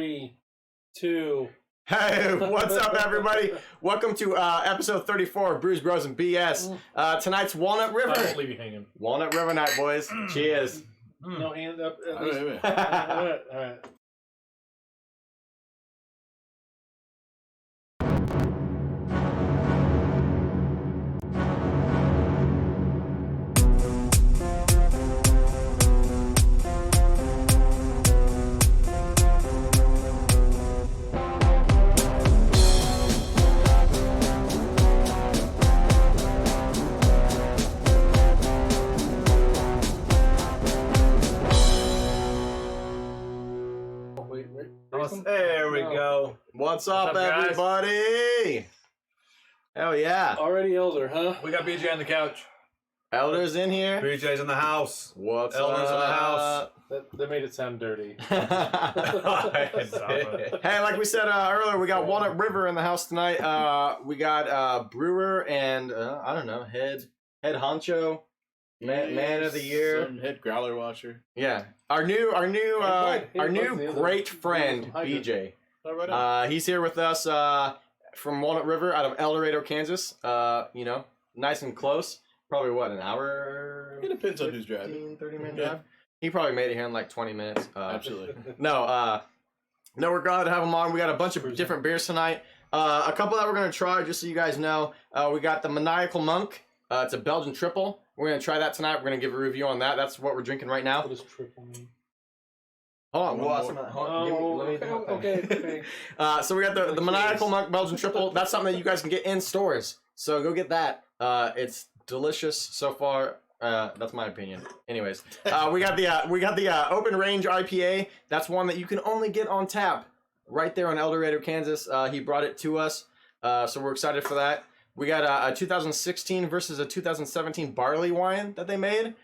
3, 2. Hey, what's up, everybody? Welcome to episode 34 of Brews Bros BS. Tonight's Walnut River. I won't leave you hanging. Walnut River night, boys. Cheers. No hand up. At Wait, least. wait. All right. There we go. What's up, guys? everybody? Hell yeah. Already elder, huh? We got BJ on the couch. Elders in here. BJ's in the house. What's Elders in the house. That made it sound dirty. Hey, like we said earlier, we got Walnut River in the house tonight. We got brewer and I don't know, head honcho, man of the year. Some head growler washer. Yeah, our new Bud's great friend BJ. Oh, right on. He's here with us from Walnut River out of Eldorado, Kansas. You know, nice and close. Probably what, an hour? It depends on who's driving. 30 minute Yeah. drive. He probably made it here in like 20 minutes. Absolutely. No, we're glad to have him on. We got a bunch of different beers tonight. A couple that we're gonna try, just so you guys know. We got the Maniacal Monk. It's a Belgian triple. We're gonna try that tonight. We're gonna give a review on that. That's what we're drinking right now. What does triple mean? Hold on, Okay. So we got the Maniacal Monk Belgian triple. That's something that you guys can get in stores. So go get that. It's delicious so far. That's my opinion. Anyways, we got the Open Range IPA. That's one that you can only get on tap right there in Eldorado, Kansas. He brought it to us, so we're excited for that. We got a 2016 versus a 2017 barley wine that they made.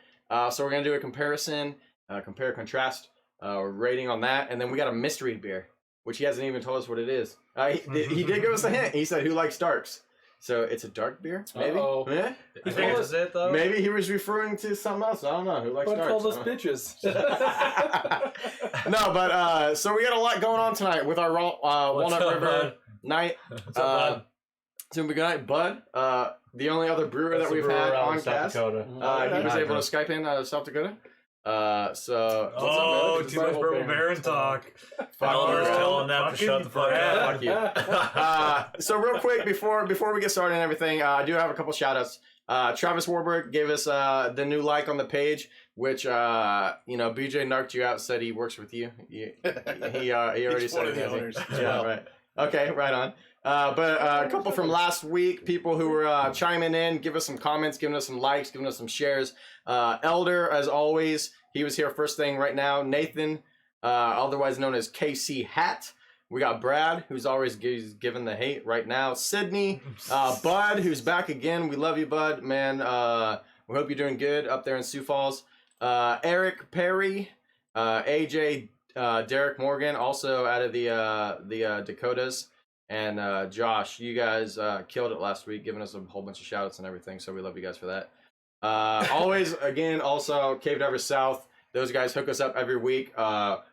So we're gonna do a comparison, compare contrast, rating on that, and then we got a mystery beer, which he hasn't even told us what it is. He did give us a hint. He said, "Who likes darks?" So it's a dark beer, maybe. Uh-oh. You think this is it, though? Maybe he was referring to something else. I don't know. Who likes What darks? calls us bitches? No, but so we got a lot going on tonight with our Walnut up, River bud? night. What's up, bud? So good night, Bud. The only other brewer that we've had on cast. He was able to Skype in out of South Dakota. So Oh, what's too up, much man? Purple Baron talk. Fuck Elders you, bro. telling them to shut the fuck up. Fuck you. So real quick before we get started and everything, I do have a couple shout outs. Travis Warburg gave us the new like on the page, which BJ narked you out, said he works with you. He already He's said one of it, the hasn't he? owners as Yeah, well. right. Okay, right on. But a couple from last week, people who were chiming in, give us some comments, giving us some likes, giving us some shares. Elder, as always, he was here first thing right now. Nathan, otherwise known as KC Hat. We got Brad, who's always giving the hate right now. Sydney, Bud, who's back again. We love you, Bud, man. We hope you're doing good up there in Sioux Falls. Eric Perry, AJ, Derek Morgan, also out of the Dakotas. And Josh, you guys killed it last week, giving us a whole bunch of shout outs and everything, so we love you guys for that. Always, again, also Cave Divers South. Those guys hook us up every week.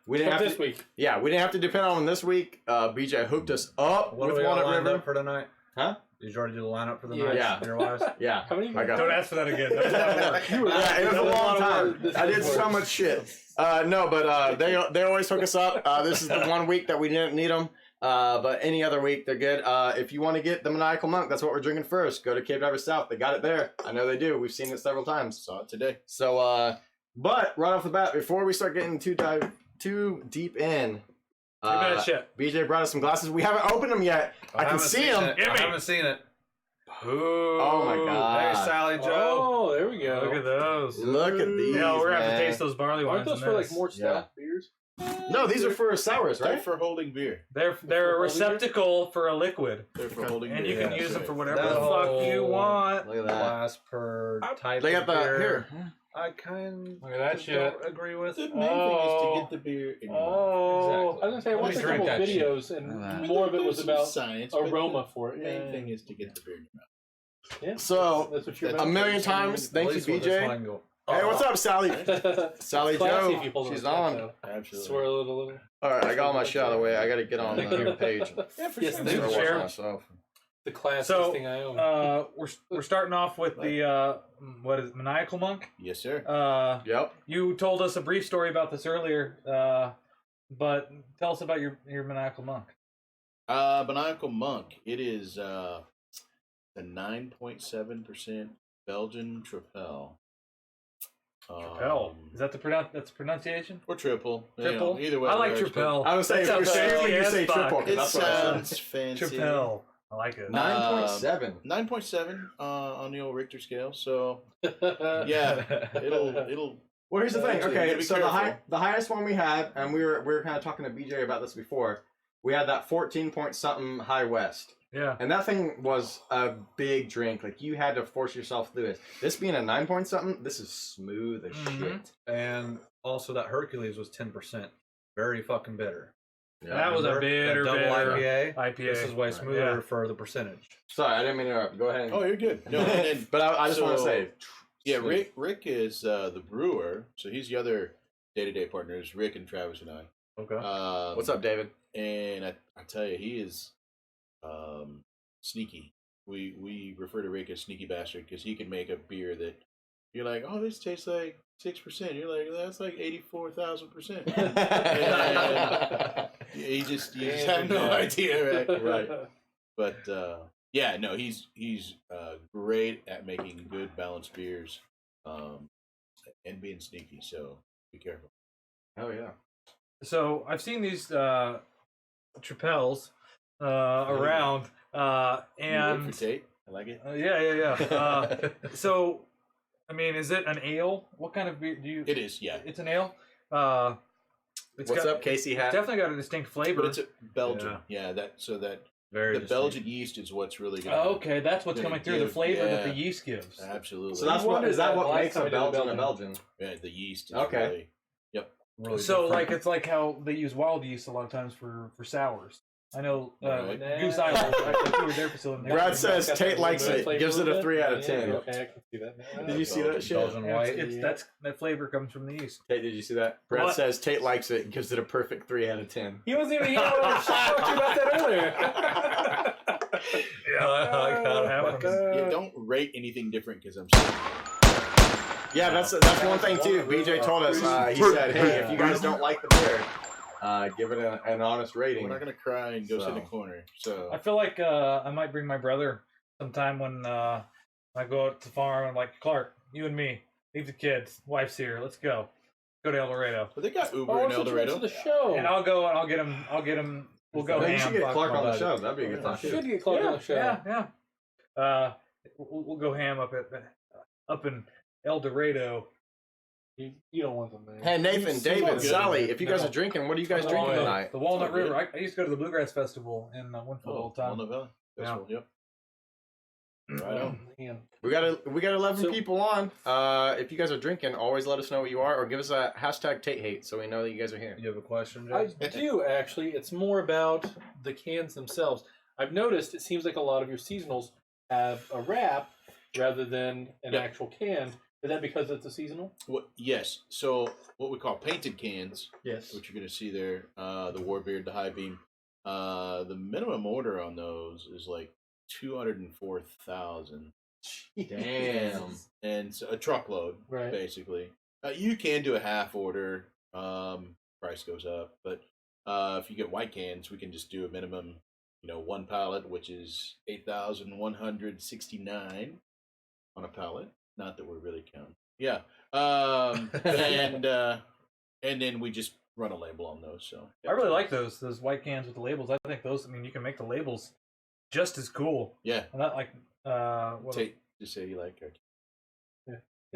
We didn't have This to, week. Yeah, we didn't have to depend on them this week. BJ hooked us up What with do we all Walnut lined River. up for tonight? Huh? Did you already do the lineup for the Yeah. night? Yeah. Beer-wise? Yeah, How many? I got Don't that. ask for that again. Yeah, it was a long time. I did so much shit. No, but they always hook us up. This is the one week that we didn't need them. But any other week, they're good. If you want to get the Maniacal Monk, that's what we're drinking first. Go to Cave Divers South. They got it there. I know they do. We've seen it several times. Saw it today. So, but right off the bat, before we start getting too deep in, Shit. BJ brought us some glasses. We haven't opened them yet. I can see them. I haven't seen it. Ooh. Oh my God. Hey, Sally Joe. Oh, there we go. Look at those. Look at these. Yeah, we're gonna have to man. taste those barley Aren't wines. those in for like this. more stout beers? No, these are for sours, They're right? for holding beer. They're a receptacle for a liquid, They're for holding and beer. you can Yeah, use them that's for right. whatever the fuck you want. Look at that. Glass per type They got of the beer. here. I kind Look at that of shit. don't agree with. The main thing is to get the beer in your mouth. Oh, I was gonna say I watched a drink couple that shit. videos and Look at that. more of it was There's about some science, but aroma for it. The main Yeah, thing is to get the beer in your mouth. yeah. So, That's what you're a about. million times, thank you, At least with this BJ. one, I can go, Hey, what's up, Sally? Sally Classy if you Joe. hold it She's like that, on. though. Absolutely. Swirl it a little. All right, I got all my shit out of the way. I got to get on Thank the you. page. Yeah, for Yes, sure. thank Start you. watching Share. myself. The classiest So, thing I own. we're starting off with the what is it, Maniacal Monk? Yes, sir. Yep. You told us a brief story about this earlier, but tell us about your Maniacal Monk. Maniacal Monk. It is the 9.7% Belgian Tripel. Tripel. Is that that's pronunciation? Or triple. You know, Triple. either way. I like works, Tripel. I was saying, That for sounds sure, fancy you as say fuck. triple. but It That's what I said. sounds fancy. Tripel. I like it. 9.7. 9.7 on the old Richter scale. So yeah, it'll. Well, here's the thing. Actually, you Okay, gotta be so careful. the highest one we had, and we were kind of talking to BJ about this before. We had that 14 point something High West, Yeah. and that thing was a big drink. Like you had to force yourself through it. This being a 9 point something, this is smooth as Mhm. shit. And also that Hercules was 10%. Very fucking bitter. That was a Remember? bitter, That double bitter IPA. IPA. This is way Right. smoother Yeah. for the percentage. Sorry, I didn't mean to interrupt. Go ahead. Oh, you're good. No, and then, But I just want to so- say, yeah, smooth. Rick is the brewer, so he's the other day-to-day partners. Rick and Travis and I. Okay. What's up, David? And I tell you, he is sneaky. We refer to Rick as sneaky bastard because he can make a beer that you're like, oh, this tastes like 6%. You're like, that's like 84,000%. You just have no idea, right? Right. But yeah, no, he's great at making good balanced beers, and being sneaky. So be careful. Oh yeah. So I've seen these Tripels around, You work and for Tate. I like it. yeah. So, I mean, is it an ale? What kind of beer do you? It is, yeah. It's an ale. It's What's got, up, Casey It's Hat? definitely got a distinct flavor. But it's a Belgian. Yeah, that Very the distinct. Belgian yeast is what's really good. Oh, okay, that's what's Gonna coming through, the give- flavor that yeah. the yeast gives. Absolutely. So that's What what is is that that what last makes time a we did Belgian a Belgian? Belgian? yeah, the yeast is Okay. really, Really So, different. like, it's like how they use wild yeast a lot of times for sours. I know, Right. like Goose Island, like we were their facility. Brad says Got Tate that likes flavor it. Gives it a 3 out of Yeah, 10. Okay, I can see that now. Did you see that shit? Belgian Yeah, white. that flavor comes from the yeast. Tate, did you see that? Brad What? says Tate likes it. Gives it a perfect 3 out of 10. He wasn't even here when I was talking to you about that earlier. Yeah, I got it. Happens. yeah, don't rate anything different because I'm. Yeah, that's one thing too. BJ told us. He said, "Hey, if you guys don't like the beer, give it an honest rating." We're not gonna cry and go sit in a So. corner. So I feel like I might bring my brother sometime when I go out to the farm. I'm like, Clark, you and me, leave the kids. Wife's here. Let's go. Go to Eldorado. but they got Uber Oh, in so to Eldorado. the show. And I'll go and I'll get him. We'll go No, you ham. should get Fuck Clark my on the buddy. show. That'd be a good time Should too. get Clark on the show. Yeah. We'll go ham up in Eldorado. You don't want them there. Hey, Nathan, It's David, good. Sally, if you guys No. are drinking, what are you guys Oh, drinking yeah. tonight? The Walnut It's all good. River. I used to go to the Bluegrass Festival in Winfield all the time. Walnut Valley. Festival, Yep. Right on. Man. We got 11 So- people on. If you guys are drinking, always let us know what you are, or give us a hashtag Tate Hate so we know that you guys are here. You have a question, I Jay? do actually. It's more about the cans themselves. I've noticed it seems like a lot of your seasonals have a wrap rather than an Yep. actual can. Is that because it's a seasonal? Yes. So what we call painted cans, Yes. which you're gonna see there, the Warbeard, the High Beam, the minimum order on those is like 204,000. Damn. And so a truckload, Right. basically. You can do a half order. Price goes up, but if you get white cans, we can just do a minimum, one pallet, which is 8,169 on a pallet. Not that we're really counting. Yeah. And then we just run a label on those. So I really like those white cans with the labels. I think those. I mean, you can make the labels just as cool. Yeah. And not like Just say you like it.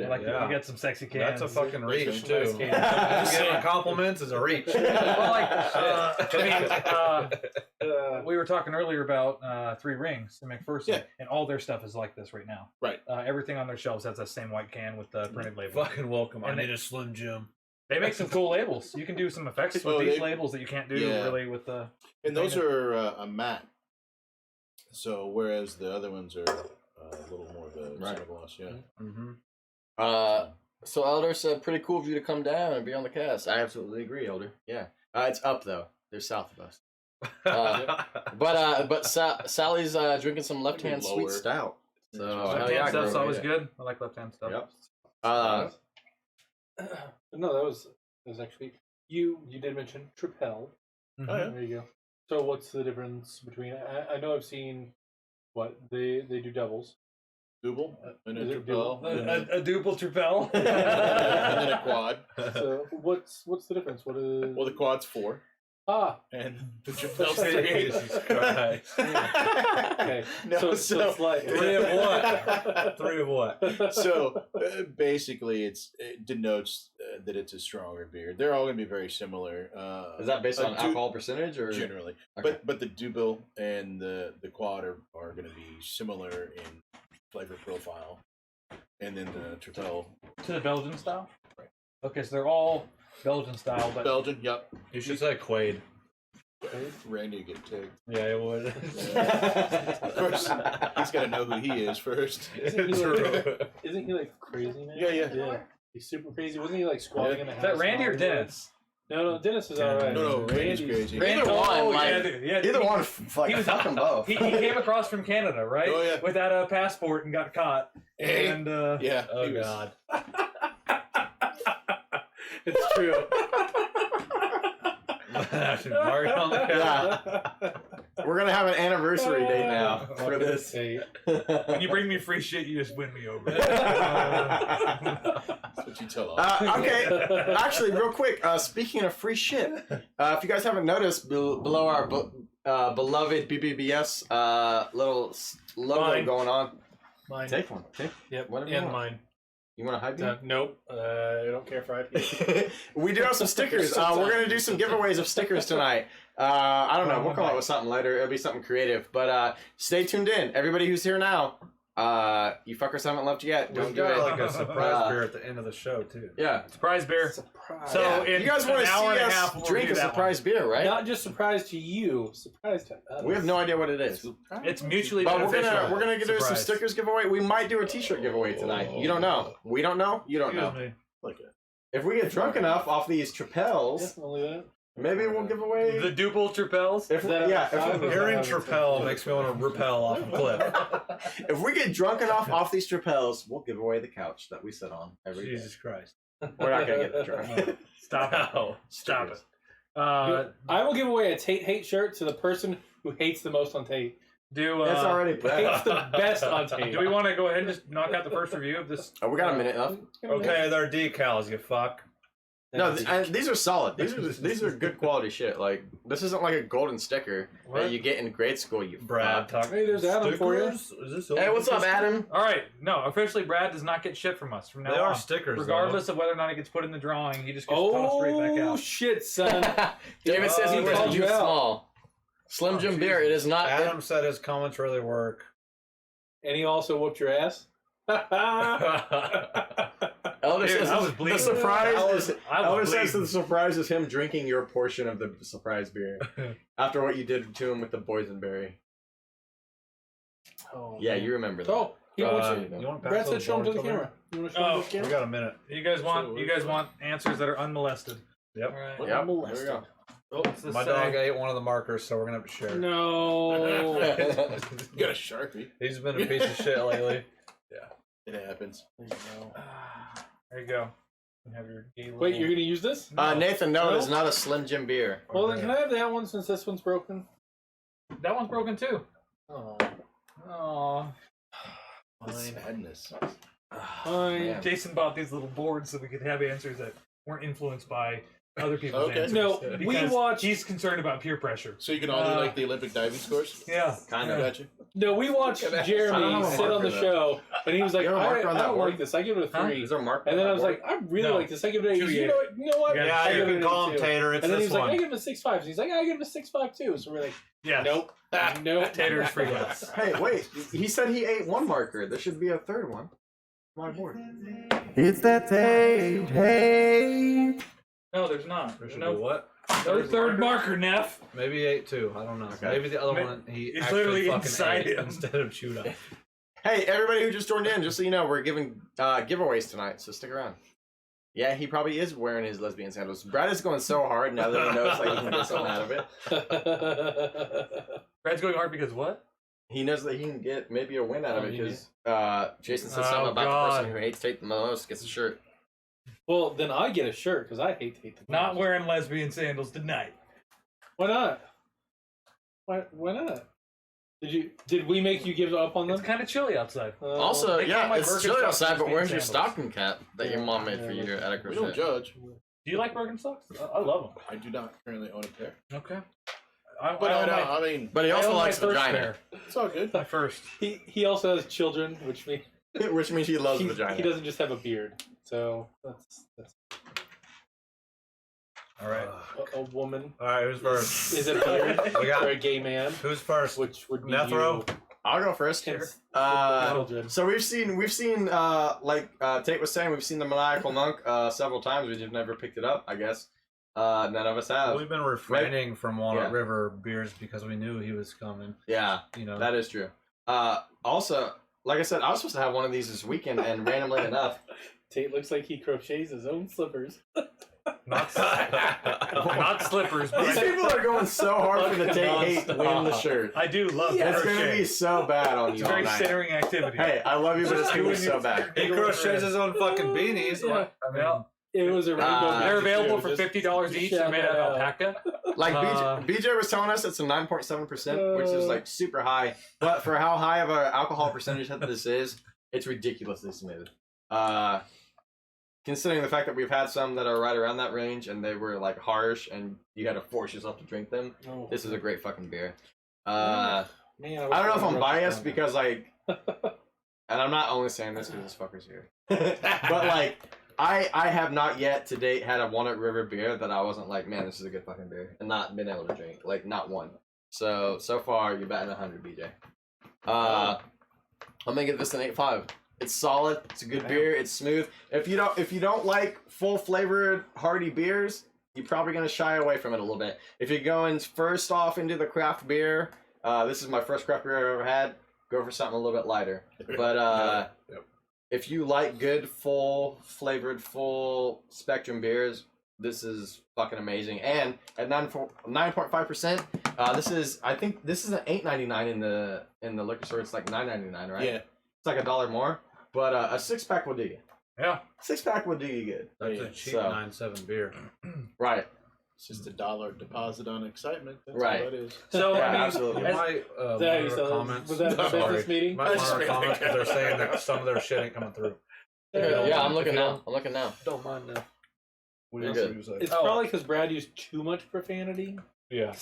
like Yeah. you get some sexy cans. That's a fucking Those reach, are too. nice cans. Getting compliments is a reach. Well, like, we were talking earlier about Three Rings in McPherson, Yeah. and all their stuff is like this right now. Right. Everything on their shelves has that same white can with the printed label. Fucking welcome. I And need a Slim Jim. They make some cool labels. You can do some effects with Oh, these they- labels that you can't do Yeah. really with the. And those are a matte. So whereas the other ones are a little more of a Right. gloss, yeah. Mm-hmm. So Elder said, pretty cool of you to come down and be on the cast. I absolutely agree, Elder. Yeah. It's up, though. They're south of us. But Sally's drinking some left-hand Lower. sweet stout. So, Left hand stuff's always good. I like left hand stuff. Yep. No, that was actually you did mention Tripel. Mhm. Oh, yeah. There you go. So what's the difference between? I know I've seen what they do doubles. Double and Is a it triple, A duple tripel. and then a quad. So what's the difference? What is? Well, the quad's 4, and the triple's 3. Jesus Christ. Okay. No, so it's like 3 of what? 3 of what? So basically, it denotes that it's a stronger beer. They're all going to be very similar. Is that based on a alcohol percentage or generally? Okay. But the double and the quad are going to be similar in flavor profile, and then the triple To the Belgian style? Right. Okay, so they're all Belgian style, but Belgian. Yep. You should say Quaid. Randy get tagged. Yeah, it would. Of course, he's got to know who he is first. Isn't he like crazy man? Yeah. He's super crazy. Wasn't he like squatting in the is house? that Randy or and all that? Dennis? No, Dennis is alright. No, Randy's crazy. Either one, like, yeah, dude, yeah, either he- one, like, he was- fuck them both. He came across from Canada, right? Oh, yeah. Without a passport and got caught. Hey. And Yeah. Oh he was- God. It's true. Mark on the Yeah. We're gonna have an anniversary date now for this. Hey, when you bring me free shit, you just win me over. That's what you tell us. Okay, actually, real quick. Speaking of free shit, if you guys haven't noticed, below our beloved BBBS little logo Mine. going on. mine. Take one. Take. Yep, whatever you and want. mine. You want a high beam? Nope. I don't care for IP. We do have some stickers. We're gonna do some giveaways of stickers tonight. I don't know. We'll come up with something later. It'll be something creative. But stay tuned in. Everybody who's here now, you fuckers haven't left yet. We've Don't do got it. like a surprise beer at the end of the show too. Yeah. Surprise beer. Surprise. So Yeah. in You guys want an to hour see and a us half, we'll drink do a that surprise beer, right? Not just surprise to you, surprise to us. We have no idea what it is. It's mutually But beneficial. we're gonna do some Surprise. stickers giveaway. We might do a T-shirt giveaway tonight. You don't know. We don't know. You don't know. Excuse me. Like it. If we get drunk enough off these tripels, Definitely that. maybe we'll give away. The duple tripels. If we, Is that yeah, five or- Hearing Trapel makes me want to repel off a cliff. if we get drunk enough off these tripels, we'll give away the couch that we sit on every day. Jesus Christ. We're not gonna get that drunk. Stop it. No. Stop it. I will give away a Tate hate shirt to the person who hates the most on Tate. Do It's already Hates prepped. the best on Tate. do we want to go ahead and just knock out the first review of this? Oh, we got a minute left. Okay, they're decals, you fuck. No, these are solid. These are good quality shit. Like this isn't like a golden sticker that you get in grade school. You Brad, fuck. talk. Hey, there's Adam for you. Stickers? Is this Hey, what's up, Adam? All right. No, officially, Brad does not get shit from us from now They on. are stickers, Regardless of whether or not it gets put in the drawing, he just gets tossed straight back Oh out. shit, son! David says he He wears called a you youth out. small. Slim Jim beer. It is though. not. Adam said his comments really work. And he also whooped your ass. Elder Dude, says I was the bleeding. surprise is. I Elder was says bleeding. the surprise is him drinking your portion of the surprise beer after what you did to him with the boysenberry. Oh, Yeah, man. you remember that. Oh, he wants You want to Brad pass said those show him to the boards over? camera. You want to show him to the We camera? got a minute. You guys want answers that are unmolested. Yep. Alright. Yep, Unmolested. there we go. Oh, it's the My same. dog ate one of the markers, so we're gonna have to share. No. You got a Sharpie. He's been a piece of shit lately. It happens. There you go. You have your gay Wait, little- you're gonna use this? Nathan, no, No? it's not a Slim Jim beer. Well, then can I have that one since this one's broken? That one's broken too. Oh, Oh, Sadness. fine. man. Jason bought these little boards so we could have answers that weren't influenced by other people's Okay. answers. No, we Because watched. He's concerned about peer pressure. So you can all do like the Olympic diving scores? Yeah. Kind I of. got you. No, we watched I don't Jeremy have a sit on marker, the though. show, and he was like, You have a I marker on that don't board? like this. I give it a Huh? 3. Is there a mark? And then I was board? like, I really No. like this. I give it a 8. 2 You know what? Yeah, I you give it can an call 8 him too. Tater. It's And then he this was like, one. I give it a 6.5. So he's like, I give it a 6.5 too. So we're like, Yeah. nope. Nope. Tater's free less. Hey, wait. He said he ate one marker. There should be a third one. My board. It's that tape. No, there's not. There should no be what? no third marker, Neff. Maybe he ate two. I don't know. Okay. Maybe the other Maybe- one he It's actually literally fucking inside ate him. instead of chewed up. Hey, everybody who just joined in, just so you know, we're giving giveaways tonight, so stick around. Yeah, he probably is wearing his lesbian sandals. Brad is going so hard now that he knows like he can get something out of it. Brad's going hard because what? He knows that he can get maybe a win out of it Oh, because Jason said something about the person who hates Tate the most gets a shirt. Well, then I get a shirt because I hate the Not wearing lesbian sandals tonight. Why not? Why not? Did we make you give up on them? It's kind of chilly outside. Also, They yeah, call my it's Birkenstocks chilly outside, but lesbian where's your sandals. stocking cap that your mom made for you at a We don't crochet? judge. Do you like Birkenstocks? I love them. I do not currently own a pair. Okay. But I own my- I mean, But he also I own my likes first vagina, pair. it's all good. My first. He also has children, which means which means he loves vagina. he doesn't just have a beard. So that's All right. a woman. All right. Who's first? Is a beard We got- or a gay man, Who's first? which would be Nethro? you. I'll go first. Hence, So we've seen like Tate was saying, we've seen the Maniacal Monk several times. We just never picked it up, I guess. None of us have. We've been refraining from Walnut Yeah. River beers because we knew he was coming. Yeah, You know. that is true. Also, like I said, I was supposed to have one of these this weekend, and randomly enough, Tate looks like he crochets his own slippers. Not slippers, but these people are going so hard for the Tate hate to win the shirt. I do love It's crochet. gonna be so bad on It's you a all very night. centering activity. Hey, I love you, but it's gonna be so bad. He crochets his own fucking beanies. Yeah. I mean, Yeah. It was a rainbow. They're They're magic available too, for just- $50 just each. shout They're made out that of out. alpaca. Like Uh, BJ was telling us, it's a 9.7%, which is like super high. But for how high of an alcohol percentage that this is, it's ridiculously smooth. Considering the fact that we've had some that are right around that range and they were like harsh and you had to force yourself to drink them, Oh, this is a great fucking beer. man, I wish don't know if would've I'm wrote biased this down. because like, and I'm not only saying this because this fucker's here, but like, I have not yet to date had a Walnut River beer that I wasn't like, man, this is a good fucking beer, and not been able to drink, like not one. So far you're batting 100, BJ. I'm gonna give this an 8.5. It's solid. It's a good beer. It's smooth. If you don't like full flavored hearty beers, you're probably gonna shy away from it a little bit. If you're going first off into the craft beer, this is my first craft beer I've ever had. Go for something a little bit lighter. But Yep. if you like good, full flavored, full spectrum beers, this is fucking amazing. And at 9.5%, I think this is an $8.99 in the liquor store. It's like $9.99, right? Yeah. It's like $1 more. But a 6-pack will do you. Yeah. 6-pack will do you good. that's Yeah, a cheap so- 9.7 beer. Right. It's just $1 deposit on excitement. That's Right. all it is. So, Yeah, I mean, absolutely. You might That want is, our comments. was that a Sorry. business meeting? Might want our That's comments because really they're saying that some of their shit ain't coming through. Yeah, I'm looking now. I'm looking now. Don't mind now. What You're else good. do you say? It's Oh. probably because Brad used too much profanity. yeah.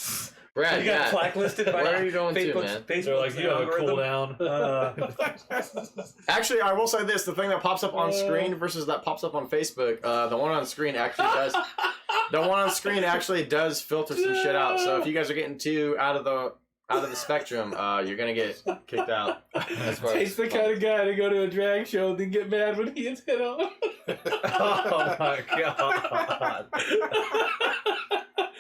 Brad, You got blacklisted by where are you going to, Facebook's, man? Facebook's They're like, you have a cool algorithm. down. Actually, I will say this: the thing that pops up on screen versus that pops up on Facebook, the one on screen actually does. The one on screen actually does filter some shit out. So if you guys are getting too out of the spectrum, you're gonna get kicked out. As far Tate's as the kind of guy to go to a drag show and then get mad when he gets hit on. Oh my god.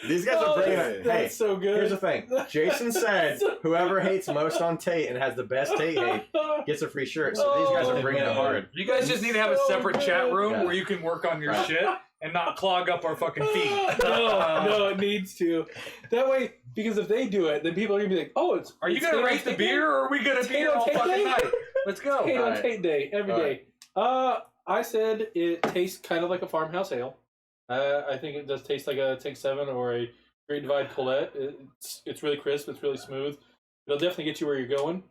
these guys are bringing it. That's Hey, so good. here's the thing. Jason said whoever hates most on Tate and has the best Tate hate gets a free shirt. So these guys are bringing it hard. You guys just need to have a So separate chat good. room Yeah. where you can work on your Right. shit and not clog up our fucking feed. No, it needs to. That way, because if they do it, then people are gonna be like, "Oh, it's." Are you it's gonna Tate on rate the Tate beer, or are we gonna Tate be here on all Tate fucking Day? night? Let's go. Tate on Alright. Tate Day every day. I said it tastes kind of like a farmhouse ale. I think it does taste like a Take 7 or a Great Divide Colette. It's really crisp. It's really smooth. It'll definitely get you where you're going.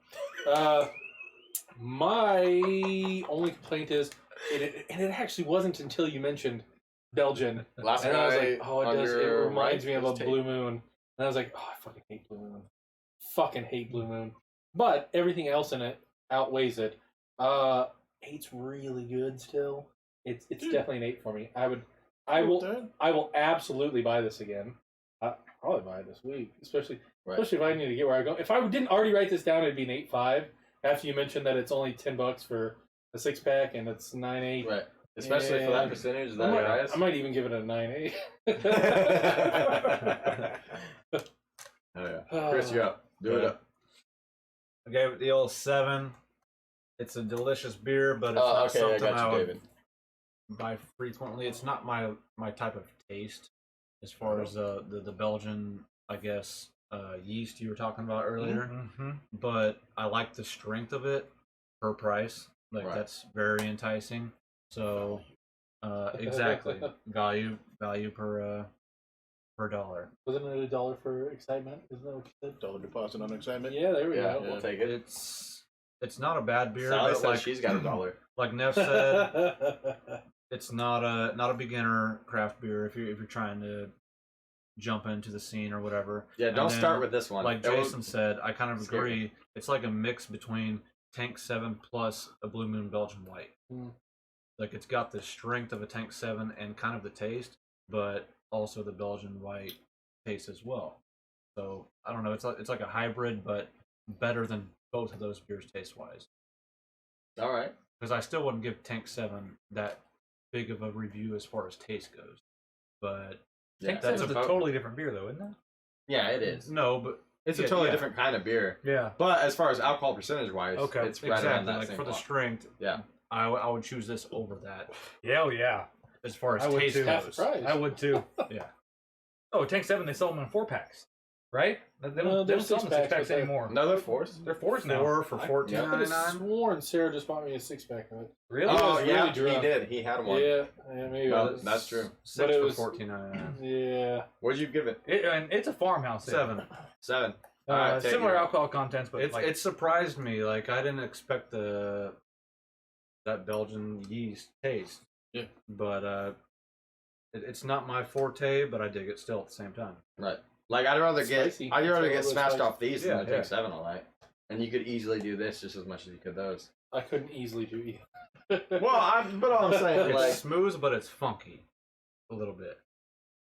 My only complaint is, and it actually wasn't until you mentioned Belgian. Last And I was guy like, oh, it on does. It your reminds right me of a is Tate. Blue Moon. And I was like, oh, I fucking hate Blue Moon. Fucking hate Blue Moon. But everything else in it outweighs it. 8's really good still. It's definitely an 8 for me. I will absolutely buy this again. I'll probably buy it this week, especially if I need to get where I go. If I didn't already write this down, it'd be an 8.5. After you mentioned that it's only $10 for a 6-pack and it's 9.8. Right. Especially for that And percentage, is I that might, guys? I might even give it a 9.8. Oh yeah. Chris, you up. Do it up. I gave it the old 7. It's a delicious beer, but it's Oh, not okay, I something got you, I would David. buy frequently. It's not my type of taste as far as the Belgian, I guess, yeast you were talking about earlier. Mm-hmm. But I like the strength of it per price. Like Right. that's very enticing. So exactly value per dollar. Wasn't it $1 for excitement? Isn't that what you said? Dollar deposit on excitement. Yeah, there we Yeah, go. we'll take it. It's not a bad beer. Sally But says like, she's got $1. like Neff said, it's not a beginner craft beer if you're trying to jump into the scene or whatever. Yeah, And don't then, start with this one. Like That will Jason said, I kind of scare agree. It's like a mix between Tank 7 plus a Blue Moon Belgian White. Mm. Like it's got the strength of a Tank 7 and kind of the taste, but also the Belgian White taste as well. So I don't know. It's like a hybrid, but better than both of those beers taste wise. All right. Because I still wouldn't give Tank 7 that big of a review as far as taste goes. But Yeah, Tank that's 7's a about- totally different beer, though, isn't it? yeah, it is. no, but It's a Yeah, totally yeah. different kind of beer. Yeah. But as far as alcohol percentage wise, Okay, it's right around exactly. that Like same for the block. strength, Yeah. I would choose this over that Yeah, oh, yeah. as far as I would taste too. Half the goes. price. I would too. Yeah. Oh, Tank 7, they sell them in 4-packs, right? They No, don't they're sell them in 6-packs 6-packs, but anymore. No, they're forced. They're 4s now. 4 for I could have $14.99. sworn Sarah just bought me a 6-pack of it. Really? I Oh was yeah, really drunk. he did. He had one. Yeah, maybe. No, I was- that's true. 6 it for was- $14.99. Yeah. What'd you give it? And it's a farmhouse. ale. 7. 7. All right, take Similar it. alcohol contents, but It surprised me. Like I didn't expect that Belgian yeast taste. Yeah. But it's not my forte, but I dig it still at the same time. Right. Like I'd rather Spicy. I'd It's rather a get little smashed spicy. off these than Yeah, the yeah. Take 7 all night. And you could easily do this just as much as you could those. I couldn't easily do either. But all I'm saying, It's like, smooth, but it's funky a little bit.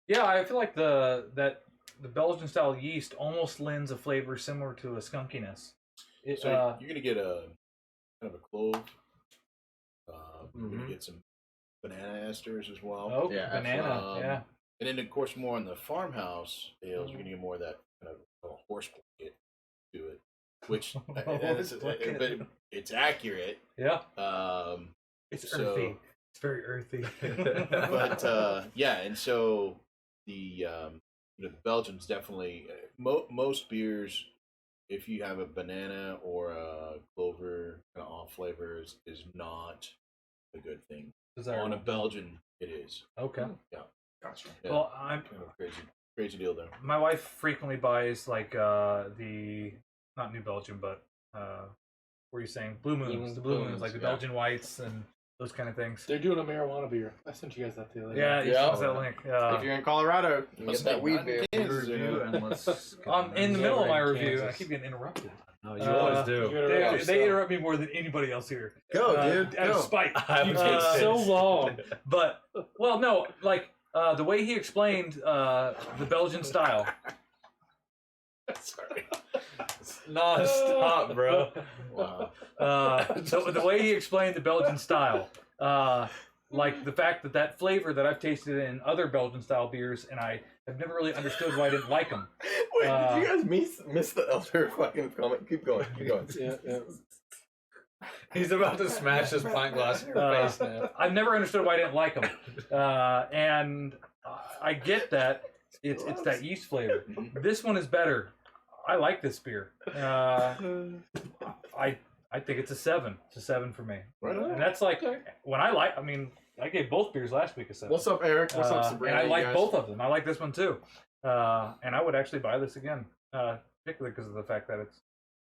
yeah, I feel like the Belgian style yeast almost lends a flavor similar to a skunkiness. It, So you're gonna get a kind of a clove. You're Mhm. gonna get some banana esters as well. oh, Yeah, banana, absolutely. yeah. And then of course more on the farmhouse ales, you're gonna get more of that kind of horse blanket to it, which Horse blanket. but it's accurate. Yeah, It's it's earthy. It's very earthy. but yeah, and so the the Belgians definitely most beers, if you have a banana or a clover kind of off flavor, is not a good thing. On a Belgian, it is. Okay. gotcha. Yeah, Well, I'm kind of crazy deal there. my wife frequently buys like the not New Belgium, but what were you saying? Blue Moons, the Blue Moons, like the yeah. Belgian whites and those kind of things. They're doing a marijuana beer. I sent you guys that the other day. Yeah, you Yeah. sent us that link. If you're in Colorado, you can Must get that be weed not beer. in Kansas, Review yeah. and let's. I'm in the Yeah, middle of we're my in review, and I Kansas. keep getting interrupted. No, you always You do. gotta They, wrap they up. interrupt me more than anybody else here. Go, dude. Out of Go. spite. You take so long. But well, no, like the way he explained the Belgian style. Sorry. Non-stop, bro. Wow. The way he explained the Belgian style, like the fact that flavor that I've tasted in other Belgian style beers, and I have never really understood why I didn't like them. Wait, did you guys miss the elder fucking comment? Keep going. Keep going. Yeah. He's about to smash his pint glass in your face now. I've never understood why I didn't like them, and I get that it's that yeast flavor. This one is better. I like this beer. I think it's a 7. It's a 7 for me. Right on. And that's like when I mean, I gave both beers last week a 7. What's up, Eric? What's up, Sabrina? And I You like guys? both of them. I like this one too. And I would actually buy this again, particularly because of the fact that it's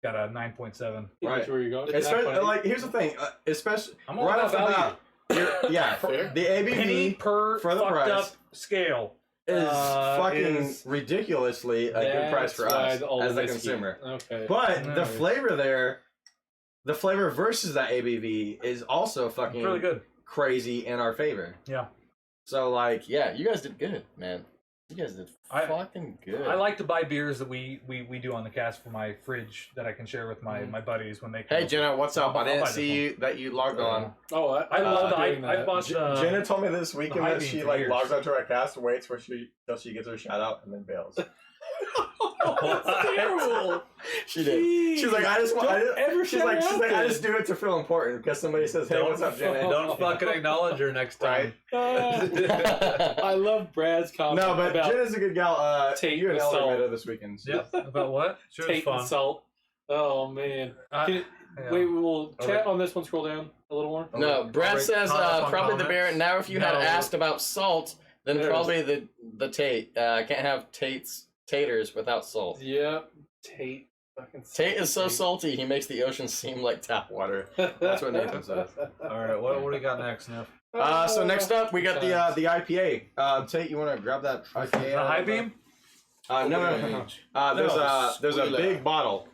got a 9.7. Right. That's where you're going. Especially, Not funny. like, here's the thing. Especially I'm all right about off the value. bat, yeah, Fair. the Penny ABV per for the fucked price up scale. is fucking is- ridiculously a good price for That's why us all as a whiskey. consumer. Okay. But the Nice. flavor there, the flavor versus that ABV is also It's fucking really good. crazy in our favor. Yeah. So, like, yeah, you guys did good, man. You guys did fucking good. I like to buy beers that we do on the cast for my fridge that I can share with my buddies when they come. Hey, Jenna, what's up? I'll I didn't buy see this you that you logged on. Oh, I love doing I that. bought Jenna told me this weekend high that bean she for like years. logs onto our cast and waits till she gets her shout out and then bails. That's terrible. She did. She's like, I just want. She's like, I just do it to feel important because somebody says, "Hey, what's up, Jenna?" Don't fucking acknowledge her next time. I love Brad's comment. No, but about Jenna's a good gal. Tate You and with Elder salt. met her this weekend. So. Yep. About what? She was Tate fun. and salt. Oh man. Yeah. Wait, we'll Are chat on this one. Scroll down a little more. No, Brad Are we says caught up on probably the bear. comments? Now, if you had No. asked about salt, then There's- probably the Tate. Can't have taters without salt. Yep. Tate. Fucking Tate is so Tate. salty, he makes the ocean seem like tap water. That's what Nathan says. All right, what do you got next, Neff? So next up, we got the IPA. Tate, you want to grab that IPA? The high beam? No. There's a big bottle.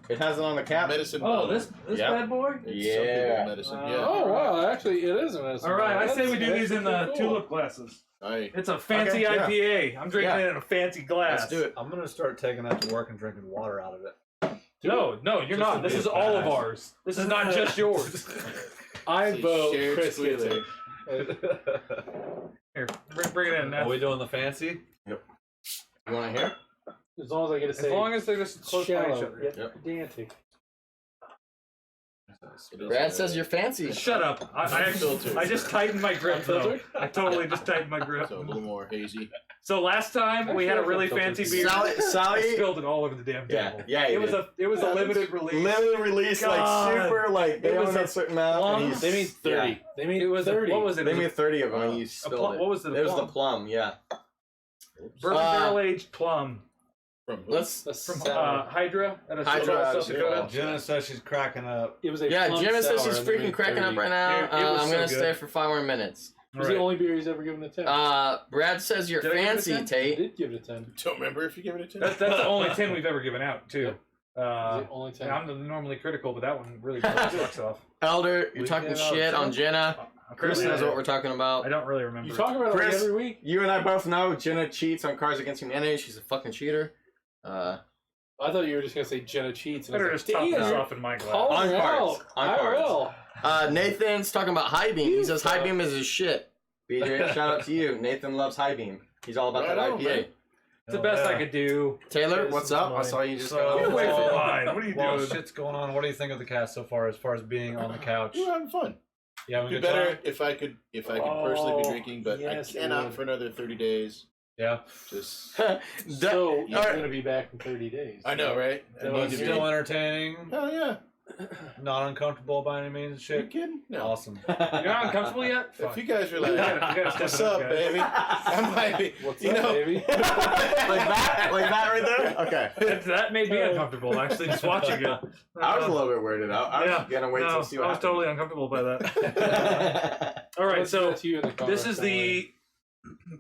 It has it on the cap. Medicine. Oh, this Yep. bad boy? It's some people Yeah. medicine. Oh wow, actually it is a medicine. All right, I say we do That's these in the pretty cool. tulip glasses. I It's a fancy Okay, yeah. IPA. I'm drinking Yeah. it in a fancy glass. Let's do it. I'm gonna start taking that to work and drinking water out of it. No, you're Just not. to This be is all of fast. ours. This is not just yours. I It's a vote shared Chris gets it. squealer. Here, bring it in Are now. we doing the fancy? You want to hear? As long as I get to As say long as they're just close by each shallow, other. yep, pedantic. Brad says you're fancy. Shut up. Filtered. I just tightened my grip, though. Filtered? I totally just tightened my grip. So a little more hazy. So last time we had a really fancy beer. I Sally, spilled it all over the damn yeah, table. yeah, It was a limited release. limited release, God. like super, like they It was only a had a certain amount. plum. And he's, They made 30. Yeah. They made It was 30. what was it? They It was made 30 of them, and you a spilled plum. it. What was it? It was the plum? plum, yeah. Bourbon barrel aged plum From who? Let's. That's from sour. Hydra out of Hydra out of South Dakota. Jenna says she's cracking up. It was a Yeah, plum Jimmy says sour, she's and they freaking made cracking 30. up right now. It was I'm so gonna good. stay for 5 more minutes. It was the only beer he's ever given a 10. Brad says you're Did I give it a fancy, 10? I Tate. did give it a 10. Don't remember if you give it a 10. That's the only 10 we've ever given out, too. Yep. The only 10. I'm normally critical, but that one really sucks off. Elder, you're We talking gave out shit 10? on Jenna. Chris Apparently knows I- what we're talking about. I don't really remember. You talk about it Chris, like every week. You and I both know Jenna cheats on Cards Against Humanity. She's a fucking cheater. I thought you were just gonna say Jenna cheats. And I Better was just like, top this "Damn, off in my glass. call On her cards. out. On I cards. will. Nathan's talking about High Beam. He You says High suck. Beam is his shit. BJ, shout out to you. Nathan loves High Beam. He's all about Right that on, IPA. man. It's the best I could do. Taylor, This what's is up? I mine. saw you just So- got Get off away the from phone. mine. What are you While doing? shit's going on, what do you think of the cast so far as being on the couch? We're having fun. You having a It'd be good better time? if I could personally be Oh, drinking, but yes, I it cannot would. for another 30 days. Yeah. Just So you're Alright. gonna be back in 30 days. I know, right? I So need it's to be. Still entertaining, Hell yeah. not uncomfortable by any means. You Shit. kidding? No. Awesome. You're not uncomfortable yet? If Fuck. you guys are You like, gotta step what's it up, up, guys. baby? I might be. What's you up, know, baby? like that right there. Okay. That made me uncomfortable, actually, just watching it. I was a little bit weirded out. I was Yeah. gonna wait No, to see what I was happened. totally uncomfortable by that. All right, Let's so get to you in the car this is somewhere.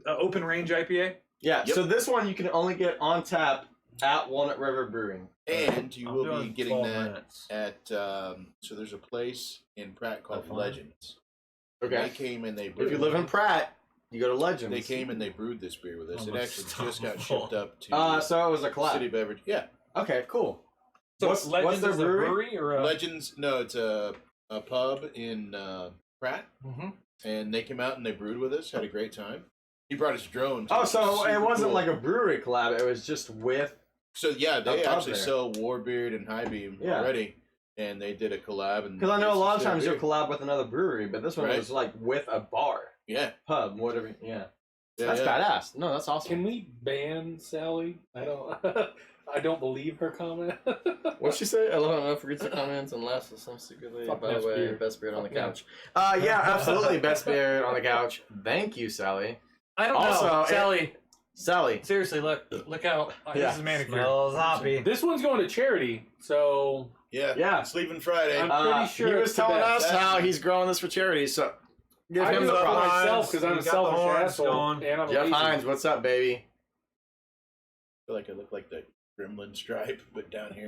the Open Range IPA. Yeah. Yep. So this one you can only get on tap at Walnut River Brewing. and you I'm will be doing getting 12 that minutes. at. So there's a place in Pratt called fine? Legends. Okay. They came and they brewed. If you live in Pratt, you go to Legends. They came and they brewed this beer with us. It Almost actually just got unstoppable. shipped up to So it was a City collab. Beverage. Yeah, Okay, cool. So What's Legends their is a brewery or a... Legends. No, it's a pub in Pratt, Mhm. and they came out and they brewed with us. Had a great time. He brought his drone. Oh, so it Super wasn't cool. like a brewery collab. It was just with. So yeah, they a pub actually there. sell Warbeard and High Beam Yeah. already, and they did a collab. And Because I know a this lot is of their times you'll beer. collab with another brewery, but this one Right. was like with a bar, Yeah, pub, whatever. Yeah, yeah, that's yeah. badass. No, that's awesome. Can we ban Sally? I don't. I don't believe her comment. What'd she say? I love how no forgets the comments and laughs at some secretly. Fuck By the best way, beer. best beer on the Fuck yeah. couch. Yeah, absolutely, best beer on the couch. Thank you, Sally. I don't Also, know. it- Sally, Sally. seriously, look out. Yeah. This is manicure. Smells hoppy. This one's going to charity, so Yeah, Yeah. It's leaving Friday. I'm pretty sure he was it's the telling best. us how he's growing this for charity. So give I him do the it for props. myself because I'm You a got the selfish horns asshole going. and I'm Jeff lazy. Hines, what's up, baby? I feel like I look like the Gremlin stripe, but down here.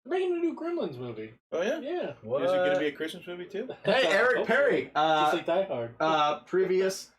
They're making a new Gremlins movie. Oh yeah. Yeah, What? Is it going to be a Christmas movie too? Hey, Eric Hopefully. Perry. Just like Die Hard. Previous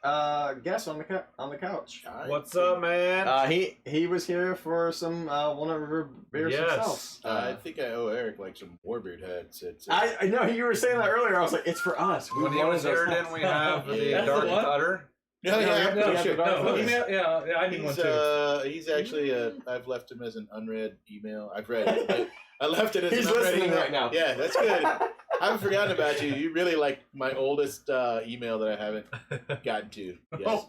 guest on the couch. What's up, man? He was here for some Walnut River beers himself. I think I owe Eric like some Warbeard hats. I know you were saying that earlier. I was like, it's for us. We when he wanted was those here, hats. didn't we have the Yeah. Dark That's the one? Cutter? Yeah, No, sure. no, hook He's- me up. Yeah, I need one too. He's actually. I've left him as an unread email. I've read it. But I left it as He's an unread listening email. right now. Yeah, that's good. I haven't forgotten about you. You really like my oldest email that I haven't gotten to. Yes.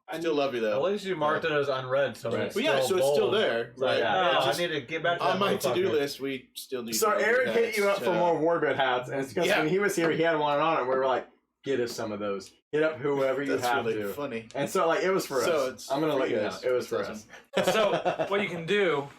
I still love you At though. least you marked it as unread, so Right. it's But yeah, so still it's still bold. there. So, Right. yeah. Yeah, Oh, just I need to get back to on that my to-do motherfucker. list, we still need. So to do Eric hit you up that. for more warbird hats, and it's because Yeah. when he was here, he had one on, and we were like, "Get us some of those. Hit up whoever you That's have really to." funny. And so, like, it was for So us. it's I'm gonna for let you know. guys. It was for That's us. So what you can do?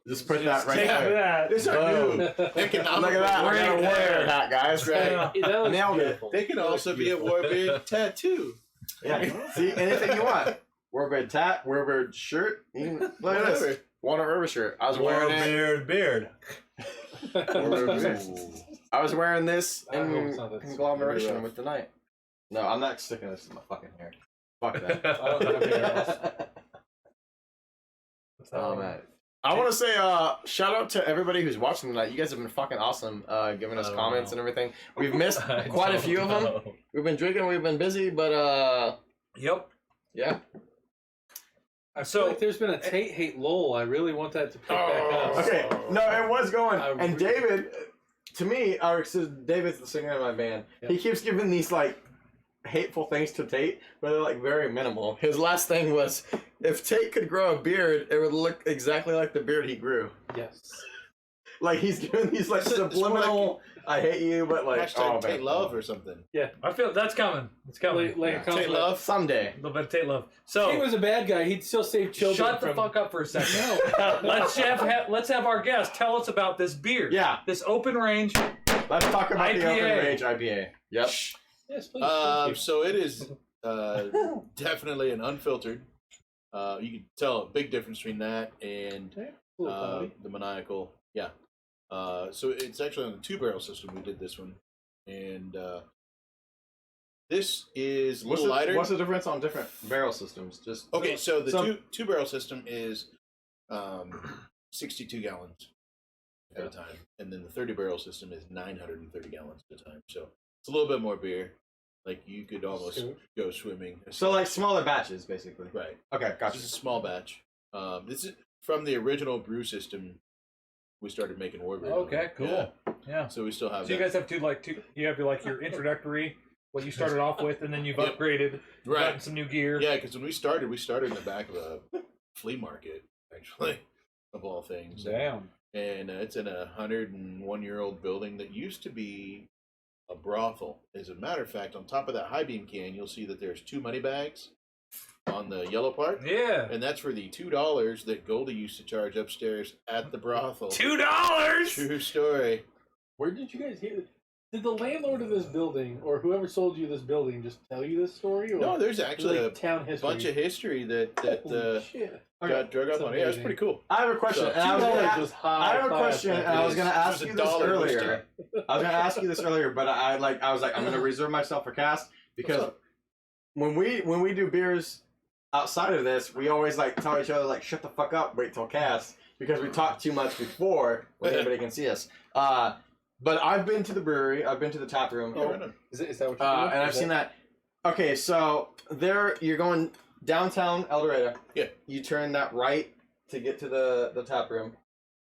Just put that right take there. that. This is our Boom. new Look economical. at that. We got a word. warrior hat, guys. Right. Yeah. That was Nailed it. beautiful. They can That was also be a beautiful. warbird tattoo. Yeah. See, anything you want. Warbird tat, warbird shirt. Look at Whatever. this. Walnut River shirt. I was wearing it. Beard. Warbird beard. I was wearing this I hope in it's not that conglomeration rough. with the night. No, I'm not sticking this in my fucking hair. Fuck that. I don't have hair else. Oh man. I want to say shout out to everybody who's watching tonight. You guys have been fucking awesome, giving us I don't comments know. and everything. We've missed I quite a don't few of them. know. We've been drinking, we've been busy, but Yep. yeah. I feel So- like there's been a Tate hate lull. I really want that to pick back up. Okay, no, it was going. I And really- David, to me, so David's the singer in my band. Yep. He keeps giving these like hateful things to Tate, but they're like very minimal. His last thing was, if Tate could grow a beard, it would look exactly like the beard he grew. Yes. Like he's giving these like It's more subliminal, I hate you, but like, Hashtag oh Tate man, love or something. I feel that's coming. It's coming. Like Yeah. a compliment. Tate love. someday. A little bit of Tate love. If So he was a bad guy, he'd still save children shut the from... fuck up for a second. No. let's have our guest tell us about this beer. Yeah, This open range. let's talk about the IPA. Open Range IPA. Yep. Yes, please. Thank you. So it is definitely an unfiltered. You can tell a big difference between that and Okay, cool, Bobby. the Maniacal. Yeah. So it's actually on the 2-barrel system. We did this one, and this is a little lighter. What's the difference on different barrel systems? Just Okay, so the So- two-barrel system is 62 gallons at a time, and then the 30-barrel system is 930 gallons at a time. So it's a little bit more beer. Like you could almost Sure. go swimming. So like smaller batches, basically. Right. Okay, This gotcha. is a small batch. This is from the original brew system. We started making warbird. Okay, cool. Yeah. Yeah. So we still have. So you that. guys have you have your introductory, what you started off with, and then you've Yep. upgraded, Right. gotten some new gear. Yeah, because when we started in the back of a flea market, actually, of all things. Damn. And it's in a 101-year-old building that used to be a brothel. As a matter of fact, on top of that high beam can, you'll see that there's 2 money bags on the yellow part. Yeah. And that's for the $2 that Goldie used to charge upstairs at the brothel. $2. True story. Where did you guys hear it? Did the landlord of this building, or whoever sold you this building, just tell you this story? Or No, there's is it actually like a town history? bunch of history that Holy shit. got drug up That's on. Yeah, it's amazing. pretty cool. I have a question. So, and I was gonna $2 ask- was high. I have a class question, back and I was then. gonna ask It you was this $1 most earlier. I was gonna ask you this earlier, but I was like, I'm gonna reserve myself for cast because What's up? when we do beers outside of this, we always like tell each other like, shut the fuck up, wait till cast because we talk too much before when anybody can see us. But I've been to the brewery, I've been to the tap room, Yeah, right on. Is that what you're doing? and I've seen that. Okay, so there you're going downtown Eldorado. Yeah. You turn that right to get to the tap room.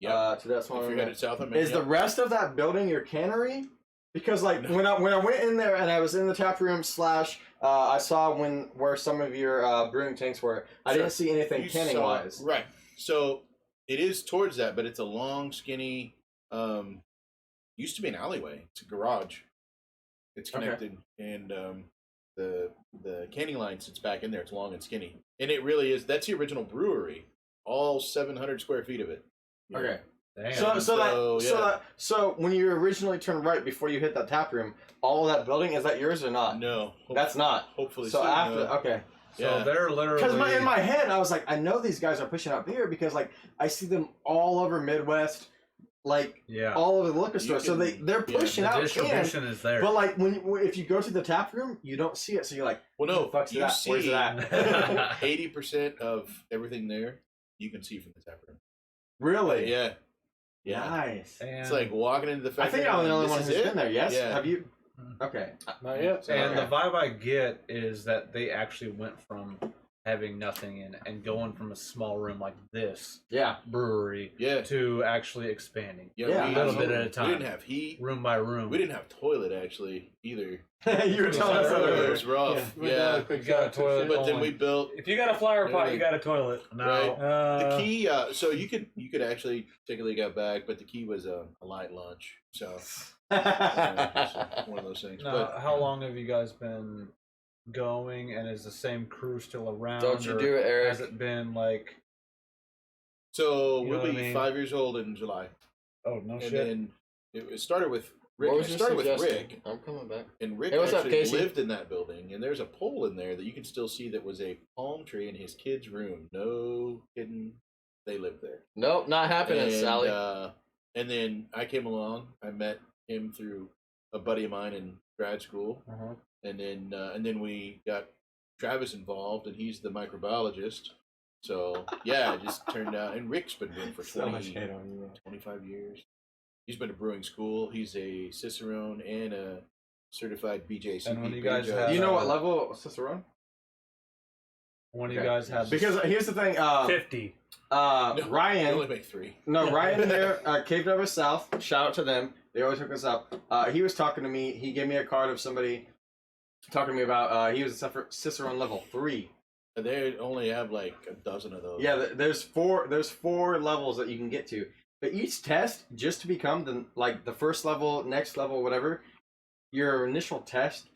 Yeah. To that small If room. you're headed south of Is the Maniacal. rest of that building your cannery? Because like when I went in there and I was in the tap room / I saw where some of your brewing tanks were. I Sure. didn't see anything You canning saw- wise. Right. So it is towards that, but it's a long, skinny. Used to be an alleyway. It's a garage. It's Okay. connected, and the canning line sits back in there. It's long and skinny, and it really is. That's the original brewery. All 700 square feet of it. You know? Okay. Damn. So when you originally turned right before you hit that tap room, all of that building is that yours or not? No. That's not. Hopefully. So soon, after no. okay. So Yeah. they're literally. Because in my head I was like, I know these guys are pushing out beer because like I see them all over Midwest, like yeah. all over the liquor You store. So can- they're yeah, pushing The out cans. distribution is there. But like if you go to the tap room, you don't see it. So you're like, Well, where no. the fuck's You that? Where's see that? 80% of everything there. You can see from the tap room. Really? Yeah. Yeah. Nice. And It's like walking into the I factory. think I'm the only this one is who's it? been there. Yes. Yeah. Have you? Okay. Not yet. And the Okay. vibe I get is that they actually went from having nothing in and going from a small room like this Yeah. brewery Yeah. to actually expanding Yeah, a little bit at a time, We didn't have heat. room by room. We didn't have toilet actually either. You were telling us that It earlier. was rough. Went down Yeah. a quick You got a shot, took toilet, shit. But then only. we built If you got a flower pot, Really? you got a toilet. No. Right. the Uh, key. So you could actually take a leak out back, but the key was a light lunch. So just one of those things. Now, But how long have you guys been going, and is the same crew still around? Don't you or do it, Eric. Has it been like, so You know we'll what I be mean? 5 years old in July, oh no and shit? then it started with Rick. What was It your started with suggestion? Rick, I'm coming back. and Rick Hey, what's up, actually Casey? lived in that building, and there's a pole in there that you can still see that was a palm tree in his kid's room. No kidding, they lived there. Nope, not happening, and, Sally. And then I came along. I met him through a buddy of mine in grad school, Uh-huh. and then we got Travis involved, and he's the microbiologist. So yeah, it just turned out. And Rick's been brewing for 25 years. He's been to brewing school. He's a Cicerone and a certified BJCP. And when you beer guys judge. have- Do you know what level Cicerone? When Okay. you guys have Because here's the thing. 50. No, they Ryan. only make 3. No, Ryan there, Cave Driver South. Shout out to them. They always hook us up. He was talking to me. He gave me a card of somebody talking to me about. He was a Cicerone level 3. They only have like a dozen of those. Yeah, there's four. There's 4 levels that you can get to. But each test, just to become the first level, next level, whatever, your initial test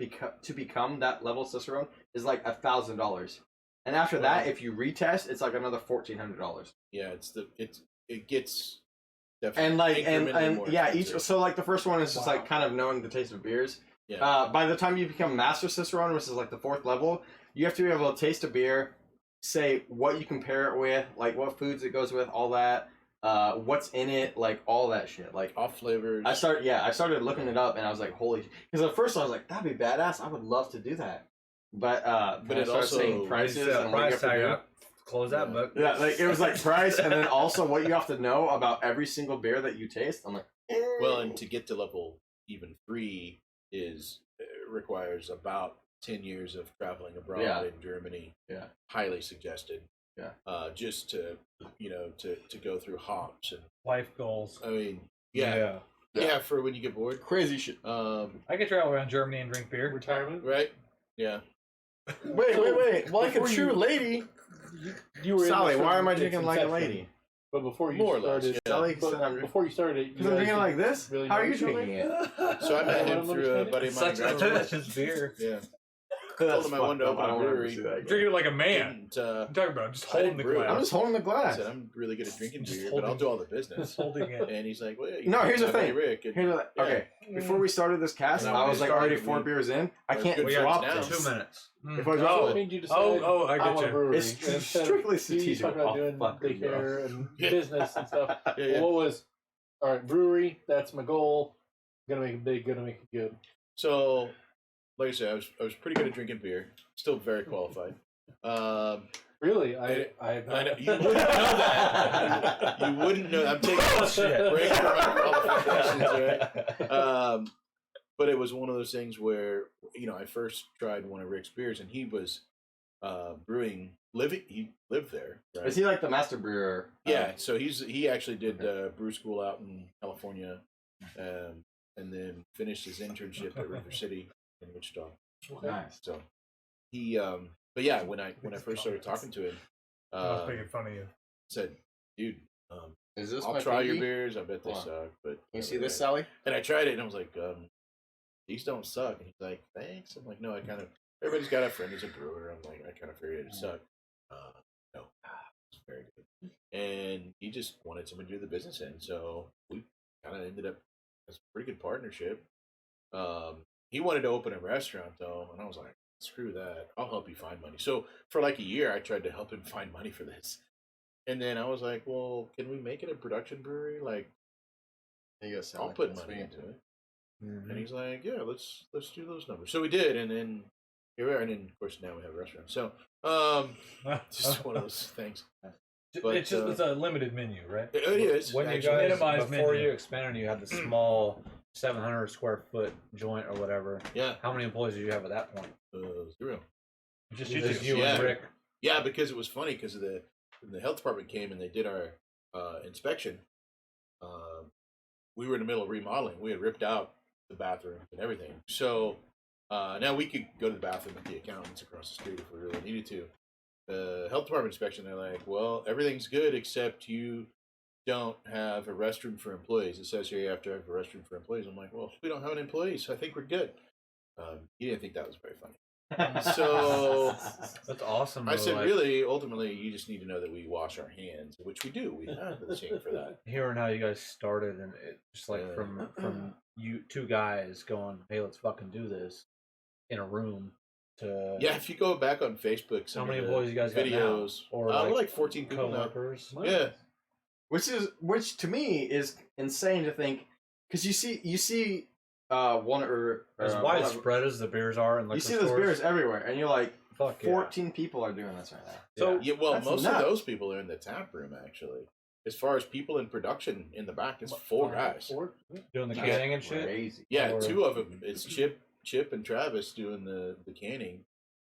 to become that level Cicerone is like $1,000. And after that, Wow. if you retest, it's like another $1,400. Yeah, it gets definitely And like incrementally more yeah, expensive. so like the first one is just Wow. like kind of knowing the taste of beers. Yeah. By the time you become Master Cicerone, which is like the 4th level, you have to be able to taste a beer, say what you compare it with, like what foods it goes with, all that, what's in it, like all that shit. Like Off flavors. I started looking it up, and I was like, holy, because at first I was like, that'd be badass. I would love to do that. But But I it started also- saying prices and what you price have to tag do. up. Close that Yeah. book. Yeah, like it was like price, and then also what you have to know about every single beer that you taste. I'm like, Well, and to get to level even 3 is requires about 10 years of traveling abroad Yeah. in Germany. Yeah. Highly suggested. Yeah. Just to to go through hops and Life goals. I mean yeah for when you get bored. crazy shit. I could travel around Germany and drink beer. Retirement. Right. Yeah. Wait. Like a Before true you- lady. You were in Sally, this why from am I its drinking like a inception. lady? But before you More or less, started, yeah. Sally but said I'm before you started, Because I'm drinking it like this? Really How are you know each other? drinking it? So I met I him don't through a understand buddy of mine. in Such a grad school. delicious beer. Yeah. That's him I wanted to fucked open up. I a don't wanna brewery. see that again. Drinking it like a man. Didn't, I'm talking about just I holding didn't the brew it. I'm glass. just holding the I glass. said I'm really good at drinking Just beer, but I'll holding do all the Just business. holding it. And he's like, well, No, here's the my buddy thing. Rick. And, Here's the, yeah. okay, before we started this cast, And I we was like started- already 4 beers in. I We're can't good drop now. this. 2 minutes. If I drop What it, made you decide? Oh, I get want a you. brewery? It's Instead of strictly you strategic. talking about Oh, doing fuck me, bro. daycare and Yeah. business and stuff. Yeah. What was? All right, brewery. That's my goal. Gonna make it big. Gonna make it good. So, like I said, I was pretty good at drinking beer. Still very qualified. Really, I I know, you wouldn't know that. You wouldn't know. I'm taking a break from my qualifications, right? But it was one of those things where I first tried one of Rick's beers, and he was brewing. He lived there. Right? Is he like the master brewer? Yeah, so he actually did brew school out in California, and then finished his internship at River City in Wichita. Nice. So he, but yeah, when I first started talking to him, I was making fun of you. said, "Dude, Is this I'll my try your pinky? beers. I bet they Hold on. suck." But You see this, Sally? And I tried it, and I was like, "These don't suck." And he's like, "Thanks." I'm like, "No, everybody's got a friend who's a brewer." I'm like, "I kind of figured it'd suck." No, it's very good. And he just wanted someone to do the business in, so we kind of ended up as a pretty good partnership. He wanted to open a restaurant though, and I was like, "Screw that! I'll help you find money." So for like a year, I tried to help him find money for this, and then I was like, "Well, can we make it a production brewery? Like, There you go, Sally. I'll put That's money sweet. into it." And he's like, "Yeah, let's do those numbers." So we did, and then here we are, and then of course now we have a restaurant. So just one of those things. But, it's just it's a limited menu, right? It is When you actually. guys- Minimize Minimize before menu. you expanded, you had the small 700 square foot joint or whatever. Yeah, How many employees did you have at that point? 0. Just Just you. you and Yeah. Rick. Yeah, because it was funny because when the health department came and they did our inspection. We were in the middle of remodeling. We had ripped out the bathroom and everything. So now we could go to the bathroom at the accountants across the street if we really needed to. The health department inspection, they're like, well, everything's good except you don't have a restroom for employees. It says here you have to have a restroom for employees. I'm like, well, we don't have an employee, so I think we're good. He didn't think that was very funny. So That's awesome. I though, said, like, really, ultimately, you just need to know that we wash our hands, which we do. We have the sink for that. hearing how you guys started and it just like Yeah. from you two guys going, hey, let's fucking do this in a room to Yeah, if you go back on Facebook, some How many of the employees you guys got now? videos, Or, we're like, like 14 people now. coworkers. Yeah, Which to me is insane to think, because you see Walnut River. As widespread as the beers are in liquor You see those stores, beers everywhere, and you're like, fuck yeah. 14 people are doing this right now. So yeah. Well, That's most nuts. of those people are in the tap room actually. As far as people in production in the back, it's 4 guys. doing the Yeah. canning and shit. Crazy. Yeah, Or- 2 of them. It's Chip and Travis doing the canning,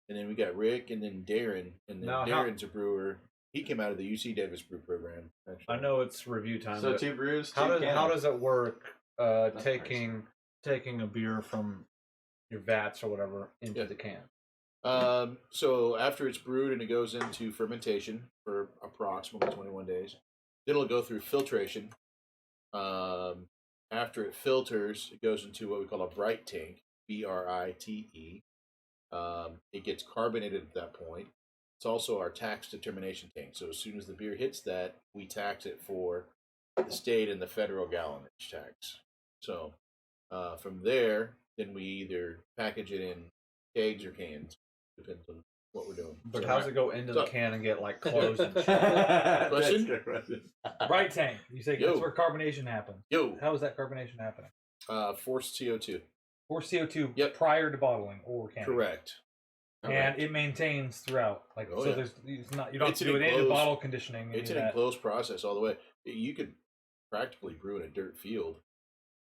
and then we got Rick and then Darren, and then Now, how- Darren's a brewer. He came out of the UC Davis brew program. Actually. I know it's review time. So but 2 brews. how two does how cans. does it work? That's Taking a beer from your vats or whatever into Yeah. the can. So after it's brewed and it goes into fermentation for approximately 21 days, then it'll go through filtration. After it filters, it goes into what we call a bright tank, BRITE. It gets carbonated at that point. It's also our tax determination tank. So as soon as the beer hits that, we tax it for the state and the federal gallonage tax. So from there, then we either package it in kegs or cans, depends on what we're doing. But So- how's it go into the So- can and get like closed and shit? Question? Good question. Right tank. You say Yo. that's where carbonation happens. Yo, How is that carbonation happening? forced CO2. Or CO2 Yep. prior to bottling or canning. Correct. And it maintains throughout. Like Oh, so, yeah. it's not you don't It's have to an do it into enclosed- bottle conditioning. It's any an of that. enclosed process all the way. You could practically brew in a dirt field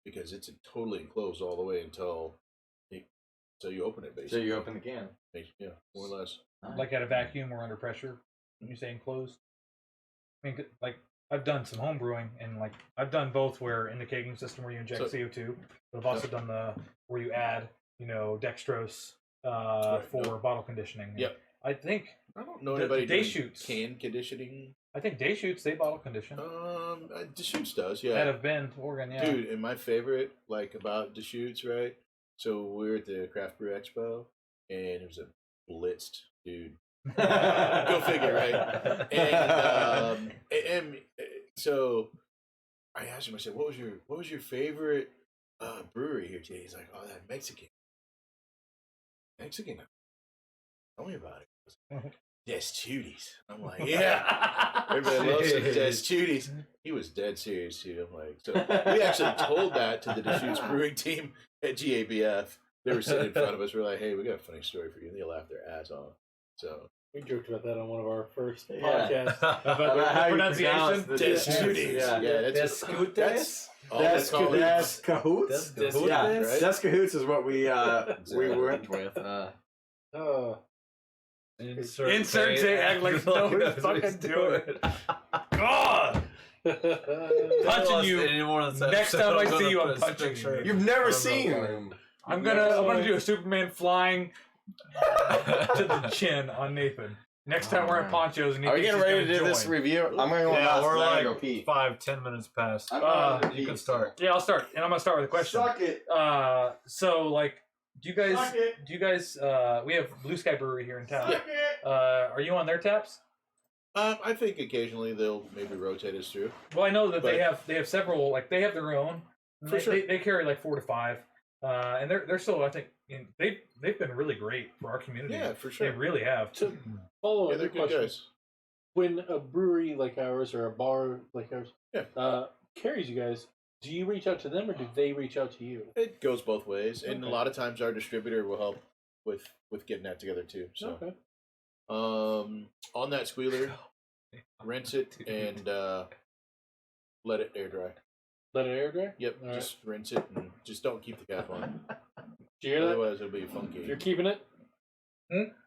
because it's totally enclosed all the way until you open it, So basically. you open the can. Yeah, more or less. Like at a vacuum or under pressure. When you say enclosed. I mean, like I've done some home brewing and like I've done both where in the kegging system where you inject So- CO2, but I've also done the where you add dextrose Right, for no. bottle conditioning. And Yep. I think I don't know The anybody day doing shoots. can conditioning. day shoots they bottle condition. Deschutes does, That yeah. have been to Oregon, yeah. Dude, and my favorite, like, about Deschutes, right? So we were at the Craft Brew Expo, and it was a blitzed dude. Go figure, right? And so I asked him. I said, "What was your favorite brewery here today?" He's like, "Oh, that Mexican. Mexican. Tell me about it." Deschutes. I'm like, "Yeah." Everybody loves some Deschutes. He was dead serious too. I'm like, so we actually told that to the Deschutes brewing team at GABF. They were sitting in front of us. We're like, "Hey, we got a funny story for you." And they laughed their ass off. So We joked about that on one of our first Yeah. podcasts. About the how you pronunciation. pronounce the Deschutes. Yeah. Yeah, that's all they That's call it. That's Cahoots. Des Yeah, Cahoots, right? That's Cahoots is what we worked with. Oh, Insert J, act like no one's fucking doing it. God! Punching you. Next time I see you, I'm punching you. You've never seen him. I'm gonna do a Superman flying to the chin on Nathan. Next time we're at Ponchos and he Are we thinks getting he's ready to do gonna this join. review? I'm gonna go Yeah, last. we're and then I'm like gonna go pee. 5-10 minutes past. I'm going to You pee. can start. Yeah, I'll start, and I'm gonna start with a question. Suck it. So like, do you guys? Suck it. We have Blue Sky Brewery here in town. Suck it. Are you on their taps? I think occasionally they'll maybe rotate us through. Well, I know that they But- have several. Like they have their own. For sure. They carry like 4 to 5, and they're still. I think they've been really great for our community. Yeah, for They sure. really have. to follow Yeah, up they're the good question, guys. when a brewery like ours or a bar like ours Yeah. carries you guys, do you reach out to them or do they reach out to you? It goes both ways, and a Okay. lot of times our distributor will help with getting that together too. So, Okay. on that squealer, rinse it and let it air dry. Let it air dry? Yep, All right. just rinse it and just don't keep the cap on. Did you hear that? Otherwise, it'll be funky. If you're keeping it,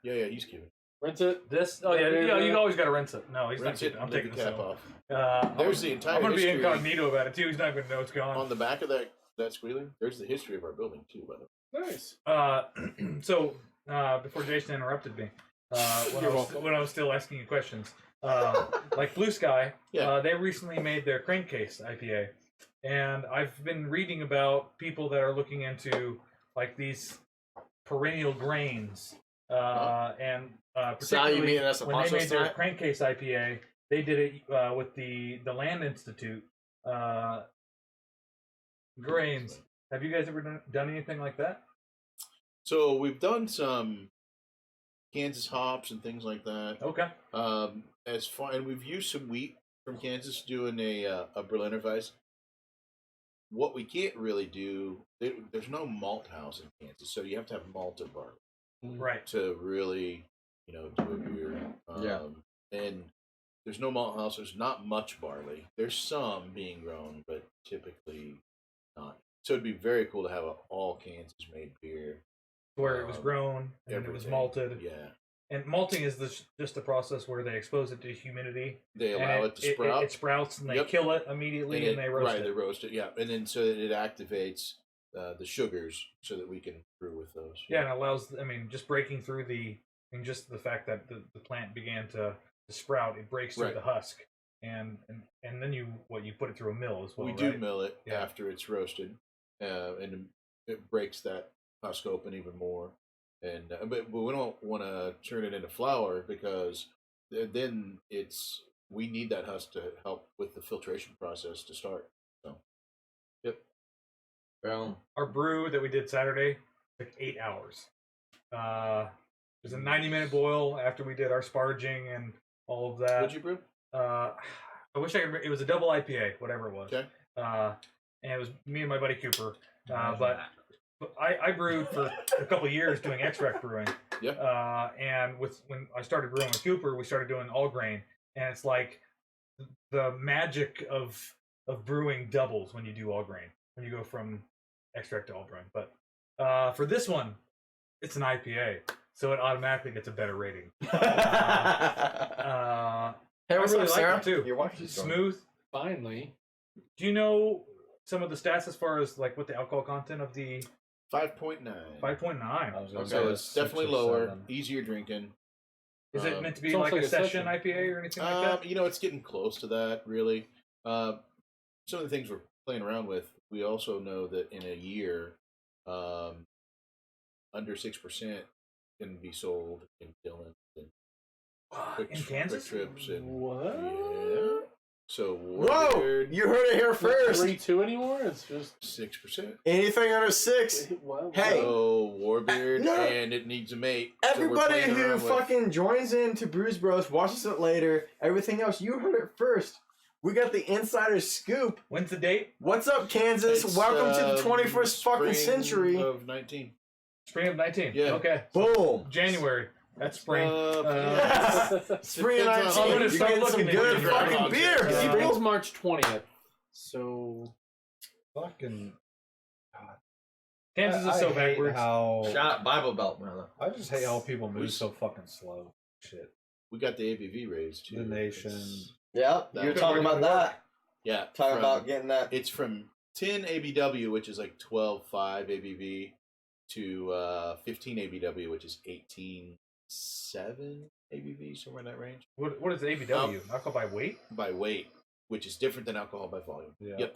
Yeah, he's keeping it. rinse it. This? Oh yeah, you always got to rinse it. No, he's Rinse not it keeping it. I'm and taking leave the the cap off. off. There's the entire I'm gonna be history. incognito about it too. He's not gonna know it's gone. On the back of that squealer, there's the history of our building too, by the way. Nice. So before Jason interrupted me, when I was still asking you questions, like Blue Sky, Yeah. they recently made their Crankcase IPA, and I've been reading about people that are looking into like these perennial grains, and Sal, you particularly meeting us at when they Poncho made their tonight? Crankcase IPA, they did it with the Land Institute grains. Have you guys ever done anything like that? So we've done some Kansas hops and things like that. Okay. As far and we've used some wheat from Kansas doing a Berliner Weiss. What we can't really do, there's no malt house in Kansas, so you have to have malted barley Right. to really, do a beer. And there's no malt house. There's not much barley. There's some being grown, but typically not. So it'd be very cool to have an all Kansas made beer. Where it was grown and it was Everything. malted. Yeah. And malting is just a process where they expose it to humidity. They and allow it to sprout. It sprouts and they Yep. kill it immediately and they roast right, it. they roast it, yeah. And then so that it activates the sugars so that we can brew with those. Yeah, and it allows, just breaking through just the fact that the plant began to sprout, it breaks through Right. the husk. And then you put it through a mill as well, We right? do mill it Yeah. after it's roasted, and it breaks that husk open even more. And but we don't want to turn it into flour because then we need that husk to help with the filtration process to start. So, yep. Well, Our brew that we did Saturday took 8 hours. It was a 90-minute boil after we did our sparging and all of that. What'd you brew? I wish I could. It was a double IPA, whatever it was. Okay. And it was me and my buddy Cooper. But I brewed for a couple of years doing extract brewing. Yeah. And when I started brewing with Cooper, we started doing all grain, and it's like the magic of brewing doubles when you do all grain, when you go from extract to all grain. But for this one, it's an IPA, so it automatically gets a better rating. Hey, what's I really up, like Sarah? it too. Your wife is going. Smooth. Finally. Do you know some of the stats as far as like what the alcohol content of the 5.9. 5.9? I was gonna So say it's 6 definitely or lower, 7. easier drinking. Is it meant to be it's almost like a like a session session. IPA or anything like that? It's getting close to that, really. Some of the things we're playing around with, we also know that in a year, under 6% can be sold in Dillon and In Kansas? trips and What? yeah. So Whoa! Warbeard, You heard it here Not first. 3-2 anymore? It's just. 6%. Anything under 6. What? Hey. So Warbeard No. and it needs a mate. So we're Everybody playing who around with- fucking joins into Brews Bros, watches it later, everything else, you heard it first. We got the insider scoop. When's the date? What's up, Kansas? It's, Welcome to the 21st fucking spring century. of 19. Spring of 19. Yeah. Okay. Boom. January. That's spring. Yeah. Spring of Depends 19. on- I'm gonna You're start getting some looking at good these fucking groundhogs. beer, Spring's people. March 20th. So. Fucking. Kansas I is so hate backwards. How Shout out Bible Belt, brother. I just hate how people move so fucking slow. Shit. We got the ABV raised too. The nation. It's- Yep, That you're was talking pretty about good that. Yeah. Talking from- about getting that. It's from 10 ABW, which is like 12.5 ABV, to 15 ABW, which is 18.7 ABV, somewhere in that range. What is ABW? Alcohol by weight? By weight, which is different than alcohol by volume. Yeah. Yep.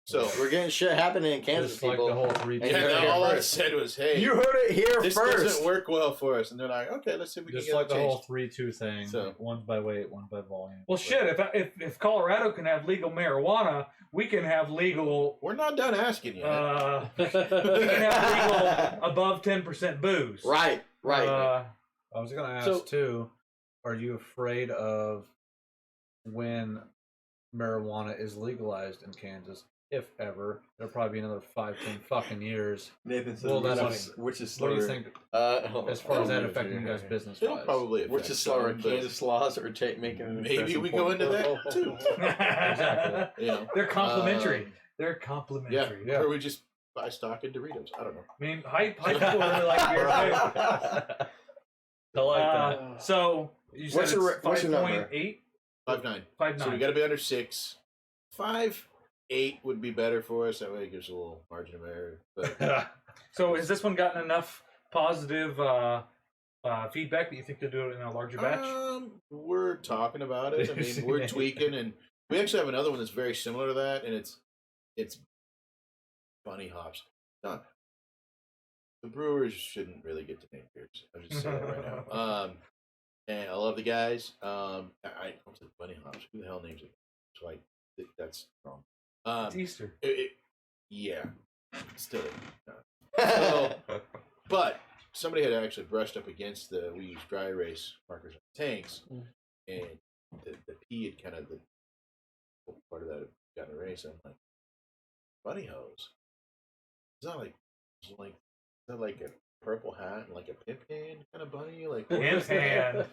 So, We're getting shit happening in Kansas, Just like people. the whole 3 And yeah, you heard it all I first. said was, hey, You heard it here this first. doesn't work well for us. And they're like, okay, let's see if we Just can like get the it whole changed. 3-2 thing. So- Like, one's by weight, one by volume. Well, shit. If Colorado can have legal marijuana, we can have legal. We're not done asking yet. We can have legal above 10% booze. Right, right. I was gonna ask So- too. Are you afraid of when marijuana is legalized in Kansas? if ever. It'll probably be another 5-10 fucking years. Nathan said, Well, that which is What slower? do you think as far as that affecting you guys business It'll wise? probably affect Which is slower, some, but Kansas laws or making an maybe interesting we point? go into that too. Exactly. You know, They're complimentary. Um, They're yeah, complimentary. Yeah. or we just buy stock in Doritos. I don't know. I mean, hype people really like beer too. I like that. So you said What's your- what's your number? 5.8? 5.9. 5.9. So we got to be under 6. 5.8 would be better for us. That way it gives a little margin of error. But So has this one gotten enough positive feedback that you think to do it in a larger batch? we're talking about it. I mean, we're tweaking, and we actually have another one that's very similar to that, and it's bunny hops. Now, the brewers shouldn't really get to name beers. I'm just saying that right now. And I love the guys. I was like bunny hops. Who the hell names it? So that's wrong. It's Easter. Yeah, still. So, but somebody had actually brushed up against we use dry erase markers on tanks, and the P had kind of the part of that had gotten erased. I'm like, bunny hose. Is that like a purple hat and like a pimp hand kind of bunny? Like Pimp hand.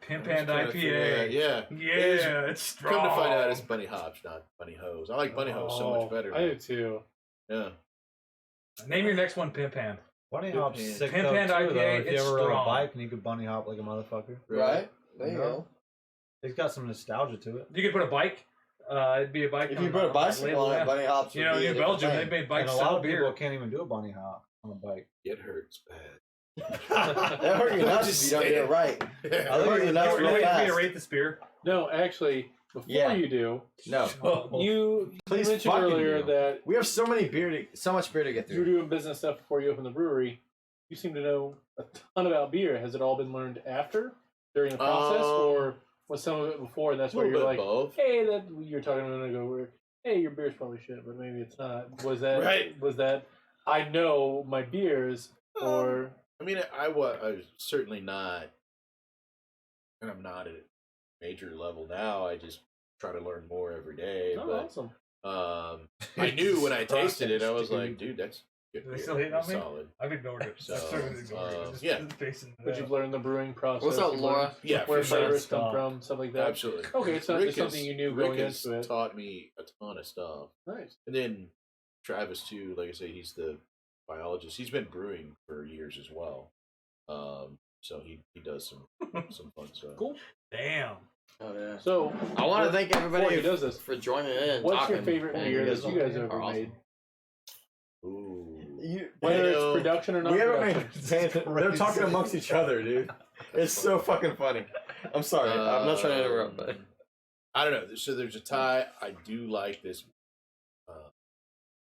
Pimp hand IPA. Yeah. Yeah, it's strong. Come to find out, it's bunny hops, not bunny hose. I like bunny hose so much better. I do too. Yeah. Name your next one, Pimp hand. Bunny Pimp hop's hand. sick Pimp though, hand too, IPA, though. If you it's ever rode a strong. bike and you could bunny hop like a motherfucker. Right? There you No. go. It's got some nostalgia to it. You could put a bike. It'd be a bike. If on you put a that bicycle label, on it, yeah. bunny hops. You know, would be a in different Belgium, thing. they made bikes And a lot sell of people beer. can't even do a bunny hop on a bike. It hurts bad. That hurt your nuts if you don't do it right. I think your nuts You real wait for me fast. to rate this beer. No, actually, before Yeah. you do, No, you Please mentioned fucking earlier do. that we have so much beer to get you were through. doing business stuff before you opened the brewery. You seem to know a ton about beer. Has it all been learned after, during the process, or was some of it before? And that's A why little you're bit like, both. hey, that you're talking a minute ago. Where, hey, your beer's probably shit, but maybe it's not. Was that Right. Was that? I know my beers, or I mean, I was certainly not, and I'm not at a major level now. I just try to learn more every day. oh, But awesome. I knew when I tasted it, I was Process. like, dude, that's good. Do they beer. still hate on That's me? solid. I've ignored it. So, I've started ignoring it. Just yeah. facing it But out. you've learned the brewing process. What's up, you've Laura? learned Yeah, where for sure. flavors come Stop. from, stuff like that. Absolutely. Okay, so it's Rick something has- you knew Rick going has into it. taught me a ton of stuff. Nice. And then Travis too, like I say, he's the biologist. He's been brewing for years as well. So he does some fun stuff. Cool. Damn. Oh yeah. So I want to thank before everybody he does this, for joining in. And what's talking, your favorite and beer that you guys are ever awesome. made? Ooh. Whether You know, it's production or not We haven't production. made. They're talking amongst each other, dude. It's so fucking funny. I'm sorry. I'm not trying to interrupt, but I don't know. So there's a tie. I do like this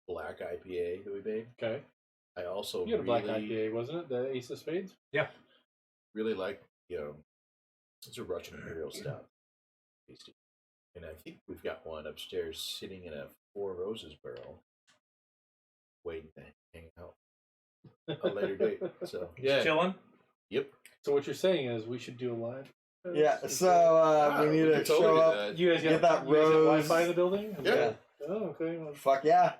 black IPA that we made. Okay. I also You had a black really, IPA, wasn't it? The Ace of Spades? really like, it's a Russian Imperial Stout. Tasty. And I think we've got one upstairs sitting in a Four Roses barrel, waiting to hang out a later date. So Yeah. Chilling. yep. So what you're saying is we should do a live. yeah. So we need to could totally show do up. that. You guys Get got that you guys got rose. Wi-Fi in the building? Yeah. Yeah. Oh, okay. Well, Fuck yeah.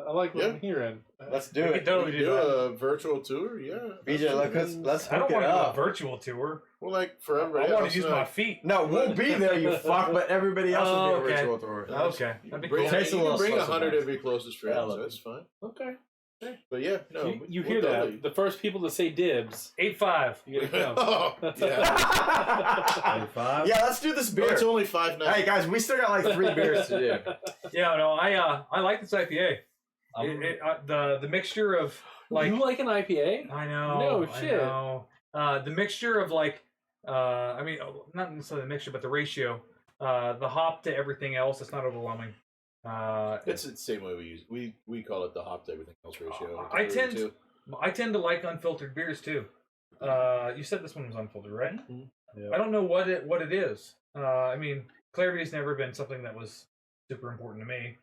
I like what Yeah. I'm hearing. Let's do We it. could totally We do do that. a virtual tour, yeah. BJ, let's I hook don't it want to do a up. virtual tour. Well, like for everybody I want else, to use like, my feet. No, we'll be there, you fuck. But everybody else will Oh, be a okay. virtual tour. Okay, that'd be Bring, cool. Takes a you little can bring slice of 100 life. of your closest Yeah, I friends. love That's fine. Okay. But yeah, no. you we'll hear that? totally- The first people to say dibs, 8.5. you gotta come. Oh, yeah. 25. Yeah, let's do this beer. It's only 5 Hey guys, we still got like 3 beers to do. Yeah, no, I like this IPA. I'm- The mixture of like you like an IPA? I know. No I shit. know. The mixture of like, I mean, not necessarily the mixture, but the ratio, the hop to everything else. It's not overwhelming. It's the same way we use. We call it the hop to everything else ratio. I tend to like unfiltered beers too. You said this one was unfiltered, right? Yeah. I don't know what it is. I mean, clarity has never been something that was super important to me.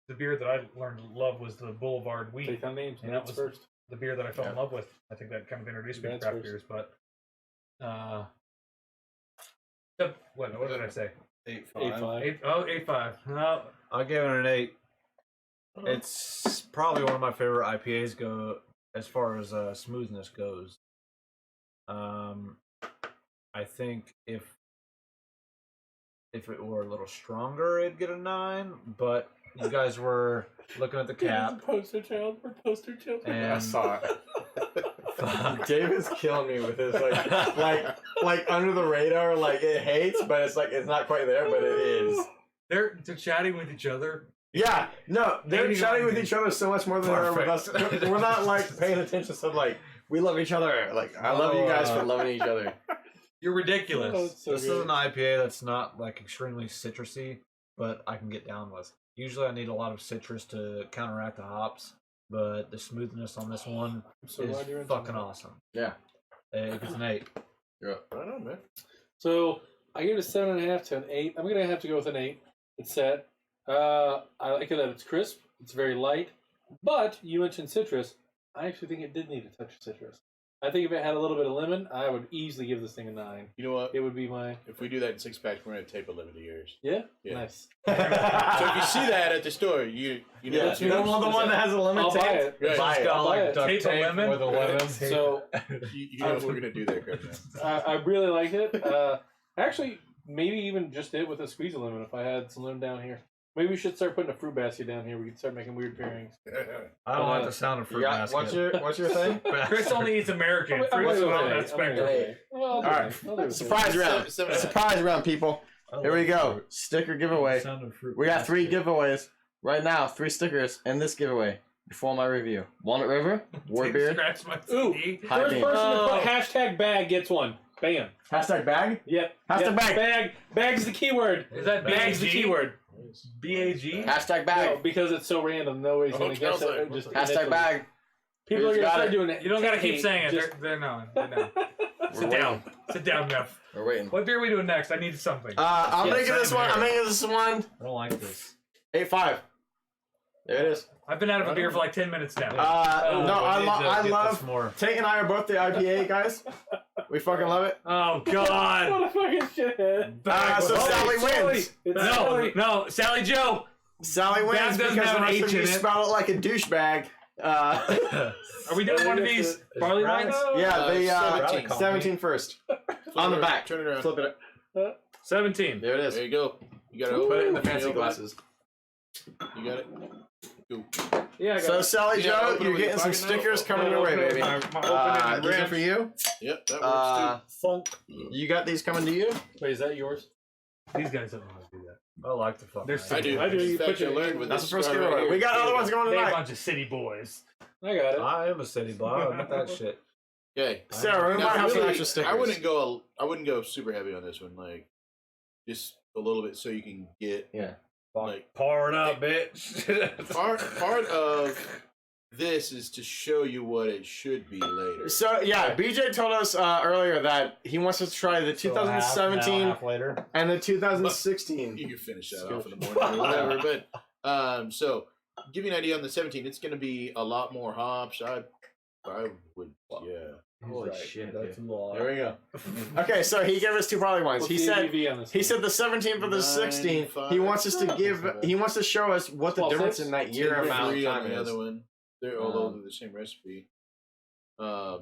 The beer that I learned to love was the Boulevard Wheat. Take on names. And Names that was first. the beer that I fell in Yeah. love with. I think that kind of introduced me to That's craft first. beers. But what did I say? 8.5. 8.5. 8.5. No, I'll give it an 8. It's probably one of my favorite IPAs go as far as smoothness goes. I think if it were a little stronger, it'd get a 9. But you guys were looking at the cap. Poster child for poster children. And I saw it. David's killing me with this, like under the radar, like it hates, but it's like it's not quite there, but it is. They're chatting with each other. Yeah, no, they're Dating chatting with on each other so much more than they are with us. We're not like paying attention to like we love each other. Like I love you guys for loving each other. You're ridiculous. Oh, it's so This good. is an IPA that's not like extremely citrusy, but I can get down with. Usually I need a lot of citrus to counteract the hops, but the smoothness on this one I'm so is glad you're into fucking that. awesome. Yeah. It gets an 8. Yeah. Right on, man. So I give it a 7.5 to an 8. I'm gonna have to go with an 8. It's set. I like it that it's crisp. It's very light. But you mentioned citrus. I actually think it did need a touch of citrus. I think if it had a little bit of lemon, I would easily give this thing a 9. You know what? It would be my If we do that in 6-packs, we're gonna tape a limit of yours. yeah. Yeah. Nice. So if you see that at the store, you know Yeah, it's you don't yours. want the one that has a lemon I'll buy tape. it. Right. Buy it. I'll buy it. Tape a lemon? with a lemon. So You know what we're gonna do there, Craig. I really like it. Actually, maybe even just it with a squeeze of lemon. If I had some lemon down here, maybe we should start putting a fruit basket down here. We can start making weird pairings. I don't like the sound of fruit Yeah, basket. what's your thing? Chris only eats American fruit, so on that spectrum. All right. Surprise round. Surprise round, people. I Here we like go. fruit. Sticker The giveaway. sound of fruit We got 3 basket. giveaways right now. 3 stickers in this giveaway before my review. Walnut River, Warbeard, Scratch my Ooh. CD. High First Beam. person to put hashtag bag gets one. Bam. Hashtag bag. Yep. Hashtag Yep. bag. Bag's the keyword. Is that Bag's the BAG? keyword. BAG? Hashtag No, bag. because it's so random. Nobody's Oh, gonna guess Kelsey. it. Just Hashtag initially. bag. People are Who's gonna got start it? doing it. You don't gotta keep Hey, saying it. just- They're no. Sit We're down. Sit down, Neff. We're waiting. What beer are we doing next? I need something. I'm Yeah, making this same one. here. I'm making this one. I don't like this. 8.5. There it is. I've been out of a beer for like 10 minutes now. No, we I need to get love. this more. Tate and I are both the IPA guys. We fucking love it. Oh God! What a fucking shithead. So Sally wins. It's No, Sally. no, Sally Joe. Sally wins Bag doesn't because have the an rest H of you in it. spell it like a douchebag. Are we doing one of these barley wines? Yeah, the 17. 17 first. On the back. Turn it around. Flip it. 17. There it is. There you go. You got to Put it in the open fancy it. glasses. You got it. Go. Yeah, I got So it. Sally Yeah, Joe, open it you're with getting your some pocket knife. stickers coming your way, baby. My open-ended These are ribs. for you. Yep, that works Funk. You got these coming to you. Wait, is that yours? These guys don't know how to do that. I like the fuck. They're too. I do. I do. In You fact, put I your- learned with That's this the first straw right giveaway. here. We got other ones going They're a tonight. bunch of city boys. I got it. I am a city boy. I admit that shit. Okay. Sarah, we Now, might have some really, extra stickers. I wouldn't go super heavy on this one. Like, just a little bit so you can get Yeah. like Pour it up, bitch. part of this is to show you what it should be later. So yeah, BJ told us earlier that he wants us to try the 2017 half later. and the 2016. You can finish that off in the morning or whatever. But so give you an idea on the 17, it's going to be a lot more hops. I would, yeah. Holy shit. That's a lot. There we go. Okay, so he gave us 2 barley wines. What's He the said ABV on this he one? said the 17 for the 16. He wants us to give. He wants to show us what the 12.6? difference in that year amount of 3 time on the is. other one. Although they're the same recipe. So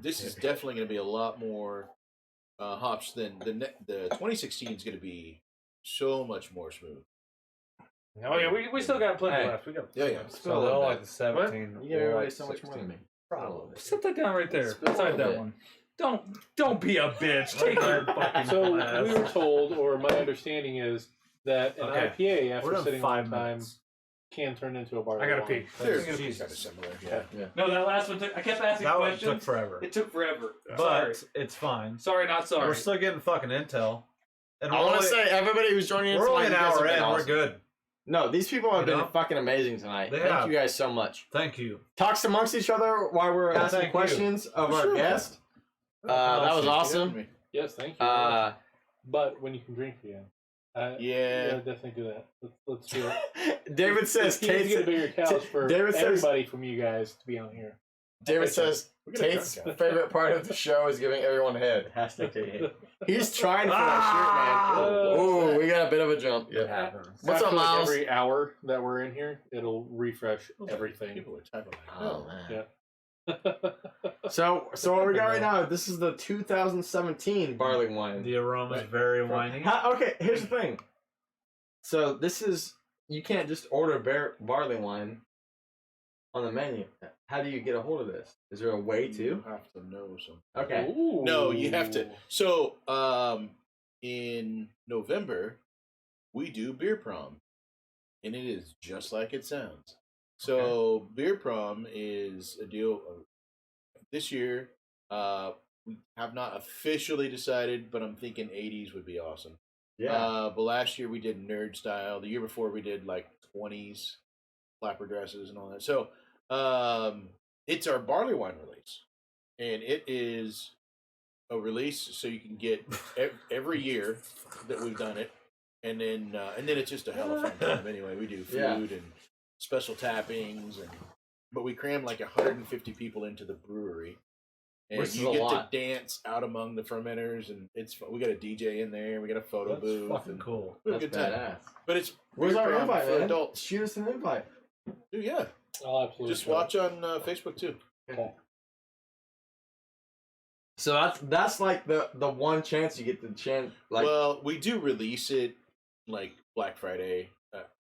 this is definitely going to be a lot more hops than the 2016 is going to be so much more smooth. Oh yeah, we still got plenty Hey. left. We got. Yeah. So they'll like the 17. You gave or away like so much more than me. Probably. Sit that down right there. Spill a Beside little that bit. one. Don't be a bitch. Take your fucking So glass. we were told, or my understanding is that an Okay. IPA, We're after done sitting 5 a long time, minutes. can turn into a barley I gotta wine. pee. They're Jesus. kind of similar. Yeah. No, that last one took. I kept asking That one questions. took forever. It took forever. But Sorry. it's fine. Sorry, not sorry. We're still getting fucking intel. And I want to say everybody who's joining in we're only tonight, an you guys have hour been in. We're awesome. good. No, these people have You been know? fucking amazing tonight. They Thank have. you guys so much. Thank you. Talks amongst each other while we're Yeah, asking thank you. questions of our Sure. guest. That was awesome. Yes, thank you. But when you can drink again. Yeah. Definitely do that. Let's do it. David says He needs to Tate's get a bigger couch for David says- everybody from you guys to be on here. David says We're gonna Tate's drunk out. favorite part of the show is giving everyone head. Hashtag Tate. He's trying for that shirt, man. Ooh, we got a bit of a jump. It Yeah. happens. What's up, After, like, Miles? every hour that we're in here, it'll refresh everything. People are typing like Oh, hell. man. Yeah. So what we got right now? This is the 2017 barley wine. The aroma is very winey. Okay, here's the thing. So this is you can't just order barley wine on the menu. How do you get a hold of this? Is there a way to? You have to know something. Okay. Ooh. No, you have to. So, in November, we do beer prom, and it is just like it sounds. So, beer prom is a deal. This year, we have not officially decided, but I'm thinking 80s would be awesome. Yeah. But last year we did nerd style. The year before we did like 20s flapper dresses and all that. So, it's our barley wine release, and it is a release so you can get every year that we've done it, and then it's just a hell of a fun time. Anyway, we do food Yeah. and special tappings, but we cram like 150 people into the brewery, and Which is you a get lot. to dance out among the fermenters, and it's fun. We got a DJ in there, we got a photo That's booth, fucking and cool. we have a That's good time. badass. But it's Where's beer our prom invite, for man? adults. Shoot us an invite. Dude, yeah, I'll absolutely just try. watch on Facebook too. So that's like the one chance you get the chance. Like, Well, we do release it like Black Friday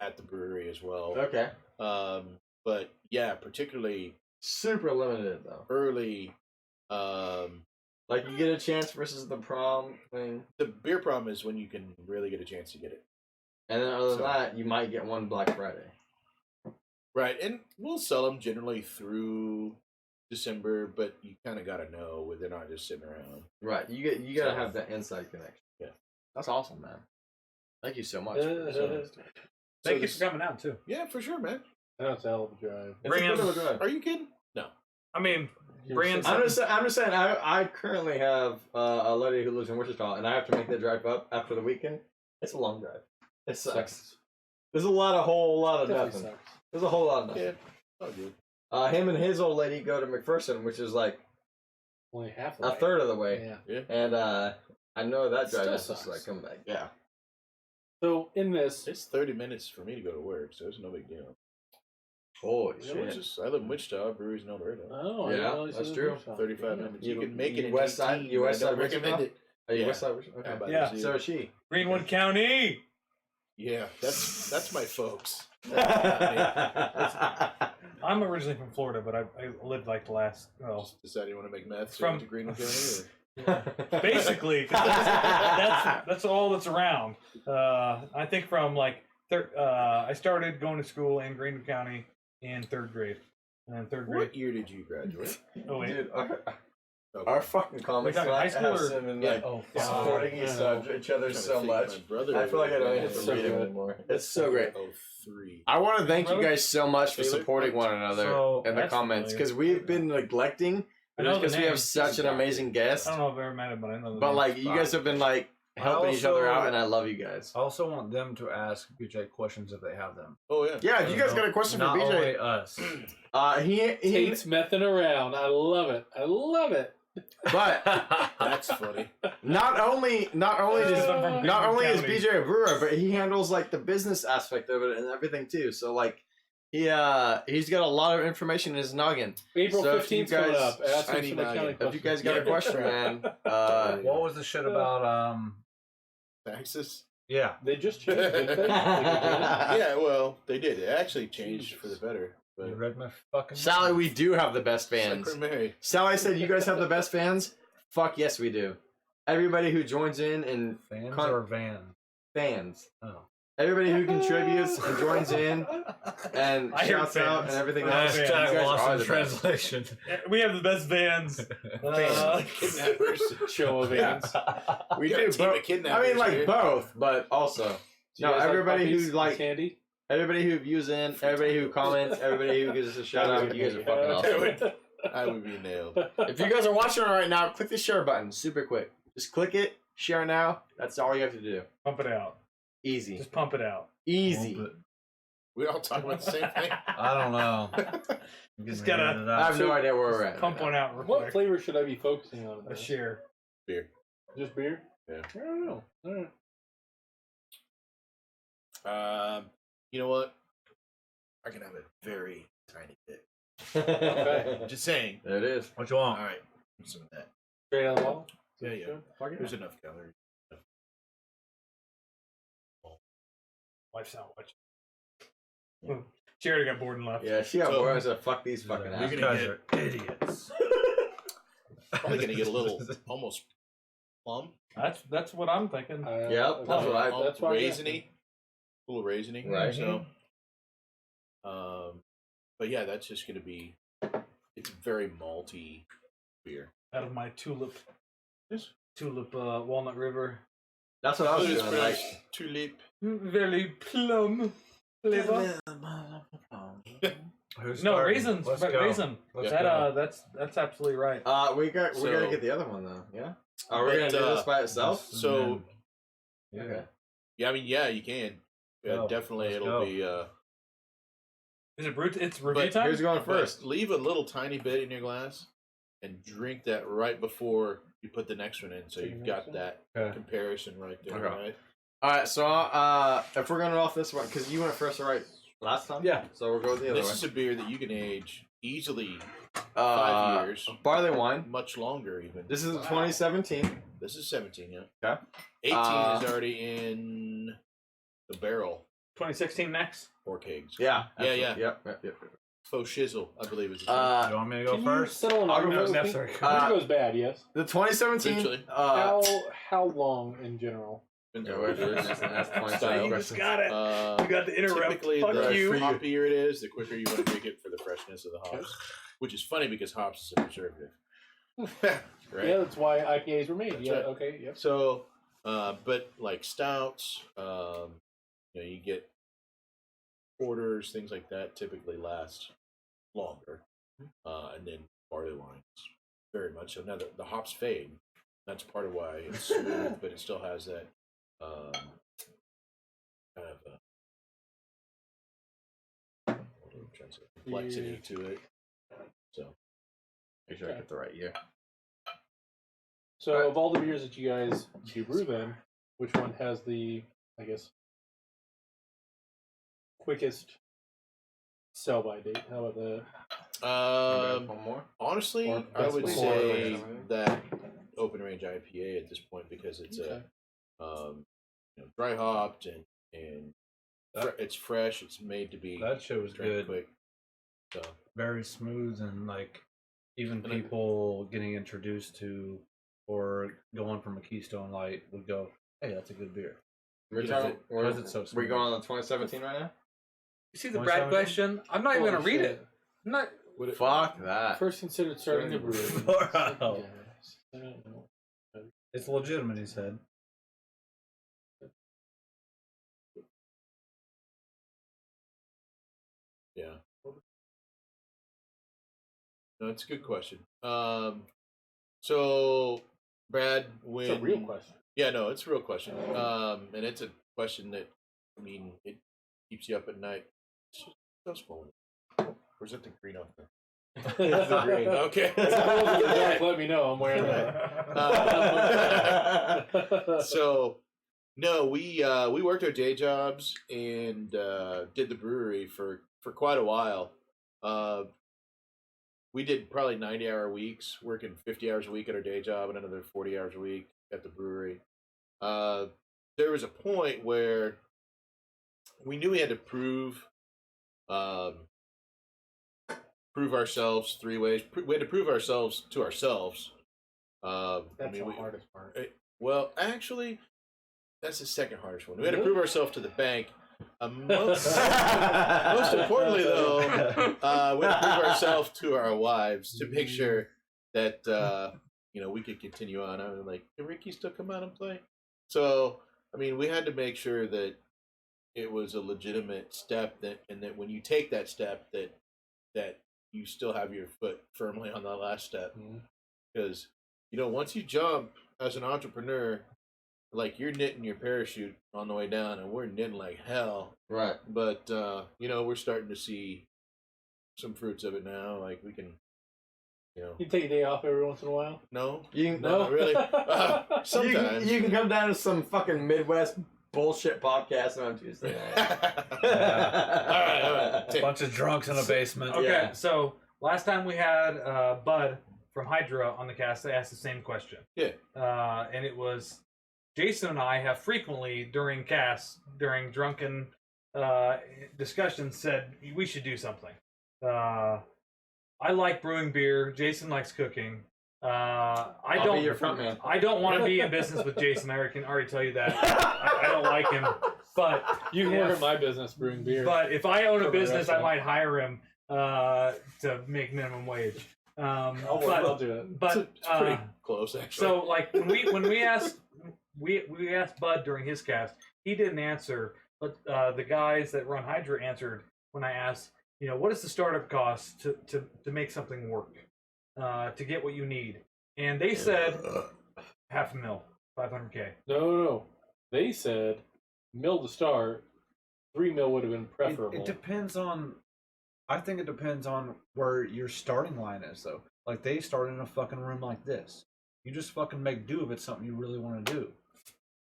at the brewery as well. okay, But yeah, particularly super limited though. early. Like you get a chance versus the prom thing, The beer prom is when you can really get a chance to get it. and then other than So- that, you might get one Black Friday. Right, and we'll sell them generally through December, but you kind of got to know where they're not just sitting around. Right, you gotta So- have that inside connection. Yeah. That's awesome, man. Thank you so much. Thank you for coming out too. Yeah, for sure, man. That's a hell of a drive. It's Bring a bit in- of a drive. Are you kidding? No. I mean, You're bring in so- I'm something. just saying. I currently have a lady who lives in Wichita, and I have to make that drive up after the weekend. It's a long drive. It sucks. There's a whole lot of Definitely nothing. sucks. There's a whole lot of nothing. Yeah. Oh, good. Him and his old lady go to McPherson, which is like Only half the a way. third of the way, Yeah. and I know that drive Still is just sucks. like come back. Yeah. So in this, It's 30 minutes for me to go to work, so it's no big deal. Holy You know, I live in Wichita, breweries in Eldorado. oh, I Yeah, didn't realize that's it was true. Wichita. 35 Yeah. minutes. You You- can make it you in west side- 18, you west I don't side Wichita? recommend it. Are you Yeah. West Side Wichita? How Okay. about Yeah, this, So is she. Greenwood County. Yeah, that's my folks. I'm originally from Florida, but I lived like the last, well, Just decided you want to make meth so From- you went to Greenwood County. basically, 'cause that's all that's around. I think from like I started going to school in Greenwood County in third grade, and then third grade. What year did you graduate? Oh wait, Dude, Okay. our fucking comics talking high school have or- been Yeah. like oh supporting each other I'm so trying to much. think, my brother I feel like I don't have to So read it good. anymore. It's so great. 03. I want to thank you Brother? guys so much for Taylor? supporting one another So, in the that's comments familiar. because we've been neglecting I know the because we name. have such an amazing guest. I don't know if I've ever met him, but I know. The But name. like you guys have been like helping each other also- out, and I love you guys. I also want them to ask BJ questions if they have them. Oh, yeah. Yeah, if you guys got a question for Not BJ, only us. he Tate's messing around. I love it. I love it. but That's funny. not only I'm from not only is County. BJ a brewer, but he handles like the business aspect of it and everything too. So like he's got a lot of information in his noggin. April So if you 15th coming guys- up. Ask him Shiny some nugget. accounting If you guys got a Yeah. question, man, What was the shit about Taxes? yeah. They just changed it, didn't they? Like, Yeah, well, they did. It actually changed for the better. You But read my fucking Sally, we do have the best fans. Sacred Mary. Sally said, "You guys have the best fans." Fuck yes, we do. Everybody who joins in and fans Con- or van. fans, Oh. everybody who contributes and joins in and I hear shouts out fans. and everything I else. hear You fans. guys Hashtag lost are in the best. translation. we have the best bands. Kidnappers. Show of hands. We got a do. team of Both. kidnappers I mean, like here. both, but also Do you no. guys like Everybody puppies who's and like, candy. everybody who views in, everybody who comments, everybody who gives us a shout out. You guys are fucking awesome. I would be nailed. If you guys are watching right now, click the share button. Super quick. Just click it. Share now. That's all you have to do. Pump it out. Easy. Just pump it out. Easy. We all talking about the same thing. I don't know. Just gotta- I have no idea where we're at. Pump right one now. out real What quick. flavor should I be focusing on? A share. Beer. Just beer? Yeah. I don't know. All right. You know what? I can have a very tiny bit. Okay. Just saying. There it is. What you want? All right. Some of that. Straight out of the bottle? Yeah, yeah. Fuck it. There's enough calories. Wife's not watching. She already got bored and left. Yeah, she got So- bored. I said, fuck these fucking You're assholes. You gonna guys get- are idiots. Probably gonna get a little almost plum. That's what I'm thinking. Yep, that's what I- That's why I got- raisiny. A little raisiny. Right. So, but yeah, that's just gonna be. It's very malty beer. Out of my tulip. Yes. Tulip Walnut River. That's what I was It's doing. very Like, tulip. Very plum flavor. Who's No, starting? raisins. Let's But go. raisin. Let's That go. that's absolutely right. we gotta So- get the other one though. Yeah. Are we But, gonna do this by itself? So Yeah. Okay. yeah, I mean, yeah, you can. Yeah, Go. definitely, Let's it'll go. be. Is it brute? It's review But time. Who's going first? But leave a little tiny bit in your glass, and drink that right before you put the next one in, so Take you've the got next one? that Okay. comparison right there. Okay. Right? All right. So if we're going off this one, because you went first, all right? Last time. Yeah. So we'll go with the other This one. is a beer that you can age easily 5 years. Barley wine. much longer even. This is 2017. This is 17, yeah. Okay. 18 Uh, is already in the barrel 2016 next. or kegs. Yeah. Yeah, yeah. Yep. Faux shizzle, I believe is. You want me to go Can first? you settle an I'll go argument first. with me? Sorry. Yours goes bad, yes. The 2017. Eventually. How long in general? Depends Yeah, on wait, what it is. that's 2017. Style. You just got it. You got the interrupt. Typically, Fuck the you. hoppier it is, the quicker you want to drink it for the freshness of the hops. Which is funny because hops is a preservative. Right? Yeah, that's why IPAs were made. That's yeah, right. okay, yep. So, but like stouts, you get porters, things like that typically last longer. And then barley wines, very much so. Now the hops fade. That's part of why it's smooth, but it still has that kind of complexity to it. So, Make sure I get the right year. So, Alright. of all the beers that you guys do brew, then which one has the, I guess, quickest sell-by date? How about that? One more. honestly, Or I best would before say or something. that open range IPA at this point because it's Okay. dry hopped and it's fresh. It's made to be That shit was drank good. quick. So Very smooth and like even And I- people getting introduced to or going from a Keystone Light would go, "Hey, that's a good beer." We're Because talking. because it's so We smooth. going on 2017 right now? You see the 2017? Brad question? I'm not even Holy gonna read shit. it. I'm not. would it, Fuck that. First considered starting the brewery. Wow. Yes. I don't know. It's legitimate, he said. Yeah. No, it's a good question. So Brad, when It's a real question. Yeah, no, it's a real question. And it's a question that it keeps you up at night. It's just so small. Where's that the green off there? That's the green. Okay. Let me know. I'm wearing that. So no, we worked our day jobs and did the brewery for quite a while. We did probably 90-hour weeks, working 50 hours a week at our day job and another 40 hours a week at the brewery. There was a point where we knew we had to prove ourselves three ways. We had to prove ourselves to ourselves. That's the we- hardest part. Well, actually, that's the second hardest one. We had to prove ourselves to the bank. Most importantly, though, we had to prove ourselves to our wives to make sure that we could continue on. I was like, can Ricky still come out and play? So, we had to make sure that it was a legitimate step, and that when you take that step, that you still have your foot firmly on the last step. Mhm. Because once you jump as an entrepreneur, like you're knitting your parachute on the way down, and we're knitting like hell. Right. But we're starting to see some fruits of it now. Like we can, You take a day off every once in a while? no, You can, no, not really. Sometimes you can come down to some fucking Midwest bullshit podcast on Tuesday night. all right. Bunch of drunks in a basement. Okay, Yeah. so last time we had Bud from Hydra on the cast, I asked the same question. Yeah. And it was Jason and I have frequently during casts, during drunken discussions, said we should do something. I like brewing beer. Jason likes cooking. I'll be your front man. I don't want to be in business with Jason. I can already tell you that. I don't like him. But You can work at my business brewing beer. But if I own a For the business, I restaurant. might hire him to make minimum wage. I'll do it. But It's pretty close, actually. so like when we asked Bud during his cast, he didn't answer, but the guys that run Hydra answered when I asked, what is the startup cost to make something work, to get what you need, and they said $500,000, $500K. No. They said mill to start, 3 mil would have been preferable. It depends on. I think it depends on where your starting line is, though. Like they start in a fucking room like this. You just fucking make do if it's something you really want to do,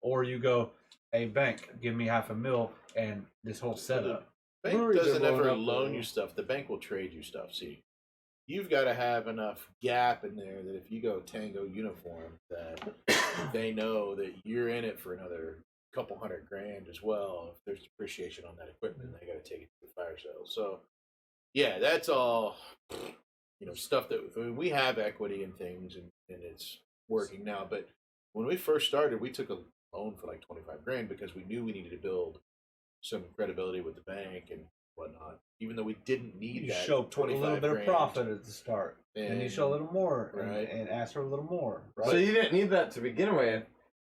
or you go, "Hey, bank, give me $500,000 and this whole setup." Bank breweries are doesn't blowing ever up, loan though. you stuff. The bank will trade you stuff. See, you've got to have enough gap in there that if you go Tango uniform, that they know that you're in it for another couple $100,000 as well. If there's depreciation on that equipment, they got to take it to the fire sale. So, yeah, that's all. Stuff that we have equity in things, and it's working now. But when we first started, we took a loan for like $25,000 because we knew we needed to build some credibility with the bank and whatnot. Even though we didn't need You that show a little bit of $25,000. profit at the start, and you show a little more, Right. and ask for a little more. Right? So you didn't need that to begin with,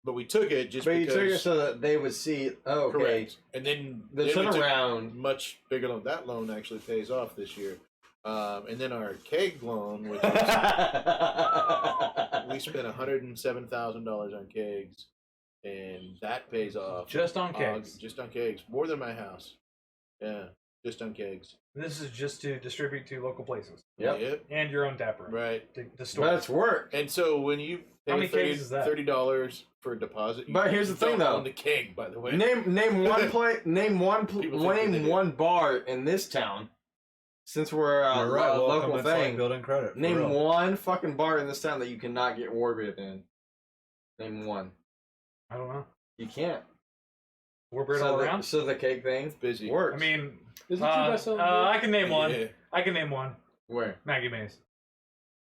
But we took it just but you because. took it so that they would see, oh, okay, Correct. And then the then we took turnaround. much bigger loan. That loan actually pays off this year. And then our keg loan, which is, we spent $107,000 on kegs, and that pays off Just on kegs. Just on kegs, more than my house. Yeah, just on kegs. This is just to distribute to local places Yep. and your own tap room. Right. The store. But it's work. And so when you How pay many kegs is that? $30 for a deposit, But here's you the thing, don't though. own the keg, by the way. Name one play. Name People think they name do. one bar in this town. Since we're a You're right. Welcome. local It's like thing, building credit. for name real. one fucking bar in this town that you cannot get war beer in. Name one. I don't know. You can't. We're bread So all the, around. so the cake thing It's busy. works. I mean, Isn't your best selling beer? I can name one. Yeah. I can name one. Where? Maggie Mays.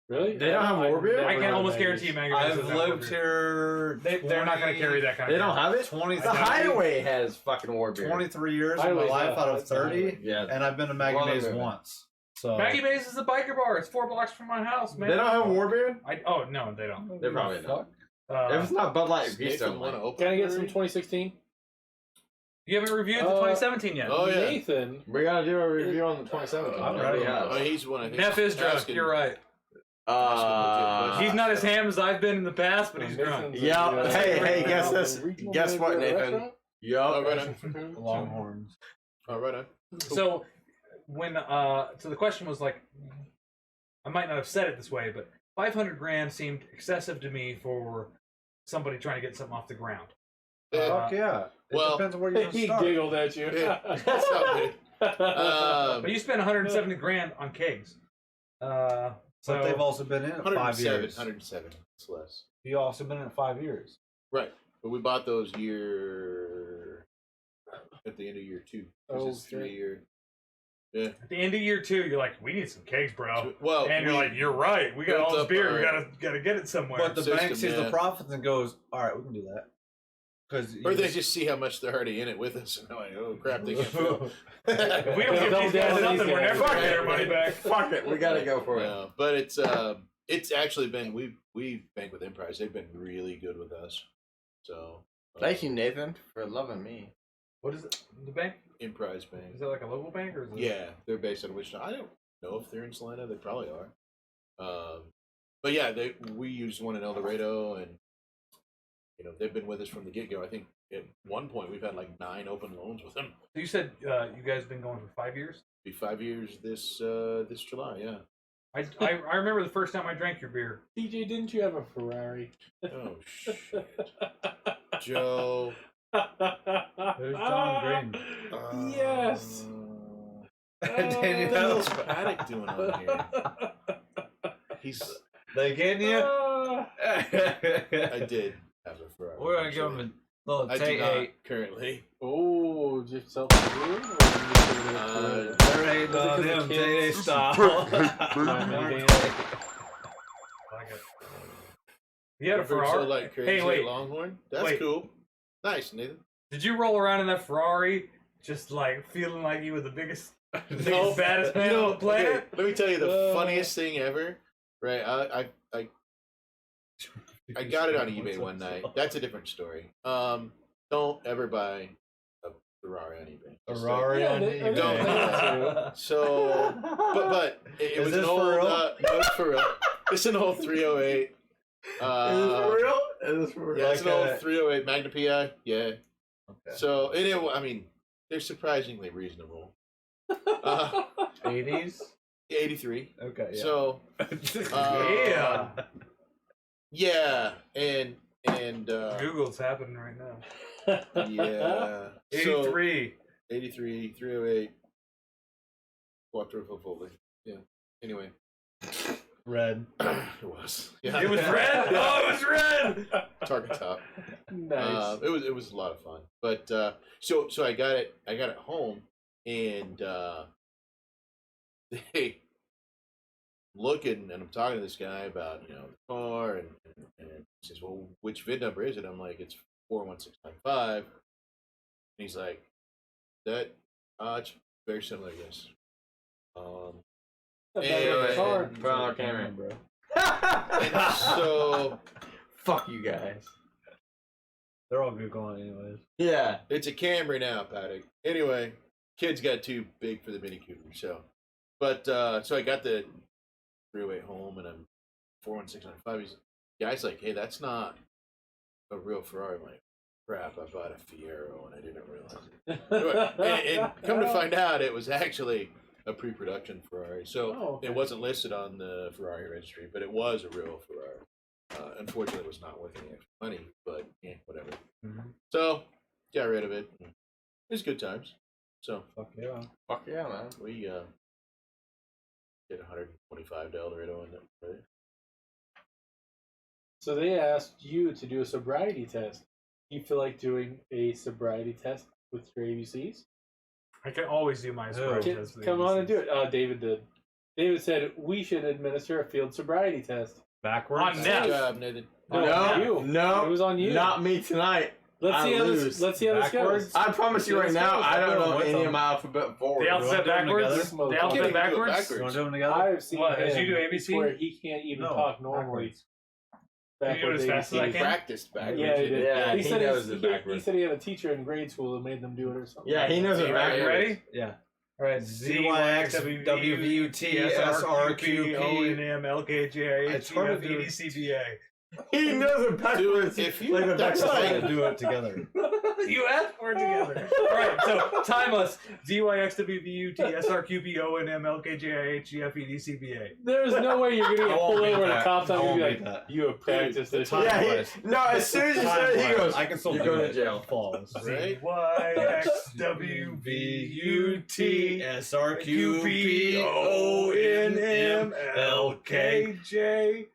Really? They don't have war beer? I can almost guarantee you Maggie Mays. I've doesn't have lived beer. here. They're not going to carry that kind They of. don't have it. 20, The Hideaway has fucking war beer. 23 years of my Hideaway's life not- out of that's not 30, Hideaway. Yeah. and I've been to Maggie Walnut Mays River. once. So Maggie Mays is a biker bar. It's 4 blocks from my house, man. They don't have war beer. Oh no, they don't. They probably don't. fuck. If it's not Bud Light, Nathan Keystone wanna Light. open Can I get a some brewery? 2016? You haven't reviewed the 2017 yet. Oh, yeah. Nathan. We gotta do a review on the 27th. I'm Nobody ready. has. Oh, he's one of Neff is drunk. asking- You're right. He's not as ham as I've been in the past, but he's drunk. Yeah. Hey, guess this. Guess what, Nathan? Oh, Yup. right on. Longhorns. Oh, right on. So when so the question was like, I might not have said it this way, but 500 grand seemed excessive to me for somebody trying to get something off the ground. Yeah. Fuck yeah. It Well, depends on where you're He gonna start. giggled at you. Yeah, that's not good. But you spent 170 grand on kegs. So But they've also been in it 5 107. years. 107. It's less. You also been in it 5 years. Right. But we bought those at the end of year 2. Oh, This is okay. 3 year. Yeah. at the end of year 2, you're like, we need some kegs, bro. Well, And you're we like, you're right. We got built all this up beer. our- We gotta get it somewhere. But the bank System, sees yeah. the profits and goes, all right, we can do that. Because Or they just see how much they're already in it with us, and they're like, "Oh crap, they can't fill." if we don't give Double these down guys on nothing, these we're guys. never gonna Fuck get it. our money back. Fuck it. We gotta go for it. Yeah, but it's actually been we bank with Emprise. They've been really good with us. So Thank you, Nathan, for loving me. What is it? The bank? Emprise Bank. Is it like a local bank or is it? Yeah, they're based out of Wichita. I don't know if they're in Salina. They probably are. But yeah, we use one in Eldorado, and they've been with us from the get-go. I think at one point we've had like 9 open loans with them. So you said you guys have been going for 5 years? Be 5 years this July, yeah. I remember the first time I drank your beer. DJ, didn't you have a Ferrari? Oh shit, Joe. There's John Green. Yes. What the hell's Paddock doing on here? He's. They getting you? I did have a Ferrari. We're gonna give him a little I do take not 8. currently. Oh, just self-brewing? They're hating on him, Tay style. You had a So Ferrari? like crazy Hey, wait. Longhorn. That's Wait. cool. Nice, Nathan. Did you roll around in that Ferrari just like feeling like you were the biggest, baddest man on the planet? Okay, let me tell you the funniest thing ever. Right, I got it on eBay one night. That's a different story. Don't ever buy a Ferrari on eBay. Just Ferrari on they- eBay. So, but it Is was this an for old. real? No, it's for real. It's an old 308. Is this for real? Is this for Yeah, it's like an old 308 Magna PI. Yeah. Okay. So I mean, they're surprisingly reasonable. 80s? 83. Okay, yeah. So, Yeah. yeah, and Google's happening right now. yeah. So, 83. 83, 308, Quattro Fulfulde. Yeah. Anyway, Red. it was. Yeah. It was red? Oh, it was red! Target top. Nice. It was a lot of fun. But so I got it home, and they looking, and I'm talking to this guy about the car, and he says, well, which VIN number is it? I'm like, it's 41695. And he's like, that it's very similar to this. Brown camera, bro. And so Fuck you guys. They're all Googling anyways. Yeah. it's a Camry now, Paddock. Anyway, kids got too big for the Mini Cooper, so I got the 308 home, and I'm 41695. Guy's like, hey, that's not a real Ferrari. I'm like, crap, I bought a Fiero and I didn't realize it. Anyway, and come to find out, it was actually a pre-production Ferrari. So okay. it wasn't listed on the Ferrari registry, but it was a real Ferrari. Unfortunately, it was not worth any extra money, but whatever. Mm-hmm. So got rid of it. It was good times. So Fuck yeah. Fuck yeah, man. we did 125 to Eldorado in it. Right? So they asked you to do a sobriety test. Do you feel like doing a sobriety test with your ABCs? I can always do my sobriety test. Come on and do it. David did. David said we should administer a field sobriety test. Backwards. On net. Good job, Nathan. No, you. No, It was on you. Not me tonight. Let's see I how lose. this. Let's see how this Backwards? goes. I promise you right now, I don't know any of my alphabet forward. The alphabet Do you want to do them backwards? together? The You alphabet can't do it backwards? backwards. You want to do them together? I've seen What, him as you do ABC? where he can't even No, talk normally. backwards. Can you do it as fast as I He can? practiced backwards. Yeah, he didn't did. Yeah, he he said knows he it backwards. said he had a teacher in grade school that made them do it or something. Yeah, he knows it You ready? backwards. Ready? Yeah. All right. ZYX, WVUT, SRQP, ONM, LKJ, It's hard to do. EDCBA. He knows it backwards. Dude, if you Like the that's back Try side. to do it together. You asked for it together. All right, so time us. ZYX, WVUT, SRQP, ONM, LKJ, HGF, EDCBA. There's no way you're gonna get I won't pulled beat over the that. cops I and be won't like, beat that. "You have practiced this." time- Yeah, Time-wise. no, as soon as you said it, he goes, I can still you're do going to it. jail. Flawless. Right? ZYX, WVUT, SRQP, ONM, LK,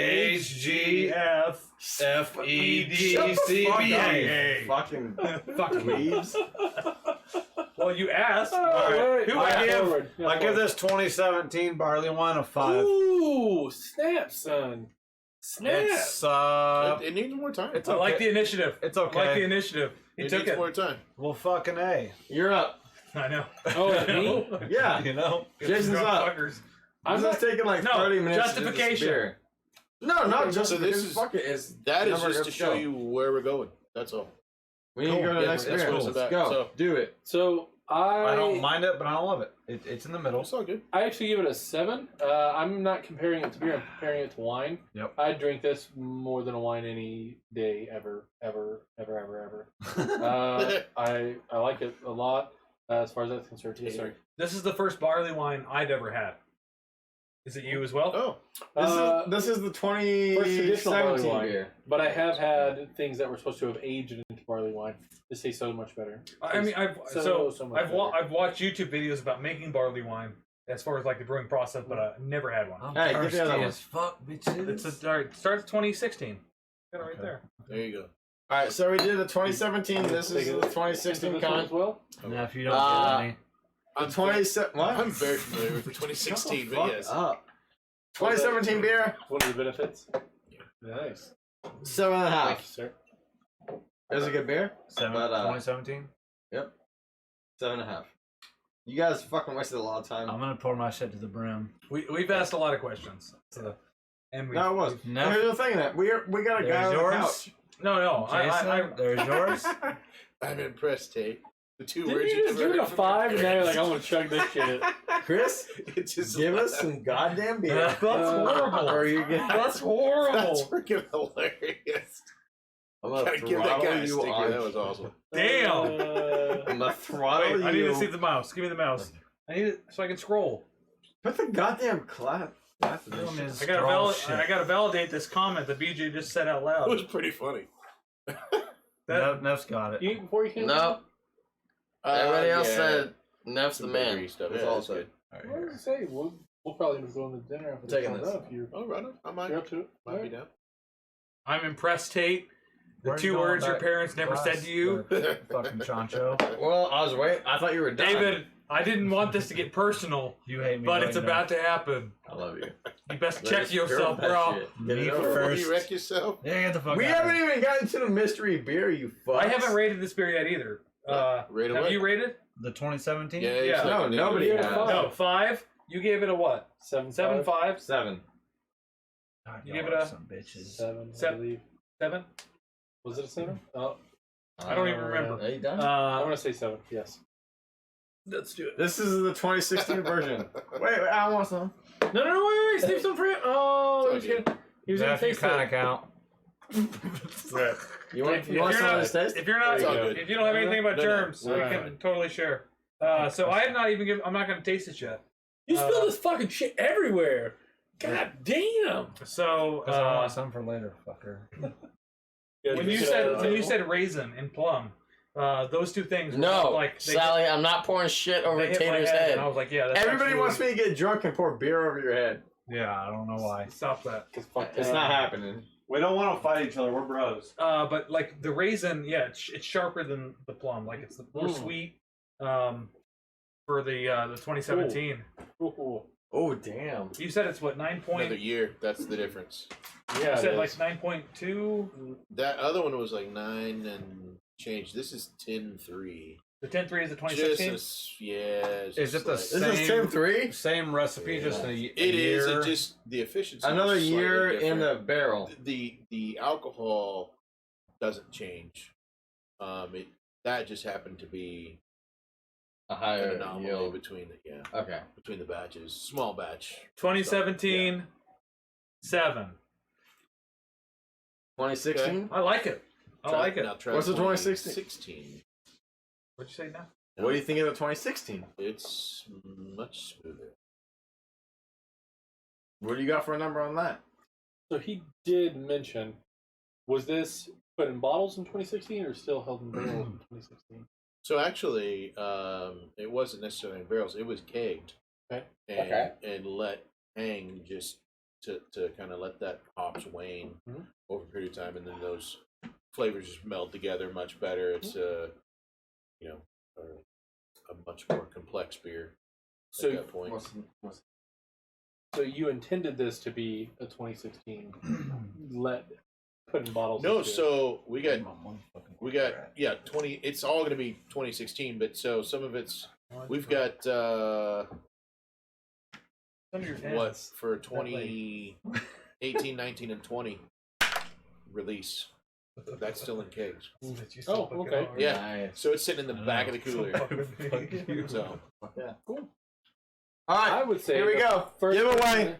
JIHGF, FEDCBA. Fucking weebs. Well, you asked. All right, Who I asked? give, I give this 2017 barley wine a 5. Ooh, snap, son. Snap. It's It needs more time. It's I like okay. the initiative. It's I like the okay. initiative. He It took needs it. more time. Well, fucking A. You're up. I know. Oh, it's me? Yeah. You know? Jason's up. Fuckers. I'm just taking like No, 30 minutes to do this justification. beer. No, not Okay, just so this because is- fuck it. It's That is number just of to show go. you where we're going. That's all. We need to go to the Yeah, next that's beer. what it's Let's about. go. So- Do it. So I don't mind it, but I don't love it. It's in the middle. It's all good. I actually give it a 7. I'm not comparing it to beer. I'm comparing it to wine. Yep. I'd drink this more than a wine any day, ever. I like it a lot as far as that's concerned. Yes, sir. This is the first barley wine I've ever had. Is it you as well? Oh, This is the First traditional barley 2017 wine. beer. But I have had things that were supposed to have aged into barley wine. This tastes so much better. I mean, I've much I've watched YouTube videos about making barley wine as far as like the brewing process, but I never had one. I'm Hey, give me thirsty another one. as fuck, bitches. It's all right. Starts 2016. Got it right Okay. there. there you go. All right, so we did the 2017. This is the Take 2016 this one con. as well. Now, if you don't get any, The 27 what? I'm very familiar with the 2016, but yes. 2017 beer, One of the benefits. Nice. 7.5. Thank you, sir. It was a good beer. 2017. 7.5. You guys fucking wasted a lot of time. I'm gonna pour my shit to the brim. We've asked a lot of questions. So, and we No, it was. No. Here's the thing that we got a guy There's on the yours. couch. no. Jason, there's yours. I'm impressed, Tate. The two Didn't words you just give never it a heard from 5 and now you're like, your I'm gonna chug this shit. Chris, It's just give us laugh. some goddamn beer. That's horrible. Or you get. That's horrible. That's freaking hilarious. I'm Gotta gonna give that guy throttle a you sticker. on. That was awesome. Damn. I'm gonna throttle Wait, you. I need to see the mouse. Give me the mouse. I need it so I can scroll. Put the goddamn clap. Film is I gotta scroll shit. I gotta validate this comment that BJ just said out It loud. was pretty funny. Neff's got it. You eat before you came? No. Everybody else yeah. said Neff's the Some man. bakery stuff. That's Yeah, all that's said. good. All What right, did I say? We'll probably be going to dinner after Taking this. this. If you're, Oh, right on. I might. you're up to it. Might be down. I'm impressed, Tate. The Where are you two going words your back? parents never said to you. Fucking Chancho. Well, I was waiting. I thought you were done. David, I didn't want this to get personal, You hate me. but right it's now. about to happen. I love you. You best Let's check yourself, that bro. shit. Me Get it over first. with. Will you wreck yourself? Yeah, get the fuck We out. haven't even gotten to the mystery beer, you fucks. I haven't rated this beer yet either. Rate Have away. you rated? The 2017. Yeah. Yeah. No, nobody You has. gave it a five. No, 5. You gave it a what? 7, 7.5. 7. God, You y'all give it are a- some bitches. 7, I Seven. believe. 7. Was it a 7? Oh, I don't even remember. Are you done? I'm gonna say 7. Yes. Let's do it. This is the 2016 version. Wait, I want some. No, wait. Save some for you. Oh, It's he all was gonna, he was gonna If you taste kind it. of count. You want, If you want you're some of not- this taste? If you're not, It's all good. if you don't have anything about No, no. germs, we We're can fine. totally share. So I have not even given. I'm not going to taste it yet. You spilled this fucking shit everywhere. God damn. So Because I want some for later, fucker. when you said raisin and plum, those two things. were No, like they Sally, I'm not pouring shit over hit my Tater's head, head. and I was like, yeah. That's Everybody actually- wants me to get drunk and pour beer over your head. Yeah, I don't know why. Stop that. It's not happening. We don't want to fight each other. We're bros. But like the raisin, yeah, it's sharper than the plum. Like it's more sweet. For the 2017. Ooh. Oh, damn. You said it's what 9 point. Another year. That's the difference. Yeah. You said it like is. 9.2. That other one was like 9 and change. This is 10.3. The 10.3 is the 2016. It's Is it the just This like- is Same- 10-3? Same recipe, Yeah. just a It year. is. It just the efficiency. is Another slightly year in the different. barrel. The alcohol doesn't change. That just happened to be A an higher anomaly yield. between the Okay. between the batches. Small batch. 2017, 7. 2016? I like it. I like it. Now try What's the 2016? 2016. What'd you say now? What do you think of the 2016? It's much smoother. What do you got for a number on that? So he did mention, was this put in bottles in 2016 or still held in barrels in 2016? So actually, it wasn't necessarily in barrels. It was kegged. Okay. And let hang just to kind of let that hops wane Mhm. over a period of time, and then those flavors just meld together much better. It's a much more complex beer So at that point. So you intended this to be a 2016 put in bottles? No, this year. so we got 20. It's all going to be 2016, but so some of it's we've got Under your what hands. for 2018, 19, and 20 release. That's still in kegs. Oh, okay. Yeah. Nice. So it's sitting in the back of the cooler. So Yeah, cool. All right. I would say Here we the go. first Giveaway.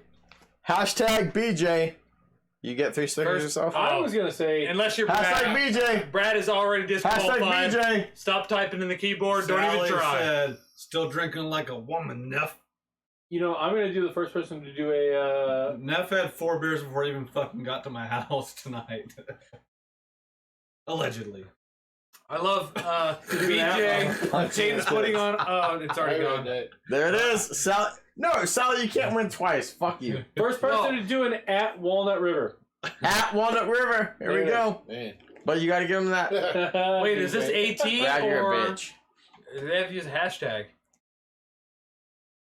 Hashtag BJ. You get 3 stickers First- yourself. I was gonna say Unless you're Hashtag Brad. BJ. Brad is already Hashtag disqualified. BJ. Stop typing in the keyboard. Don't even Sally try. said, still drinking like a woman, Neff. you know I'm gonna do the first person to do a Neff had 4 beers before he even fucking got to my house tonight. Allegedly. I love BJ. Jaden's putting on. Oh, it's already gone. There it is. Sally. No, Sally, you can't win twice. Fuck you. first person to do an at Walnut River. At Walnut River. Here we go. Man. But you got to give him that. Wait, is this AT Brad, you're or a bitch. they have to use a hashtag?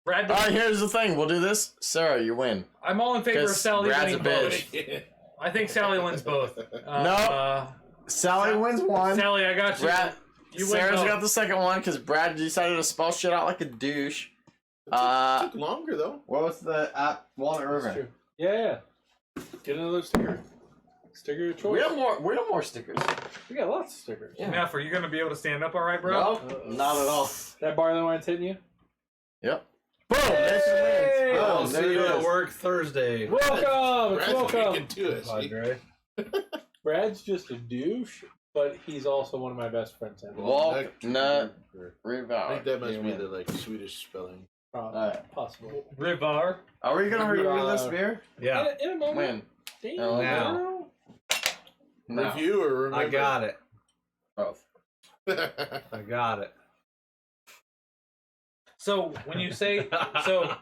Brad, All right, here's the thing. We'll do this. Sarah, you win. I'm all in favor of 'Cause Sally Brad's a winning both. bitch. I think Sally wins both. No. Sally wins one. Sally, I got you. Brad, You win Sarah's both. got the second one because Brad decided to spell shit out like a douche. It took longer though. What was the at Walnut That's River? true. Yeah. Get another sticker. Sticker of choice. We have more stickers. We got lots of stickers. Yeah. Neff, are you going to be able to stand up all right, bro? No, not at all. That barley wine's hitting you. Yep. Boom! There's the wins. Hey! Boom, I'll there see it you at is. work Thursday. Welcome. It's Brad's welcome. making to us. Padre. Brad's just a douche, but he's also one of my best friends ever. Walnut I River. think that must You be win. the like Swedish spelling. Alright. Possible. Rivar. Are we gonna review this beer? Yeah. In a moment. When? Damn, No. Now. girl. No. Review or remember? I got it. Both. I got it. So when you say so,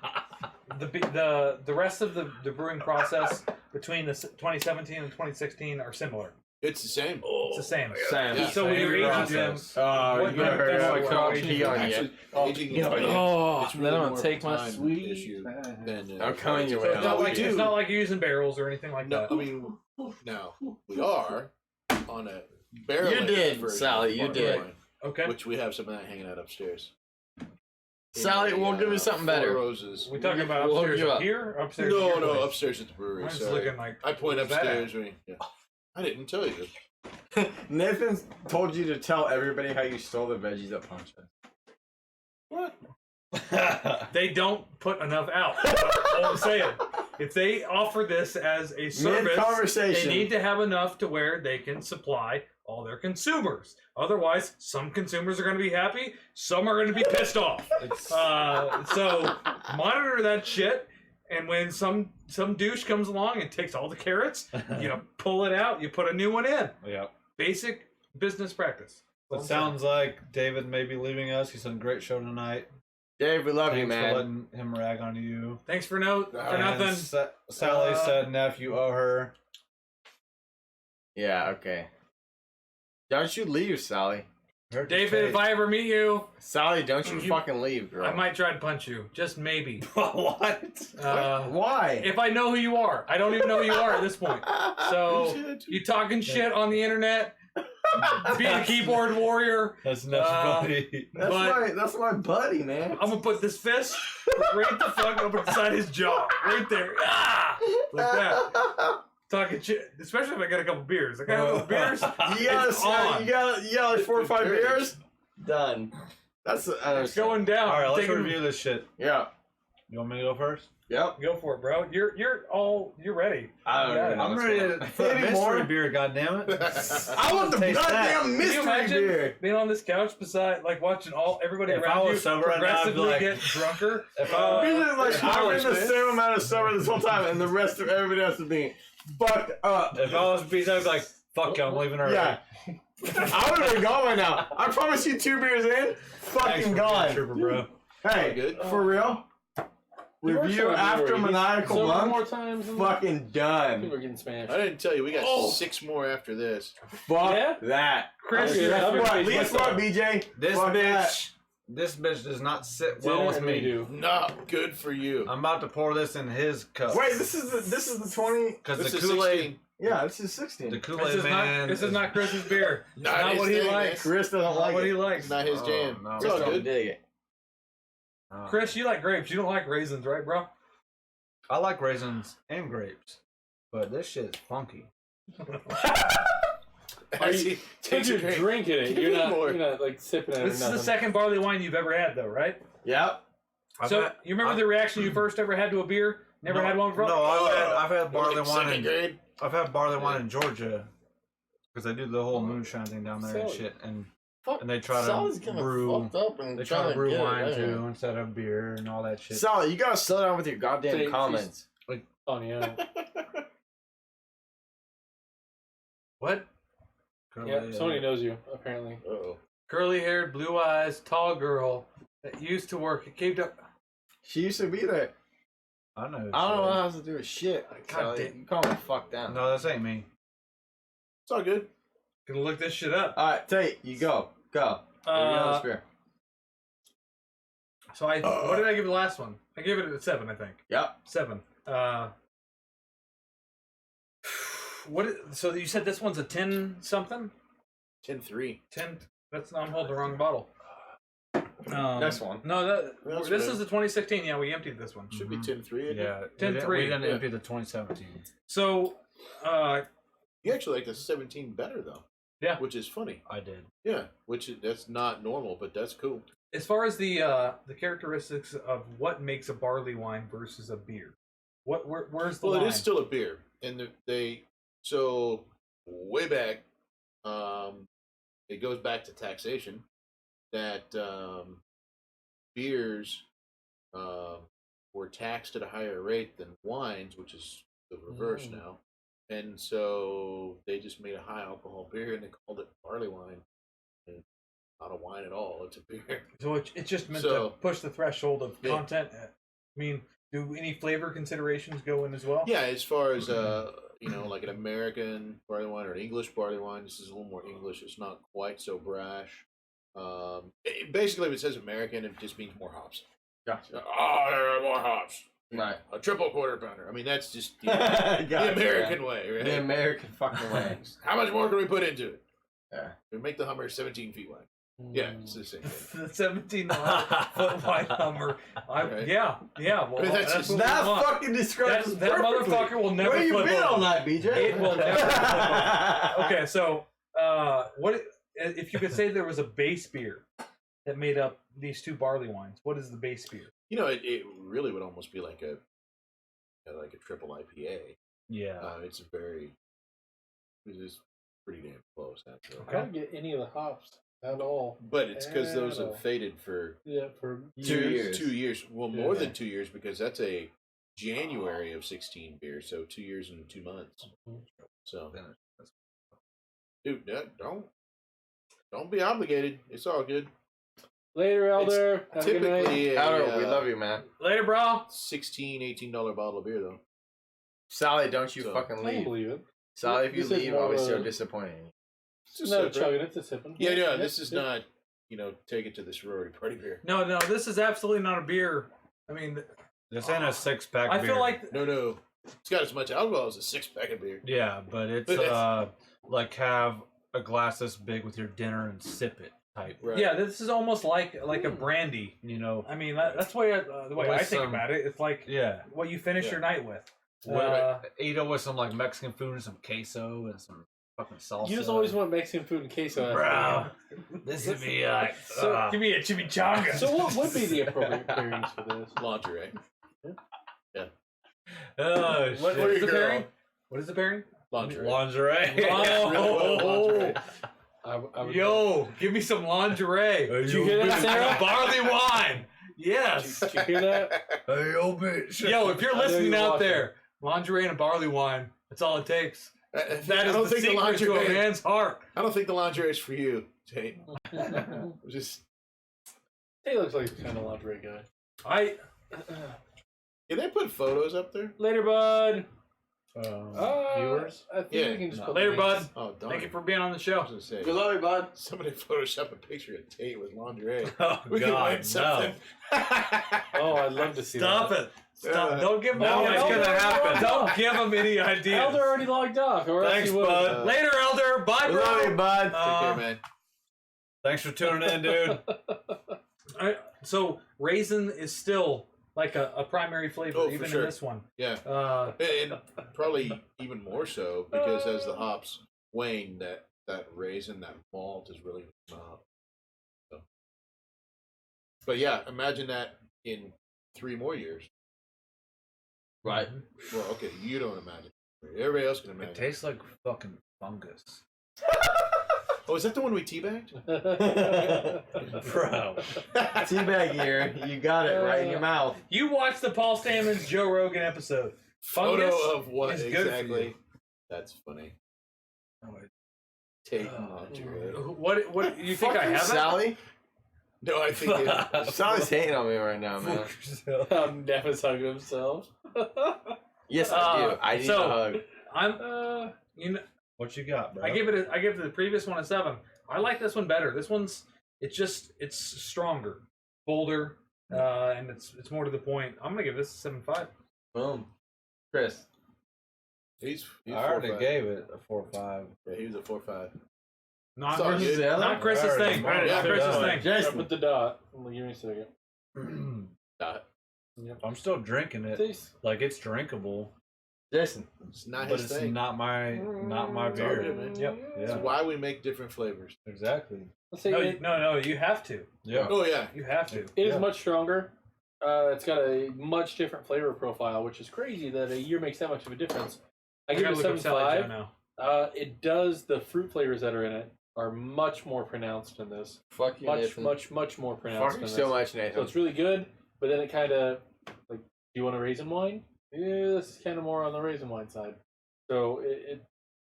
the rest of the brewing process between the 2017 and 2016 are similar. It's the same. It's the same. Yeah. So when you're aging them, Oh, What you better hurry that's up. what I we're can't pee on you. Actually, aging is Oh, it's then really I'm more gonna of take a my time sweet. issue than. I'm coming your so way. it's not we like do. it's not like you're using barrels or anything like No, that. I mean, now we are on a barrel. You aged did, version Sally, of you barley did. wine, Okay. which we have some of that hanging out upstairs. Sally, we'll give you something Four better. Roses. We talking about We'll hook upstairs you up. here, or upstairs? No, at your no, place? upstairs at the brewery. Mine's Sorry. looking like I point what's that? upstairs. Yeah. I didn't tell you. Nathan told you to tell everybody how you stole the veggies at Punch. What? They don't put enough out. All I'm saying. If they offer this as a service, they Mid-conversation. need to have enough to where they can supply all their consumers. Otherwise, some consumers are going to be happy, some are going to be pissed off. So monitor that shit. And when some douche comes along and takes all the carrots, you know, pull it out, you put a new one in. Yep. Basic business practice. It sounds like David may be leaving us. He's done a great show tonight. Dave, we love Thanks you, for man. letting him rag on you. Thanks for nothing. And Sally said, Neff, you owe her. Yeah, okay. Don't you leave, Sally. David, if I ever meet you, Sally, don't you You- fucking leave, girl. I might try to punch you. Just maybe. What? Why? If I know who you are. I don't even know who you are at this point. So, you talking shit on the internet, being a keyboard warrior. That's Neff's buddy. That's my buddy, man. I'm gonna put this fist right the fuck up inside his jaw. Right there. Ah! Like that. Talking shit. Especially if I got a couple beers. I got a couple beers. You got on. like 4 or 5 beers? Done. That's It's going down. All right, let's Taking- review this shit. Yeah. You want me to go first? Yep. Go for it, bro. You're ready. I don't Yeah, even know I'm what's ready going to on. for a Any mystery more? beer, goddammit. I want the Taste that. goddamn Can you mystery imagine beer. being on this couch beside, like, watching everybody If I around was you sober right now, I'd be progressively like- get drunker? If We I, just like I I'm was in the pissed. same amount of sober this whole time, and the rest of everybody else is being fucked up. if I was pizza, I'd be like, fuck you, I'm leaving early. Yeah. I would have been gone by now. I promise you 2 beers in, Thanks fucking for being a gone. trooper, bro. Hey, Good. for real? You were Review sober after already. Maniacal Sober Monk? more times. Fucking People done. are getting smashed. I didn't tell you. We got Oh. 6 more after this. Fuck Yeah? that. Chris, Okay, you're that's What? what- Leave what, BJ? This Fuck bitch, this bitch does not sit well with me. do. Not good for you. I'm about to pour this in his cup. Wait, this is the 20. because This the is Kool-Aid, 16. Yeah, this is 16. the This Kool-Aid is man. not Chris's beer. Not Not his what he thing, likes. Chris doesn't Not like what it. he likes. Not his Oh, jam. no. It's Chris all don't good. dig it. Oh. Chris, you like grapes. You don't like raisins, right, bro? I like raisins and grapes, but this shit is funky. As he takes a You're drink. drinking it. Give me You're not like sipping it. This is the second barley wine you've ever had, though, right? Yep. So you remember the reaction you first ever had to a beer? Never had one before? No, I've had barley Like wine. second grade. I've had barley wine in Georgia because they do the whole moonshine thing down there and shit, and they try to brew. They try to brew wine too instead of beer and all that shit. Solid, you gotta slow down with your goddamn Thank you. comments. Oh, yeah. What? Yeah, somebody knows you, apparently. Uh-oh. Curly-haired, blue eyes, tall girl that used to work at Cape Town. She used to be there. I know. I don't know what has to do with shit. God Sally. damn. You call me fuck down. No, this ain't me. It's all good. Gonna look this shit up. Alright, Tate, you go. Go. There you go, this beer. So what did I give the last one? I gave it a 7, I think. Yep. 7. So you said this one's a 10 something? 10-3. 10. I'm holding the wrong bottle. Next one. No, That's this right. is the 2016. Yeah, we emptied this one. Should be 10-3. Yeah, 10-3. We didn't Yeah. empty the 2017. So, You actually like the 17 better though. Yeah. Which is funny. I did. Yeah. That's not normal, but that's cool. as far as the characteristics of what makes a barley wine versus a beer, where's the Well, line? it is still a beer, and so way back, it goes back to taxation that beers were taxed at a higher rate than wines, which is the reverse now, and so they just made a high alcohol beer and they called it barley wine, and not a wine at all; it's a beer. So it's just meant So- to push the threshold of Yeah. content. I mean, do any flavor considerations go in as well? Yeah, as far as like an American barley wine or an English barley wine, this is a little more English. It's not quite so brash. Basically, if it says American, it just means more hops. Gotcha. Oh, there are more hops. Right. A triple quarter pounder. I mean, that's just the Gotcha. American way, right? The American fucking way. How much more can we put into it? Yeah. We make the Hummer 17 feet wide. Yeah, it's the same thing. The 17-foot wide Hummer. Right. Yeah. Well, I mean, that's that's just- what we That want. fucking describes That us perfectly. motherfucker will never Where you flip been over. all night, BJ? It will never flip over. Okay, so what if you could say there was a base beer that made up these two barley wines? What is the base beer? It really would almost be like a triple IPA. Yeah. It is pretty damn close, actually. I don't get any of the hops at all. But it's because those At all. have faded for Yeah, for 2 years. 2 years. Well, more Yeah. than 2 years because that's a January of 16 beer, so 2 years and 2 months. So, dude, don't be obligated. It's all good. Later, Elder. Have a good night. Typically, Howard, we love you, man. Later, bro. $16, $18 bottle of beer, though. Sally, don't you So- fucking I don't leave. believe it. Sally, if you This is leave, more I'll be of so a- disappointed. It's It's just not a separate. chugging, it's a sipping. Yeah, this is not, take it to the sorority party beer. No, this is absolutely not a beer. I mean, This ain't a 6-pack. I beer. feel like No. It's got as much alcohol as a 6-pack of beer. Yeah, but it's like have a glass this big with your dinner and sip it type. Right. yeah, this is almost like a brandy. You know. I mean, that's the way With I think some- about it. It's like Yeah. what you finish Yeah. your night with. Eat it with some like Mexican food and some queso and some fucking salsa. You just always want Mexican food and queso. Bro, this would be like. So- Give me a chimichanga. So what would be the appropriate pairings for this? Lingerie. oh shit. What For is your the girl. pairing? What is the pairing? Lingerie. Lingerie. Lingerie. I would Yo, give me some lingerie. Did you hear that, Sarah? Barley wine. Yes. Did you hear that? Hey, yo, bitch. Yo, if you're I know listening you're out watching. there, lingerie and a barley wine. That's all it takes. That is I don't the think the secret to a lingerie. man's heart. I don't think the lingerie is for you, Tate. Just He looks like the kind of lingerie guy. can they put photos up there? Later, bud. Viewers. I think Yeah. we can just put Later, links. bud. Oh, darn. Thank you for being on the show. I was gonna say, Good luck, bud. somebody photoshopped a picture of Tate with lingerie. Oh, We can God, win something. Oh, I'd love to see Stop that. it. Stop. Don't give him No, any it's ideas. gonna happen. Don't give him any ideas. Elder already logged off. Or else Thanks, he would. bud. Later, Elder. Bye, Good bro. luck, bud. Take care, man. Thanks for tuning in, dude. So raisin is still like a primary flavor, Oh, for even sure. in this one. Yeah, and probably even more so because as the hops wane, that that raisin, that malt is really up. So. But yeah, imagine that in 3 more years. Right. Well, okay, you don't imagine. Everybody else can It imagine. tastes like fucking fungus. Oh, is that the one we teabagged? Bro. Teabag here. You got it right in your mouth. You watched the Paul Stamens Joe Rogan episode. Fungus Photo of what is good for exactly? you. That's funny. Oh, Take lingerie. What you think I Fuck you, have? Sally? No, I think it, Sally's hating on me right now, man. Never's hugging himself. Yes, I do. I need so- a hug. I'm you know what you got, bro? I give the previous one a 7. I like this one better. This one's it's stronger, bolder, and it's more to the point. I'm gonna give this a 7.5. Boom. Chris. he's I already 4.5. gave it a 4.5. Yeah, he was a 4.5. Not Sorry, Chris's, dude. not Chris's Alright, thing. alright, Not Chris's alright. thing. Jason. Put the dot. Give me a second. Dot. I'm still drinking it. Taste. Like it's drinkable, Jason. It's not but his it's thing. not my It's all beer. good, man. Yep. That's Yeah, why we make different flavors. exactly. Let's say No, you have to. Yeah. Oh yeah. You have to. it is Yeah. much stronger. It's got a much different flavor profile, which is crazy that a year makes that much of a difference. I give gotta it a look up Sally Joe 7.5. now. It does. The fruit flavors that are in it are much more pronounced in this. Fuck you, Much, Nathan. much more pronounced Fuck in you this. so much, So Nathan. it's really good, but then it kind of like, do you want a raisin wine? Yeah, this is kind of more on the raisin wine side. So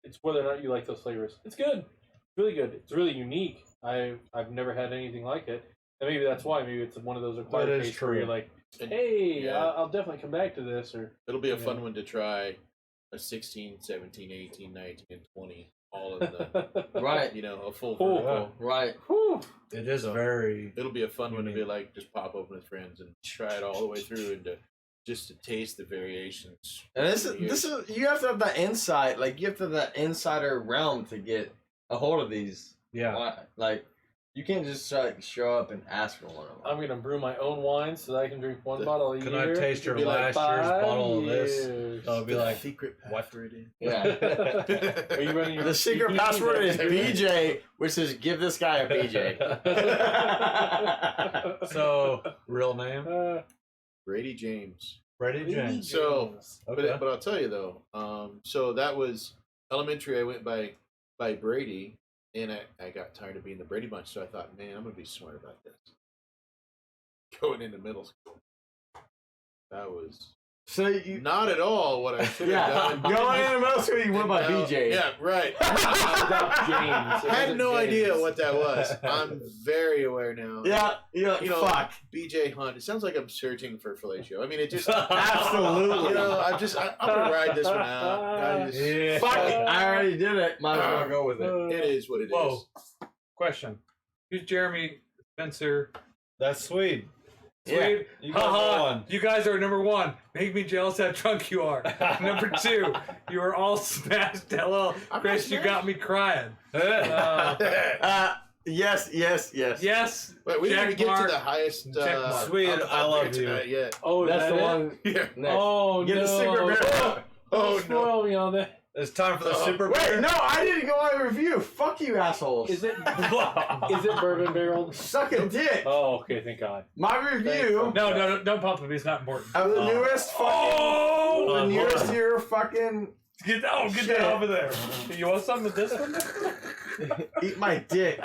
it's whether or not you like those flavors. It's good, it's really good. It's really unique. I've never had anything like it, and maybe that's why. Maybe it's one of those acquired That is tastes where true. you're like, And hey, yeah. I'll definitely come back to this. Or It'll be a Yeah. fun one to try. A 16, 17, 18, 19, and 20. All of them. Right. You know, a full Oh, vertical. Right. Whew. It is So- very. It'll be a fun one to be Unique. like, just pop open with friends and try it all the way through and just to taste the variations. And this is you have to have that insight. Like you have to have that insider realm to get a hold of these. Yeah. Why- Like you can't just like show up and ask for one of them. I'm gonna brew my own wine so that I can drink one bottle a Can year. I taste your be like last year's 5 bottle of this? years. I'll be like, secret what? password in. Yeah. Are you running your The secret CPG password is there? BJ, which is give this guy a BJ. So, real name? Brady James. Brady James. So, Okay. but I'll tell you though. So that was elementary. I went by Brady, and I got tired of being the Brady Bunch. So I thought, man, I'm gonna be smart about this. Going into middle school, that was So you not at all what I should have yeah, done. going into middle school you went by Now- BJ. Yeah, right. James. It Had wasn't no James. idea what that was. I'm very aware now. Yeah, you're like, You know, fuck. BJ Hunt. It sounds like I'm searching for fellatio. I mean, it just Absolutely. You know, I'm gonna ride this one out. I just, Yeah. Fuck it. I already did it. Might as well go with it. It is what it is. Whoa. Question: who's Jeremy Spencer? That's sweet. Yeah. Sweet. You got Haha, one. you guys are number 1. Make me jealous how drunk you are. Number 2, you are all smashed. Hello, I'm Chris, not you got me crying. Uh, Yes. yes. Wait, we didn't check even get mark. to the highest. Check mark. Sweet, up I love there you. tonight yet. Oh, is That's that the it? one Yeah. next. Oh Get no! the secret beer. Oh Don't spoil me on that. It's time for the Oh, super Wait, beer. no, I didn't go on review. Fuck you, assholes. Is it bourbon barreled? Suck a dick. Oh, okay. Thank God. My review No, don't pump him. It's not important. of the newest fucking, the newest year fucking Get that Shit. over there. You want some of this one? eat my dick.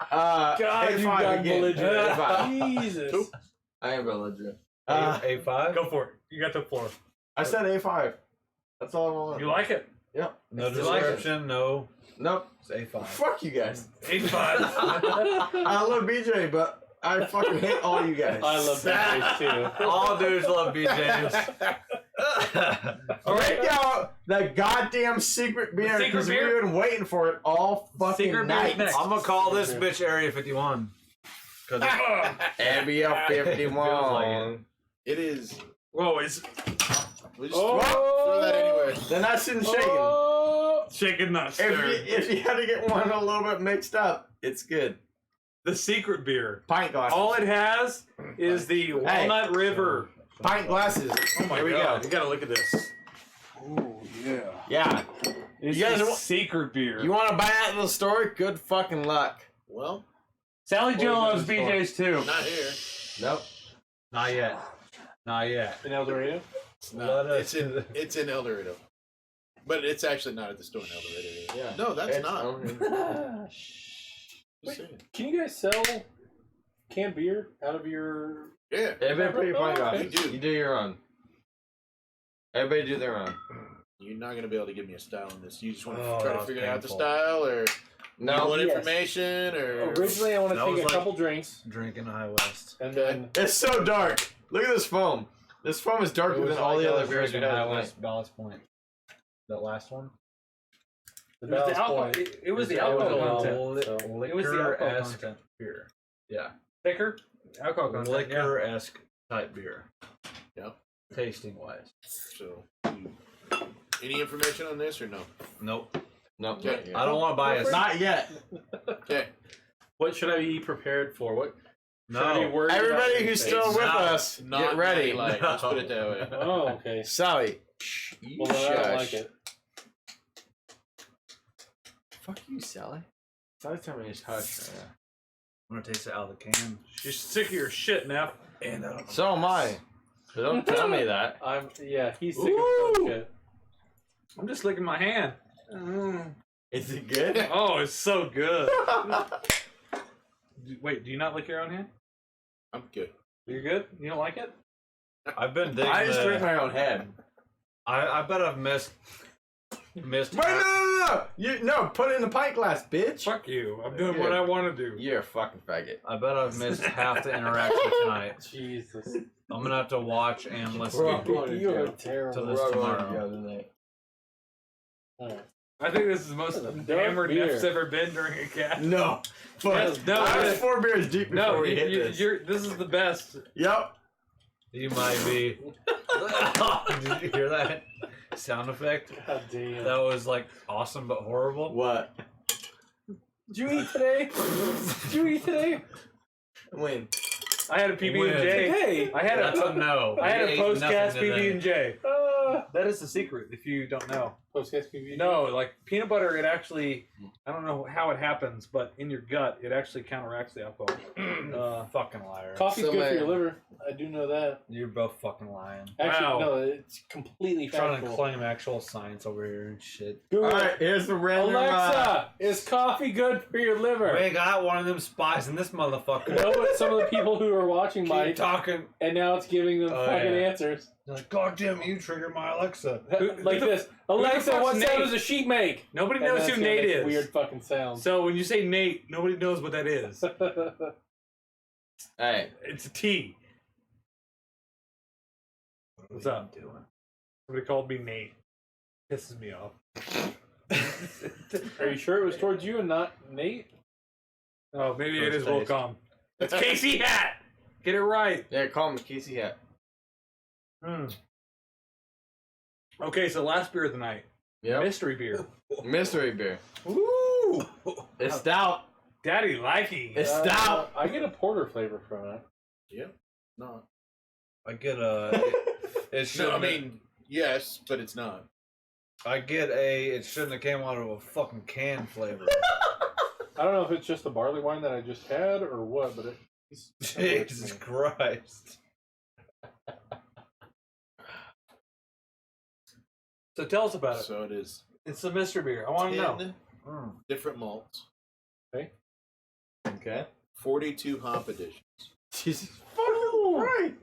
God, you A5 got again. belligerent. A5. Jesus. I am belligerent. A5? Go for it. You got the floor. I said A5. That's all I want. You like it? Yep. No You like it? description, no. Nope. It's A5. Fuck you guys. 8.5. I love BJ, but I fucking hate all you guys. I love that too. All dudes love BJ's. Break out the goddamn secret beer secret because beer? we've been waiting for it all fucking Secret beer's night. next. I'm gonna call this bitch Area 51. Cause Area Feels 51. like It is. Whoa, it's We just throw that anywhere. Then I shouldn't shake it. Oh, shaken not If stirred. if you had to get one a little bit mixed up, it's good. The secret beer. Pint glasses. All it has is the Walnut River. Pint glasses. Oh my Here we god. go. You gotta look at this. Ooh, yeah. Yeah. You guys want- secret beer. You want to buy out of the store? Good fucking luck. Well, Sally Joe loves Or is it BJ's too. not here. Nope. Not yet. Not yet. In Eldorado? It's not. It's in Eldorado. But it's actually not at the store in Eldorado. Yeah. No, that's It's not. over. Just saying. Can you guys sell canned beer out of your... Yeah. Everybody put your point Okay. on. You do your own. Everybody do their own. You're not going to be able to give me a style on this. You just want to Oh, try that to was figure out the painful. style, or you No. want Yes. information, or... Originally, I want to That take was a like- couple drinks, Drinking High West. and then... It's so dark. Look at this foam. This foam is darker than all the other beers we Drinking had High tonight. West Ballast Point. That last one. The It was the Ballast alcohol. Point. It was the It was alcohol the content. so- It was the alcohol Liquor-esque content. beer. Yeah. Thicker alcohol content. Yeah. Liquor-esque type beer. Yep. Tasting wise. So, any information on this, or no? Nope. No. Okay. I don't want to buy a. Not yet. Okay. What should I be prepared for? What should I be No. worried about Everybody getting who's faced? still with not- us, Not get ready. Like, let's put it that way. Oh, okay. Sally. You Well, then I don't shush. like it. Fuck you, Sally. Sally's telling me to hush right now. I'm gonna taste it out of the can. She's sick of your shit, Neff. And I don't. So am I. But don't tell me that. He's sick of that shit. I'm just licking my hand. Is it good? Oh, it's so good. Wait, do you not lick your own hand? I'm good. You're good? You don't like it? I've been digging. I just the- drink my own head. I bet I've missed. Wait, no! No, put it in the pint glass, bitch. Fuck you. I'm doing Yeah. what I want to do. You're a fucking faggot. I bet I've missed half the interaction tonight. Jesus. I'm gonna have to watch and listen. We're all going to You are jail. terrible. To this We're all going tomorrow. to jail tonight. Alright. I think this is the most Dark hammered beer. Neff's ever been during a cast. No. Fuck. Yes, no, I was it- 4 beers deep before No, we hit you, this. this is the best. Yep. You might be. Did you hear that sound effect? God damn. That was like awesome but horrible. What? Did you eat today? Did you eat today? When? I had a PB&J. Today? I had That's a a no. I had You a ate post-cast nothing today. PB&J. Uh, That is the secret if you don't know. Post-cast PB? No, like peanut butter, it actually, I don't know how it happens, but in your gut, it actually counteracts the alcohol. Fucking liar. Coffee's good Somebody- for your liver. I do know that. You're both fucking lying. Actually, Wow. no, it's completely Trying to factual. claim actual science over here and shit. Google Alright, here's the random. Alexa, is coffee good for your liver? We got one of them spies in this motherfucker. know what some of the people who are watching Keep might, talking. and now it's giving them Oh, fucking yeah. answers. You're like, God damn, you triggered my Alexa. Like this. Alexa, fuck's what sound Nate? does a sheep make? Nobody And knows that's who gonna Nate make is. Weird fucking sounds. So when you say Nate, nobody knows what that is. Hey, It's a T. What's up? Doing? Somebody called me Nate. Pisses me off. Are you sure it was towards you and not Nate? Oh, maybe it First is taste. Wilcom. It's Casey Hat. Get it right. yeah, call me Casey Hat. Okay, so last beer of the night, Yep. mystery beer. Mystery beer. Ooh, It's stout. Daddy likey. It's stout. I get a porter flavor from it. Yep. No. I get a. It should. No, I mean, yes, but it's not. I get a. It shouldn't have came out of a fucking can flavor. I don't know if it's just the barley wine that I just had or what, but it's Jesus Christ. So tell us about it. So it is It's a mystery beer. I want to know. 10 Mm. different malts, Okay. 42 hop additions. Jesus fucking right.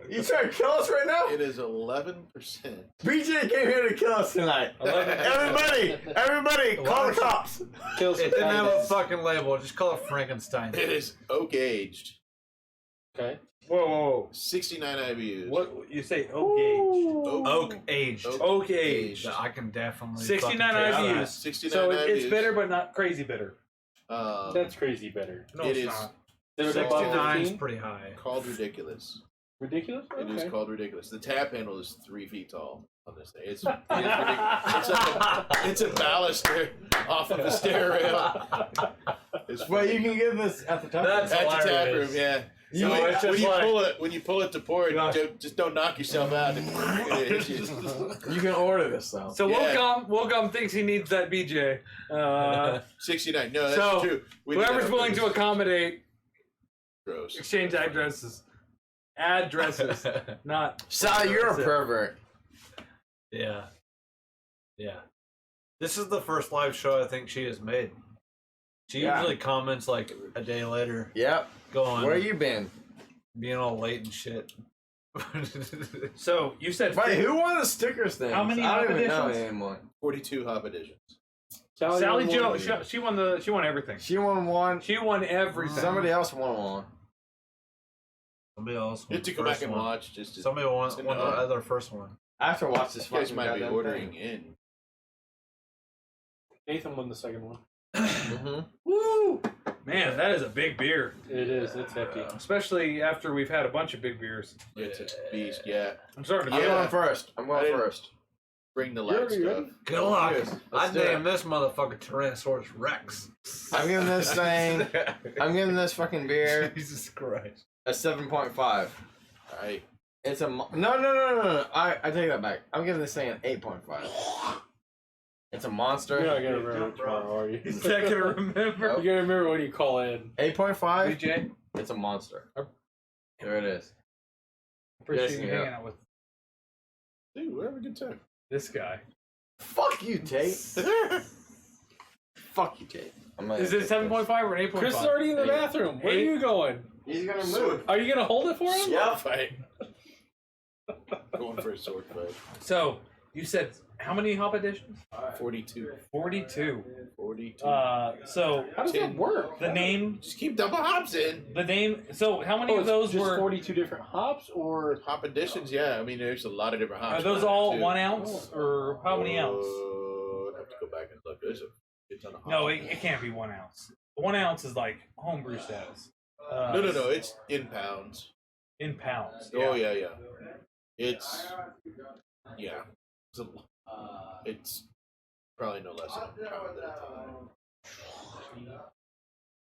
You trying to kill us right now? It is 11%. BJ came here to kill us tonight. Everybody, call the cops. kills It didn't have a fucking label. Just call it Frankenstein. It is oak aged. Okay. Whoa, whoa, whoa. 69 IBUs. What you say? Oak gauge. Oak aged. Oak aged. I can definitely. 69 fucking taste IBUs. that. 69 So IBUs. it's bitter, but not crazy bitter. That's crazy better. No, It it's is not. Is it above 69 is 15? pretty high. called ridiculous. Ridiculous? It is Okay. called ridiculous. The tap handle is 3 feet tall on this thing. It's ridiculous. It's a baluster off of a stair rail. It's Well, you can get this at the top. That's at the tap hilarious. room, yeah. So So it's just like, when you pull it to pour it, just don't knock yourself out. It hits you. You can order this though. so Yeah. Wilcom thinks he needs that BJ. 69. No, that's So, true. We did Whoever's that willing to on accommodate purpose. Gross. exchange addresses. Addresses, not. Sal, you're a pervert. Yeah. This is the first live show I think she has made. She usually comments like a day later, Yep. going, Where you been? being all late and shit. So you said Wait, who won the stickers thing? How many I don't even know editions? anymore. 42 hop editions. Sally won Joe. one. She won everything. She won one. She won everything. Somebody else won one. Somebody else You won have to the go back first and one. watch. Just to, Somebody won to the know. other first one. I have to watch this You guys fucking might be goddamn ordering thing. in. Nathan won the second one. Mm-hmm. Woo! Man, that is a big beer. It is. It's hefty. Especially after we've had a bunch of big beers. It's a beast, yeah. I'm starting to I'm feel going Yeah. first. I'm I going didn't- first. Bring the You're light stuff. ready? Good luck. Let's I'd do it. name this motherfucker Tyrannosaurus Rex. I'm giving this thing. I'm giving this fucking beer Jesus Christ. a 7.5. Alright. It's a no. I take that back. I'm giving this thing an 8.5. It's a monster. You're not gonna remember it tomorrow, are you? He's not gonna remember. You gotta remember when you call in. 8.5. BJ, It's a monster. There it is. appreciate Yes, you yeah. hanging out with Dude, we're having a good time. this guy. Fuck you, Tate. Fuck you, Tate. Is it 7.5 or an 8.5? Chris is already in the Eight. bathroom. Where are you going? He's gonna move. Are you gonna hold it for him? Yep. Fight. Going for a sword fight. So you said how many hop editions? 42. 42. 42. So How does that work? the name, Just keep double hops in. So how many Oh, of it's those just were? 42 different hops, or Hop editions, yeah. I mean, there's a lot of different hops. Are those on there, all too. 1 ounce or how many ounce? I'd have to go back and look. There's a good ton of hops. No, it can't be 1 ounce. 1 ounce is like homebrew status. No. It's in pounds. In pounds. Oh, yeah. It's, yeah. It's probably no less than a pound at a time.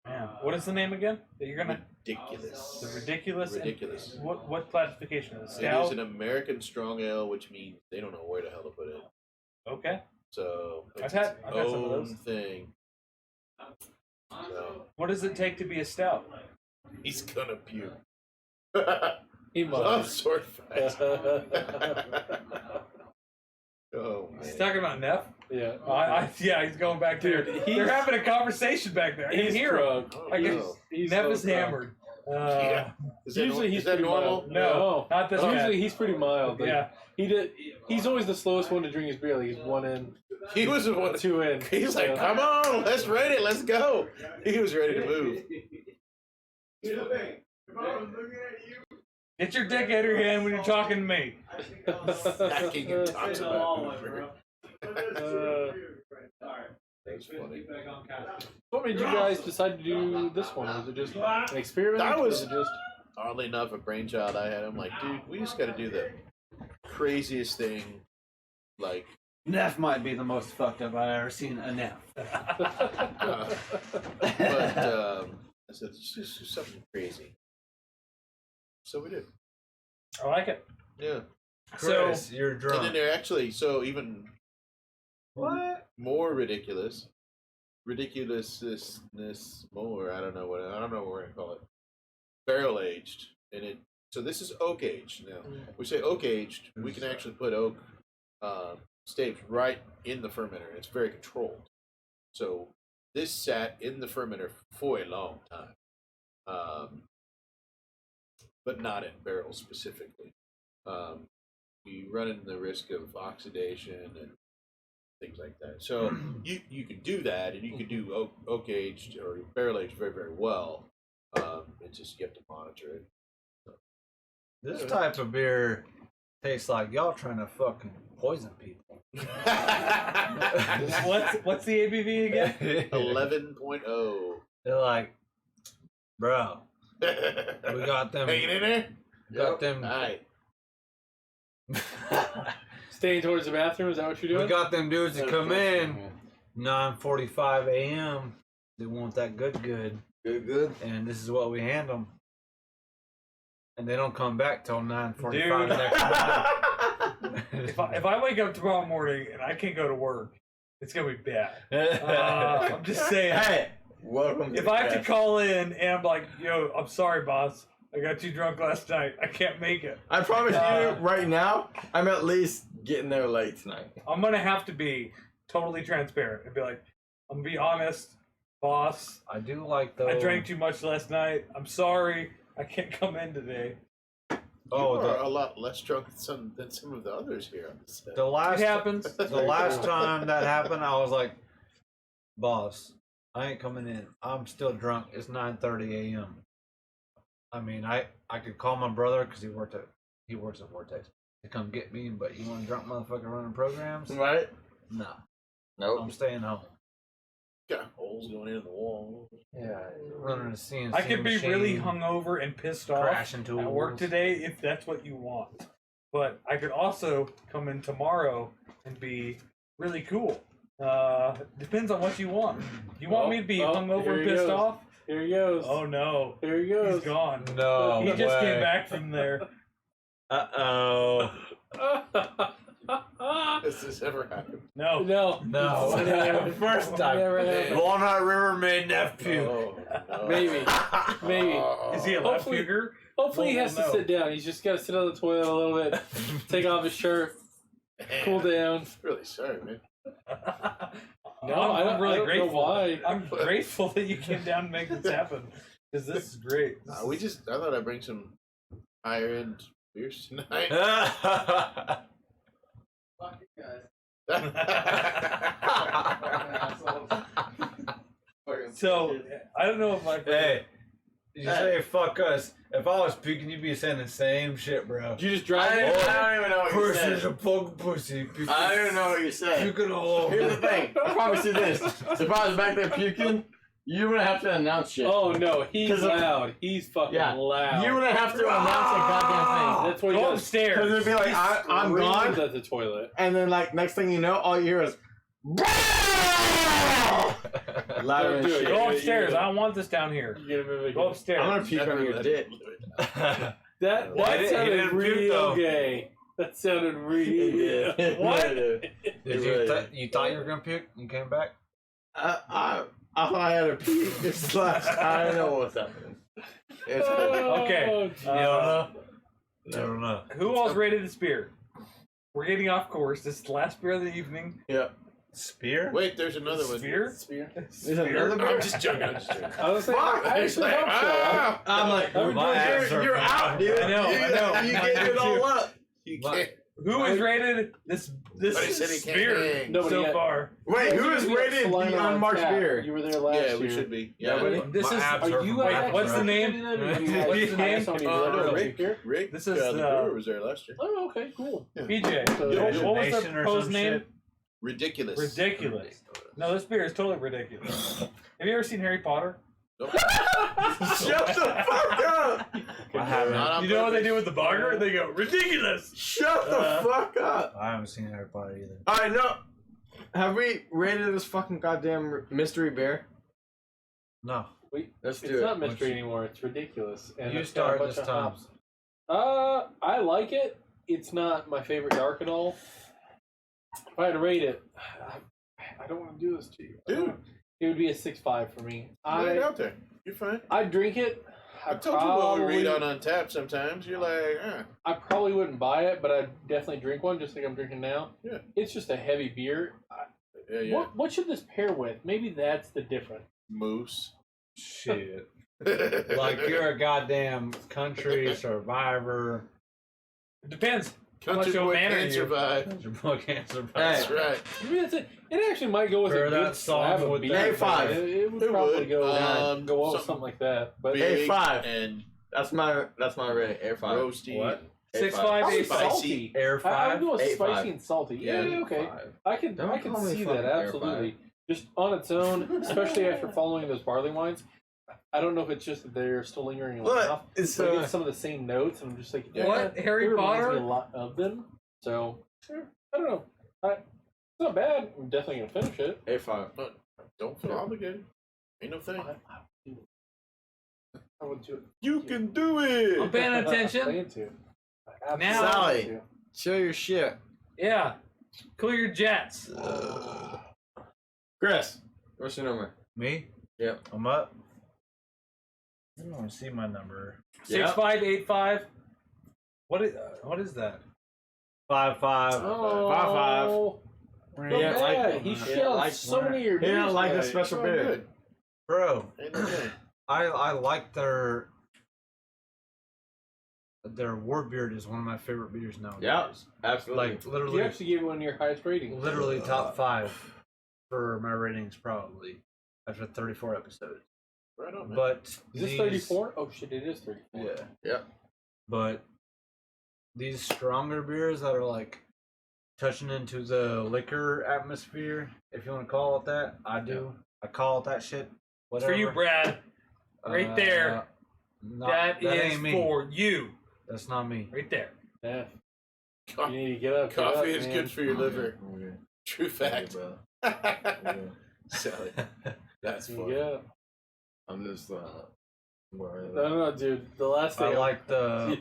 Man, what is the name again? That you're gonna Ridiculous. the ridiculous. and- Ridiculous. What classification is it? It Stout. is an American strong ale, which means they don't know where the hell to put it. Okay. So it's I've had its some of those. own thing. So What does it take to be a stout? he's gonna puke. he Love must. sword fights. Oh He's man. talking about Neff. Yeah. Yeah, he's going back there. Dude, They're having a conversation back there. I can He's hear him. drunk. Oh, I guess no. He's Neff so is drunk. hammered. Yeah. Is that, Usually is he's that pretty normal? mild. No, not this bad. Usually he's pretty mild. Like, Yeah. He's always the slowest one to drink his beer. Like he's 1 in, He was the one. 2 in. He's like, So- come on, let's rate it, let's go. He was ready to move. Get your dick out of your hand when you're talking to me. Stacking and talks about Uber. That's funny. What made you guys decide to do this one? Was it just an experiment? That or was- it just Oddly enough, a brainchild I had. I'm like, dude, we just got to do the craziest thing. Like, Neff might be the most fucked up I've ever seen a Neff. but I said, let's just do something crazy. So we did. I like it. Yeah. Chris, you're And then drunk. they're actually so even more ridiculous. Ridiculousness more. I don't know what we're gonna call it. Barrel aged, and it. So this is oak aged. Now we say oak aged. We can actually put oak staves right in the fermenter. It's very controlled. So this sat in the fermenter for a long time, but not in barrels specifically. You run into the risk of oxidation and things like that. So you can do that, and you can do oak aged or barrel aged very, very well. It's just you have to monitor it. This type of beer tastes like y'all trying to fucking poison people. What's the ABV again? 11.0. They're like, bro, we got them. Hanging in there? Got them. All right. staying towards the bathroom? Is that what you're doing? We got them dudes that come in 9:45 a.m. They want that good, Good. and this is what we hand them. and they don't come back till 9:45 the next morning. If I wake up tomorrow morning and I can't go to work, it's gonna be bad. I'm just saying. Hey, welcome. If I have to call in and I'm like, yo, I'm sorry, boss. I got too drunk last night. I can't make it. I promise you, right now, I'm at least getting there late tonight. I'm gonna have to be totally transparent and be like, I'm gonna be honest, boss. I do like though. I drank too much last night. I'm sorry. I can't come in today. You are a lot less drunk than some of the others here on the set. The last It happens. The last time that happened, I was like, "Boss, I ain't coming in. I'm still drunk. It's 9:30 a.m." I mean, I could call my brother because he works at Vortex to come get me, but you want a drunk motherfucker running programs? Right? No, Nope. I'm staying home. Got holes going into the wall. Yeah, running a CNC I could be really machine, hungover and pissed off crashing tools at work today if that's what you want. But I could also come in tomorrow and be really cool. Depends on what you want. You want me to be hungover here and he pissed goes. off? Here he goes. Oh no. Here he goes. He's gone. No He just came way. back from there. Uh-oh. Has this ever happened? No. No. No. Never. First time. Never happened. Walnut River made nephew. Oh, no. Maybe. Maybe. Is he a left Hopefully- puker? Hopefully he Well, has to no. sit down. He's just got to sit on the toilet a little bit, take off his shirt, cool down. Really sorry, man. No, I'm really I don't grateful. know why. I'm grateful that you came down to make this happen. Because this is great. I thought I'd bring some higher end beers tonight. Fuck you guys. So, I don't know if my... Hey, you say fuck us. If I was puking, you'd be saying the same shit, bro. Did you just drive I it? don't even know what you Pussy's said. a fucking pussy. I don't even know what you said. Puking all over. Here's the thing. I promise you this. If I was back there puking, you wouldn't have to announce shit. Oh no, he's 'Cause of- loud. He's fucking Yeah. loud. You wouldn't have to announce a goddamn That's what he Go does. upstairs. thing. Because it'd be like, I'm Screams gone. at the toilet. And then, like, next thing you know, all you hear is. Louder Don't than do it. shit. Go upstairs. I don't want this down here. You get him in Go upstairs. I'm gonna puke on your dick. That Why sounded did- he didn't puke, real though. gay. That sounded real. What? Did you thought you were gonna puke? You came back? I thought I had a puke. It's like, I don't know what's happening. It's Okay. Oh, You don't know? I don't know. Who all's rated this beer? We're getting off course. This is the last beer of the evening. yeah. Spear? Wait, there's another one. Spear? Spear. There's another beer? I'm just joking. I'm just joking. I was saying, Fuck! I actually hope so. Ah! I'm like, My abs are you're out, dude. I know, I know. You Mine gave do it all too. up. You What? can't. Who is rated this Nobody said he can't beer hang. Nobody so yet. far? Wait, who is You guys rated Salina the on unmarked tap. beer? You were there last Yeah, year. we should be. Yeah. Nobody? This My is. abs Are are you from guys back what's the from- name? What's the What's the name? Rick here? Rick, This is, the brewer was there last year. Oh, okay, cool. PJ. So, Yeah, What was the Nation or proposed some name? shit? Ridiculous. Ridiculous. No, this beer is totally ridiculous. Have you ever seen Harry Potter? Nope. Shut the fuck up! I haven't. Not on You know what they purpose. do with the bogger? They go, ridiculous! Shut the fuck up! I haven't seen Harry Potter either. Alright, no. Have we rated this fucking goddamn mystery beer? No. Let's It's do not it. mystery anymore. It's ridiculous. And You it's got a start bunch this of time. hops. I like it. It's not my favorite dark and all. If I had to rate it, I don't want to do this to you. Dude. It would be a 6.5 for me. Lay it out there. You're fine. I'd drink it. I told you what we read on Untapped sometimes. You're like, I probably wouldn't buy it, but I'd definitely drink one, just like I'm drinking now. Yeah. It's just a heavy beer. yeah. What should this pair with? Maybe that's the difference. Moose. Shit. Like you're a goddamn country survivor. It depends. How much Country of a boy man are can't you? survive. Country boy can't survive. That's right. Maybe that's it. It actually might go with Pair a that good song slab of with beer. the A5. It would It probably would. go go with Something something like that. But Big A5. and That's my rating. Air 5. roasty. What? 6'5", probably 8'5". salty. Air I would 5? go with 8.5. spicy and salty. Yeah, okay. I can Don't call me see fucking that Air absolutely. Just on its own, especially after following those barley wines. I don't know if it's just that they're still lingering in my Look, mouth. it's But I get some of the same notes, and I'm just like, yeah, What? Harry it reminds Potter? me a lot of them. So, sure. I don't know. It's not bad. I'm definitely gonna finish it. A5. Don't feel obligated. Ain't no thing. I would do it. You can do it. I'm paying I attention. plan to. I Now- absolutely Sally. do. Show your shit. Yeah. Clear your jets. Chris, what's your number? Me? Yep. I'm up. I don't want to see my number. 6585. What is that? 5-5. Oh, He didn't like yeah, it. he He shelled didn't like so many of your He didn't beers like the today. special Oh, beer. good. Bro, Ain't no good. I like their war beer is one of my favorite beers nowadays. Yeah, absolutely. Like You literally actually gave one of your highest ratings. literally top 5 for my ratings probably after 34 episodes. Right on, man. But Is this these- 34? Oh shit, it is 34. Yeah. Yep. But these stronger beers that are like touching into the liquor atmosphere, if you want to call it that, I do. I call it that shit. It's Whatever. for you, Brad. Right there. That is ain't me. for you. That's not me. Right there. Yeah. You Co- need to get up. Coffee get up, is man. good for your liver. Okay. True fact. Okay. Sally. That's You funny. get up. I'm just No, dude. The last I thing like the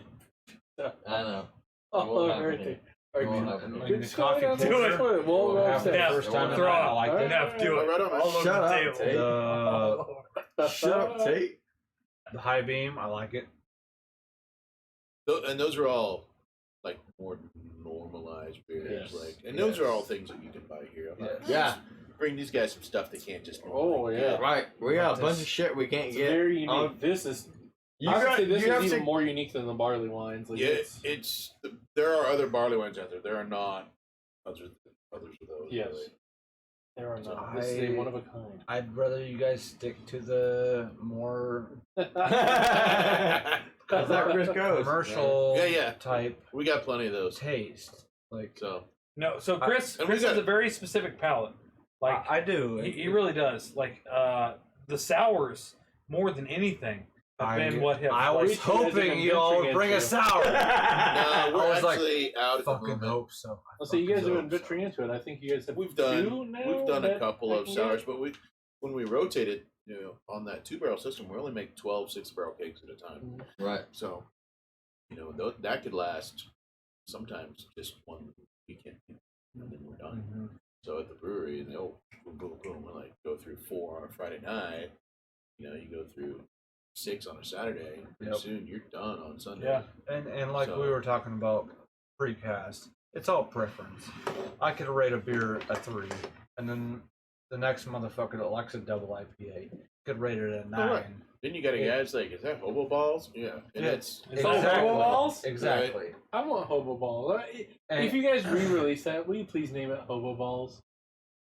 I know. Oh, Won't right happen there. here. All Won't right, happen dude. here. the Good coffee showing on the Do it. toilet. We'll go Happened upstairs. the first time Throw I it. liked it. Enough, do it. Right on, man. All over Shut the up, table. Tate. Shut up, Tate. The high beam, I like it. And those are all like more normalized beers, Yes. like, and those are all things that you can buy here. I'm not- Yeah. Bring these guys some stuff they can't just. Oh, normally yeah. get. Right. We got a bunch of shit we can't It's get. very unique. Um, This is. You I would got. say this You have is even to. more unique than the barley wines. Like, Yeah, there are other barley wines out there. There are not others of those. Yes. really. there are not. This is a one of a kind. I'd rather you guys stick to the more That's how Chris goes. commercial Yeah. type We got plenty of those. taste. Like So No, so Chris and we has got- a very specific palate. Like I do. he really does. Like the sours more than anything have been what have. I was Reach you guys have hoping been you all would venturing bring a into. sour. no, we're I was like, actually out at the fucking moment. hope so. Well, so you guys have Fucking been hope so. venturing into it. I think you guys have We've two done now a that couple I of can sours, get? but when we rotated, on that 2-barrel system, we only make 12 6-barrel kegs at a time. Right. So, that could last sometimes just one weekend, and then we're done. Mm-hmm. So at the brewery, boom, boom, boom. We like go through 4 on a Friday night. You go through 6 on a Saturday. And pretty Yep. soon you're done on Sunday. Yeah. And like So- we were talking about precast, it's all preference. I could rate a beer a 3, and then the next motherfucker that likes a double IPA could rate it a 9. Oh, right. Then you got a Yeah. guy's like, is that hobo balls? Yeah. And Yeah. it's Hobo balls? Exactly. I want Hobo Balls. And, If you guys re-release that, will you please name it Hobo Balls?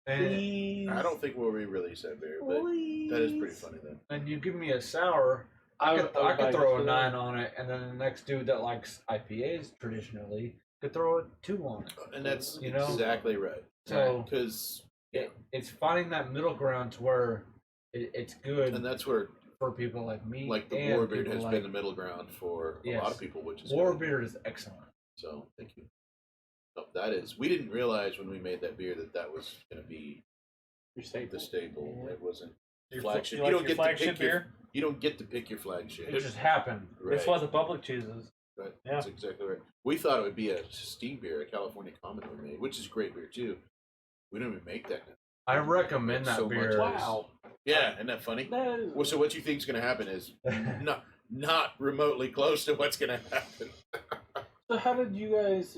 and, Please. I don't think we'll re-release that beer, but that is pretty funny then. and you give me a sour, I could throw a 9 on it, and then the next dude that likes IPAs traditionally could throw a 2 on it. And that's You know? exactly right. So Because it's finding that middle ground to where it's good and that's where for people like me. like the and Warbeard people has like, been the middle ground for a lot Yes. of people, which is War good. beer is excellent. So thank you. No, that is. We didn't realize when we made that beer that was going to be Your staple. the staple. It wasn't Your flagship. You, You like don't your get to flagship pick your. beer? You don't get to pick your flagship. It just happened. Right. It's what the public chooses. Right. Yeah. That's exactly right. We thought it would be a steam beer, a California Common we made, which is great beer too. We don't even make that now. I recommend that So much beer. Wow. Yeah, isn't that funny? That is, Well, so what you think is going to happen is not remotely close to what's going to happen. so how did you guys,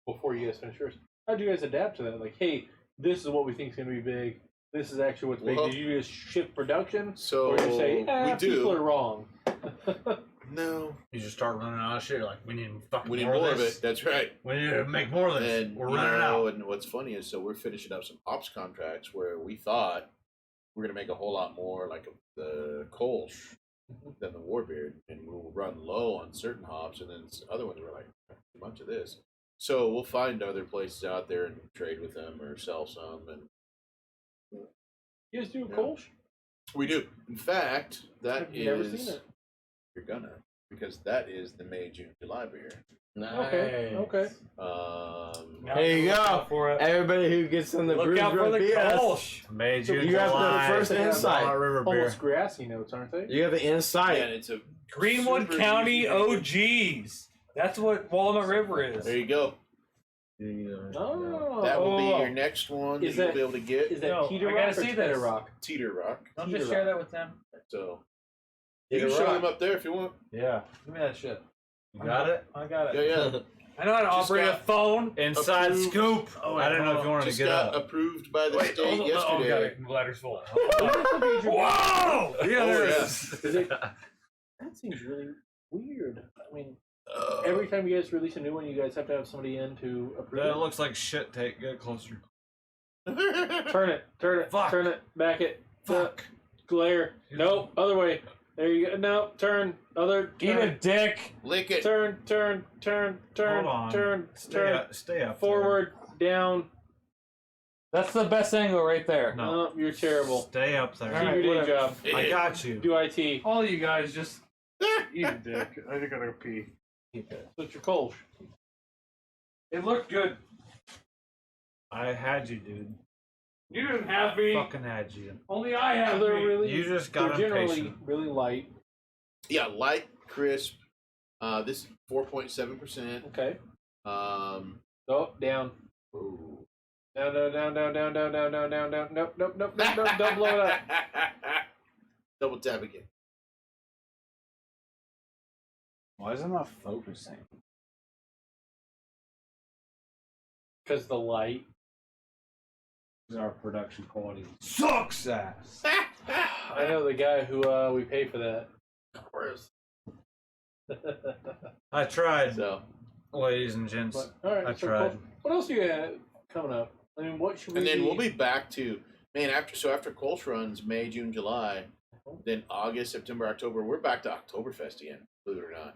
before you guys finish yours, how did you guys adapt to that? Like, hey, this is what we think is going to be big. This is actually what's big. Well- Did you just shift production? So Or you say, we do. people are wrong. No, You just start running out of shit. You're like, we need fucking we need more more of of this. it. That's right. We need to make more of this. And We're running out. And what's funny is, so we're finishing up some hops contracts where we thought we're going to make a whole lot more like the Kolsch than the Warbeard, and we'll run low on certain hops, and then other ones were like a bunch of this. So we'll find other places out there and trade with them or sell some, and You guys do a Yeah. Kolsch? we do. In fact, that I've never is seen it. you're gonna, because that is the May, June, July beer. Nice. Okay. There you go. For it. Everybody who gets on the Look Brews out for Bros the BS. Kolsch. May, June, You have the July, first insight. Walnut River Beer. Almost grassy notes, aren't they? You have the insight. Yeah, and it's a Greenwood super County easy- OGs. That's what Walnut River is. There you go. Oh. That will be Oh. your next one that Is you'll that- be able to get. Is that No, Teeter I Rock gotta or see Teeter this. Rock? Teeter Rock. Don't Teeter just share Rock. that with them. So you Teeter can show Rock. them up there if you want. Yeah. Give me that shit. You got it? I got Yeah, it. yeah. I know how to Just operate a got- phone. Inside Approved. scoop. Oh, I didn't know if you wanted Just to get got up. approved by the state Oh, yesterday. got it. My bladder's full. Whoa! Whoa! Yeah, there it yeah. is. Is it, that seems really weird. I mean, every time you guys release a new one, you guys have to have somebody in to approve That it. looks like shit. Take Get closer. Turn it, Fuck. turn it, back it. Fuck. Glare. Nope, other way. There you go. No, turn. Other. Eat a Turn. dick. Lick it. Turn. Hold on. Turn. Stay up. Forward, down. That's the best angle right there. No. No, you're terrible. Stay up there. Do Alright, your day whatever. job. I got you. Do IT. All you guys just eat a dick. I think I gotta pee. Switch your Kolsch. It looked good. I had you, dude. You didn't have me. Fucking had you. Only I have So they're me. really. You just They're got generally impatient. really light. Yeah, light, crisp. This is 4.7%. Okay. Um, Oh, down. ooh. Down. Nope. Don't blow it up. Double tap again. Why is it not focusing? Because the light. Our production quality sucks ass. I know the guy who we pay for that. Where's I tried, so? ladies and gents. But, all right. I so tried. cool. What else do you have coming up? I mean, what should we? And then we'll be back to after Kolsch runs May, June, July, then August, September, October. We're back to Oktoberfest again. Believe it or not.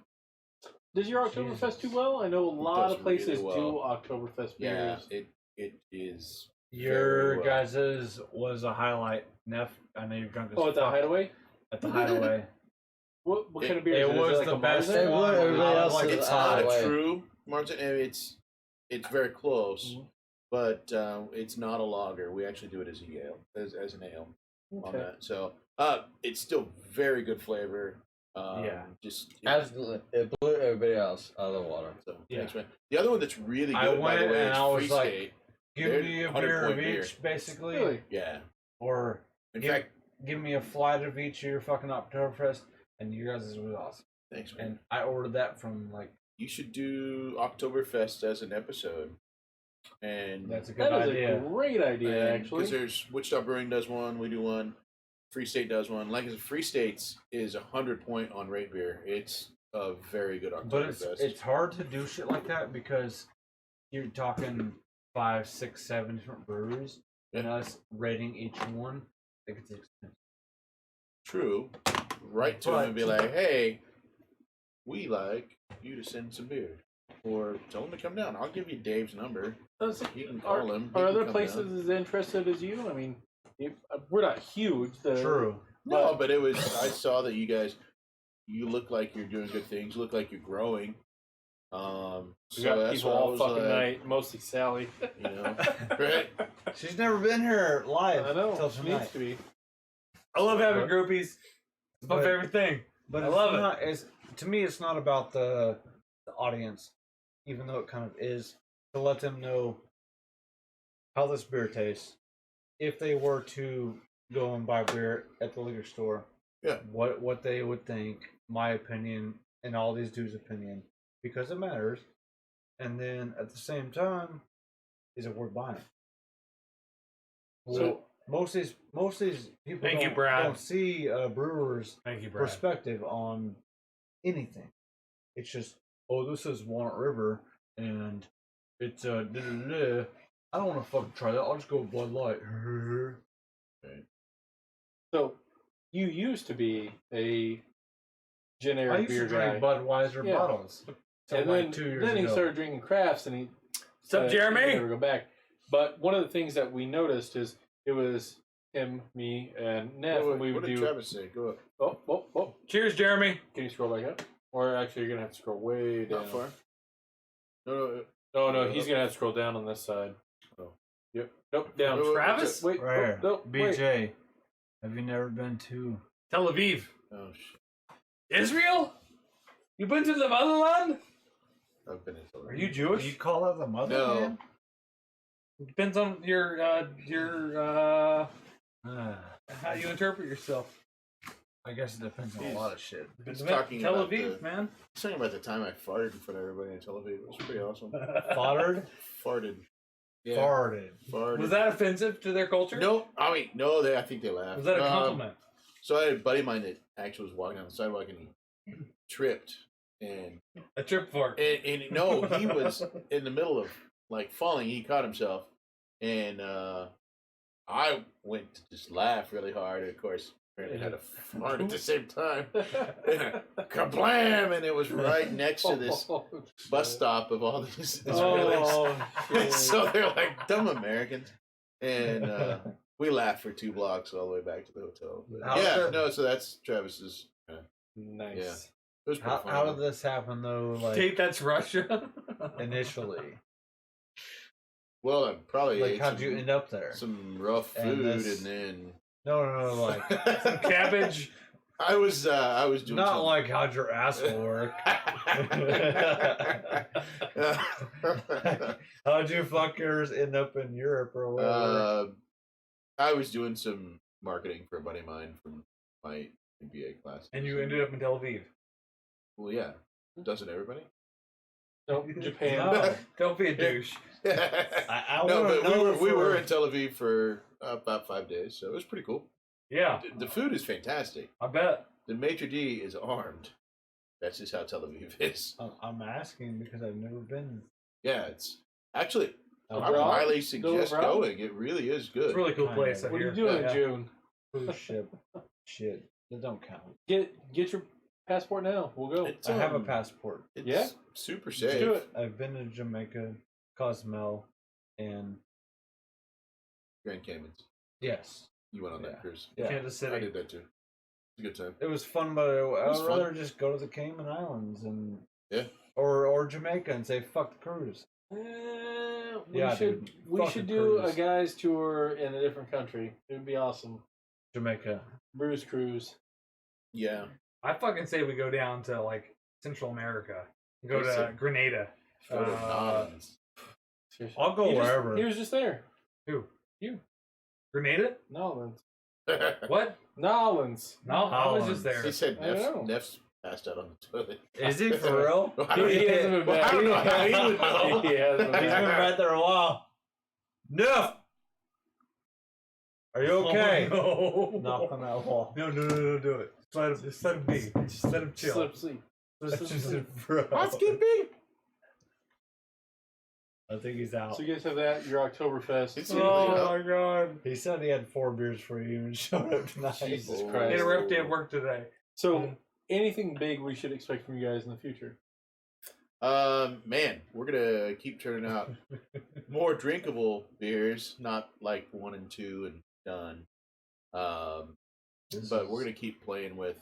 Does your Oktoberfest do well? I know a lot does of places really well. do Oktoberfest Yeah, beers. it is. Your Very well. guys's was a highlight. Neff, I know you're drunk as Oh, at the fuck. Hideaway. At the Hideaway. What kind of It beer is it? Is was it like the a best Marzen? one. Everybody I else like is the It's high. not way. true, Martin. It's very close, Mhm. but it's not a lager. We actually do it as a ale, as an ale on Okay. that. So it's still very good flavor. Yeah. Just Absolutely. It blew everybody else out of the water. So, Yeah. thanks, man. The other one that's really I good, by the went way, and is I was Free like, State. Give They're me a 100 beer of point beer. each, basically. Really? Yeah. Or In give, fact, give me a flight of each of your fucking Oktoberfest, and you guys was awesome. thanks, man. And I ordered that from like. You should do Oktoberfest as an episode. And That's a good That is idea. a great idea, actually. because there's Wichita Brewing does one, we do one, Free State does one. Like I said, Free State's is 100 point on rate beer. It's a very good But Oktoberfest. it's hard to do shit like that because you're talking 5, 6, 7 different breweries, and us rating each one. I think it's expensive. True. Write to them and be like, hey, we like you to send some beer. Or tell them to come down. I'll give you Dave's number. You can call him. He Are can other come places down. as interested as you? I mean, we're not huge. True. No, but it was. I saw that you guys. You look like you're doing good things. You look like you're growing. We So got that's people what I all was fucking like, night, mostly Sally. You know, right? She's never been here live I know. till She tonight. needs to be. I love having groupies. It's my But- favorite thing. But I it's love it. not, It's, to me, it's not about the audience, even though it kind of is, to let them know how this beer tastes. If they were to go and buy beer at the liquor store, Yeah. what they would think, my opinion, and all these dudes' opinion, because it matters. And then at the same time, is it worth buying? So- most of these people Thank you, Brad. don't see brewers' Thank you, Brad. perspective on anything. It's just, oh, this is Walnut River, and it's I don't want to fucking try that. I'll just go with Bud Light. So, you used to be a I generic used beer to drink guy. Budweiser Yeah. bottles. till And like then, 2 years then he ago. started drinking crafts, and he What's up, he Jeremy? never go back. But one of the things that we noticed is it was him, me, and Neff. and we What would did do. Travis say? Go up. Oh! Cheers, Jeremy. Can you scroll back up? Or actually, you're gonna have to scroll way down. Not far. No, Oh no, he's gonna have to scroll down on this side. Oh. Yep. Nope. Down. Wait, Travis? Wait. Right. No. Wait. BJ, have you never been to? Tel Aviv. oh shit. Israel? You been to the motherland? I've been in Tel Aviv. Are you Do Jewish? you call that the motherland? Depends on your how you interpret yourself. I guess it depends on a lot of shit. He's Tel talking about Aviv, man. He's talking about the time I farted in front of everybody in Tel Aviv. It was pretty awesome. Foddered? Farted. Yeah. Farted. Farted. Was that offensive to their culture? No, I mean, no, I think they laughed. Was that a compliment? So I had a buddy of mine that actually was walking down the sidewalk and he tripped. And A trip fart. And no, he was in the middle of like falling. He caught himself, and I went to just laugh really hard. And of course, apparently had a fart at the same time. Kablam! And it was right next to this bus stop of all these Israelis. Oh, shit. So they're like dumb Americans, and we laughed for 2 blocks all the way back to the hotel. But How's yeah, the- no, so that's Travis's. Nice. Yeah. It was pretty How, fun. how did this happen though? Like Tape, that's Russia. initially, Well, I probably like ate how'd you end up there? some rough And food, this- and then No, like Cabbage. I was doing not some... like how'd your asshole work? How'd you fuckers end up in Europe or whatever? I was doing some marketing for a buddy of mine from my MBA class. And you ended up in Tel Aviv. Well, yeah. Doesn't everybody? Nope. Japan. No. Don't be a douche. I No, wanna but know we were for- in Tel Aviv for about 5 days, so it was pretty cool. Yeah, The food is fantastic. I bet. The maitre d' is armed. That's just how Tel Aviv is. I'm asking because I've never been. Yeah, it's actually I Abroad? highly suggest abroad? going. It really is good. It's a really cool Kinda. place. I What are you hear. doing Yeah. in June? Cruise ship. Shit, that don't count. Get your passport now. We'll go. It's, I have a um, passport. It's Yeah? super Let's safe. do it. I've been to Jamaica, Cozumel, and Grand Caymans. yes, You went on that Yeah. cruise. yeah. Kansas I City. did that too. It's a good time. It was fun, but I was would fun. rather just go to the Cayman Islands and Yeah. or Jamaica and say fuck the cruise. We Yeah, should dude. we Fucking should do cruise. a guys tour in a different country. It would be awesome. Jamaica. Brews cruise. Yeah. I fucking say we go down to like Central America. Go to Listen. Grenada. Go to Uh, Nolans. Seriously. I'll go He just- wherever. He was just there. Who? You. Grenada? Nolans. What? Nolans. No, I was just there. He said I know. Neff's passed out on the toilet. Is he for real? I don't He know. hasn't been Well, back. I don't know how he would know. He hasn't been He's been back. right there a while. Nuff! Are you okay? Oh, no. Knock on that wall. No, do it. Just let him be. Just let him chill. Slip sleep. Just let him sleep. What's Skippy? I think he's out. So you guys have that, your Oktoberfest. It's Oh my god. He said he had 4 beers for you and showed up tonight. Jesus Oh. Christ. Had a rough day at work today. So anything big we should expect from you guys in the future? Man, we're gonna keep turning out more drinkable beers, not like 1 and 2 and done. But we're gonna keep playing with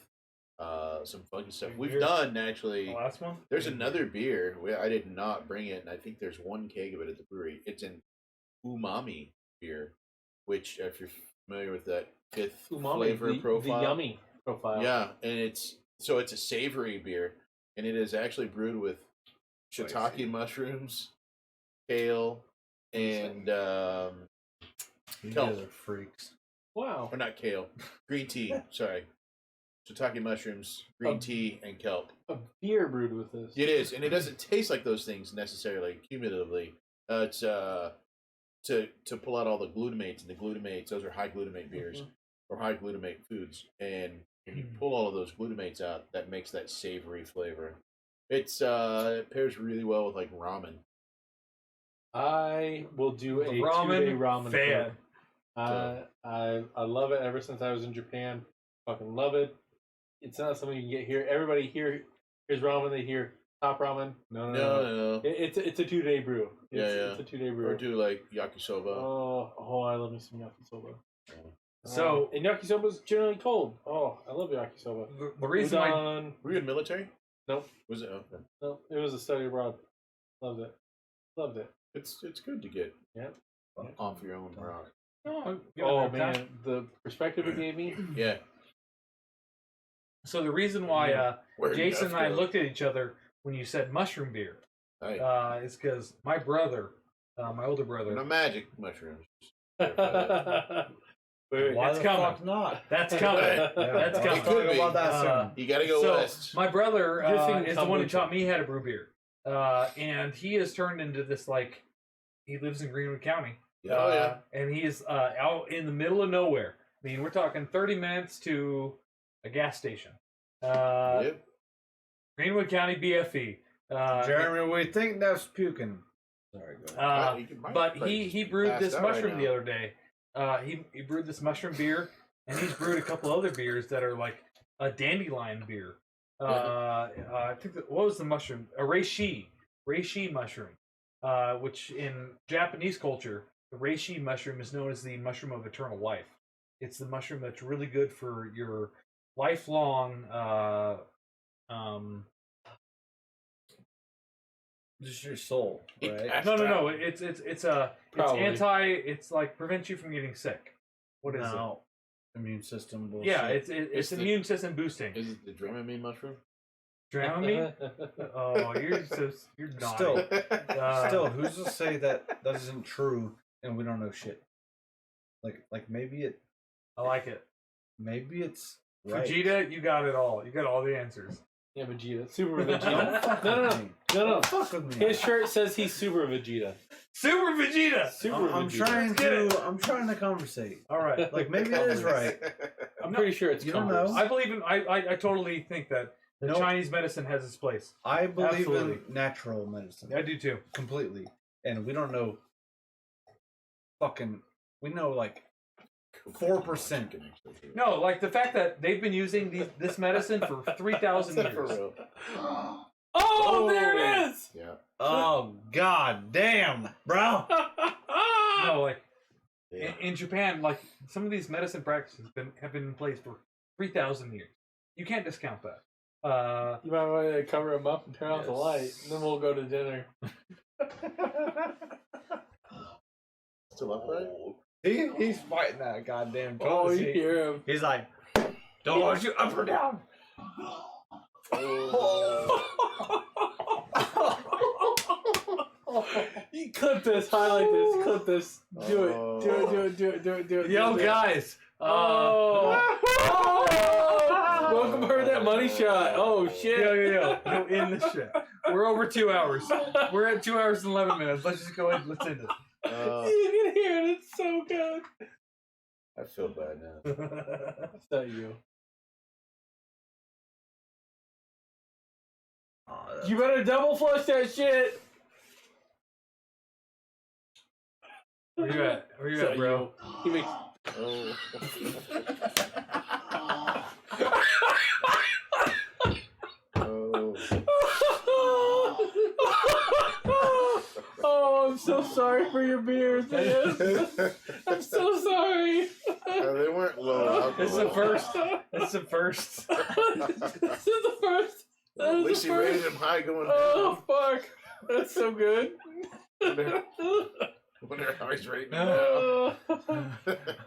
some funky stuff. We've Beer. done actually. The last one? There's another beer. I did not bring it, and I think there's 1 keg of it at the brewery. It's an Umami Beer, which, if you're familiar with that 5th flavor the, profile, The yummy profile. yeah, and it's a savory beer, and it is actually brewed with shiitake mushrooms, kale, and You kelp. guys are freaks. Wow. Or not kale, green tea. Sorry, shiitake mushrooms, green Oh. tea, and kelp. A beer brewed with this. It is, and it doesn't taste like those things necessarily cumulatively. It's to pull out all the glutamates, and the glutamates, those are high glutamate beers or high glutamate foods, and when you pull all of those glutamates out, that makes that savory flavor. It's it pairs really well with like ramen. I will do a Ramen 2-day ramen fan. trip. I love it ever since I was in Japan. Fucking love it. It's not something you can get here. Everybody here hears ramen. They hear top ramen. No. No. It's a 2-day brew. Yeah, It's a 2-day brew. Or do like yakisoba. Oh, I love me some yakisoba. So- and yakisoba's generally cold. Oh, I love yakisoba. The reason why Udon. Were you in military? Nope. Was it? Okay. No, it was a study abroad. Loved it. Loved it. It's good to get off your own rock. Oh man, the perspective it gave me. Yeah. So the reason why Where'd Jason Jeff and I go? looked at each other when you said mushroom beer Hey, is because my brother, my older brother, no magic mushrooms. Wait, Why that's the coming. fuck not? That's coming. That's I'll coming. talk about that soon. You gotta go so west. my brother You're thinking is the one who kombucha. taught me how to brew beer, and he has turned into this like he lives in Greenwood County, Oh yeah. and he is out in the middle of nowhere. I mean, we're talking 30 minutes to a gas station. Yep. Greenwood County BFE. Jeremy, we think that's puking. Sorry, go ahead. You might But probably he just brewed pass this out right mushroom the now. other day. He brewed this mushroom beer, and he's brewed a couple other beers that are like a dandelion beer. I think what was the mushroom? A reishi mushroom, which in Japanese culture, the reishi mushroom is known as the mushroom of eternal life. It's the mushroom that's really good for your lifelong. Just your soul, right? No. It's Probably. It's like prevents you from getting sick. What is No. Immune system it? bullshit. Yeah, it's It's the- immune system boosting. Is it the Dramamine mushroom? Dramamine? Oh, you're naughty. Still, Uh, still, who's to say that that isn't true and we don't know shit? Like maybe I like it. it's right. Vegeta, you got it all. You got all the answers. Yeah, Vegeta. Super Don't Vegeta. fuck No, with no, me. no, no. Don't fuck with me. His shirt says he's Super Vegeta. Super Vegeta. Super I'm Vegeta. I'm trying to conversate. All right. Like maybe it is right. I'm pretty sure it's You don't Converse. know. I believe in. I totally think that the Nope. Chinese medicine has its place. I believe Absolutely. in natural medicine. I do too. Completely. And we don't know we know like 4%. No, like the fact that they've been using this medicine for 3,000 For years. real. Oh, there it is! Yeah. Oh god damn, bro. No, like Yeah. in Japan, like some of these medicine practices have been in place for 3,000 years. You can't discount that. You might want to cover him up and turn off the light, and then we'll go to dinner. Still upright? He's fighting that goddamn Oh, clothes. you hear him. He's like, don't want you up or down. You clip this, highlight this, clip this. Do it. Oh. Do it. Yo, do it. guys. Oh. Welcome to Heard That Money Shot. Oh, shit. Yo. No, in this shit. We're over 2 hours. We're at 2 hours and 11 minutes. Let's just go ahead and let's end it. You can hear it. It's so good. I feel bad now. It's not you. You better double flush that shit. Where you at? Where you It's at, not bro? you. He makes. Oh. Oh, I'm so sorry for your beers, man. I'm so sorry. They weren't low alcohol. It's the first. It's the first. This is the first. That At was least the you rated first. them high going Oh, fuck. That's so good. down. Wonder how he's rating them now.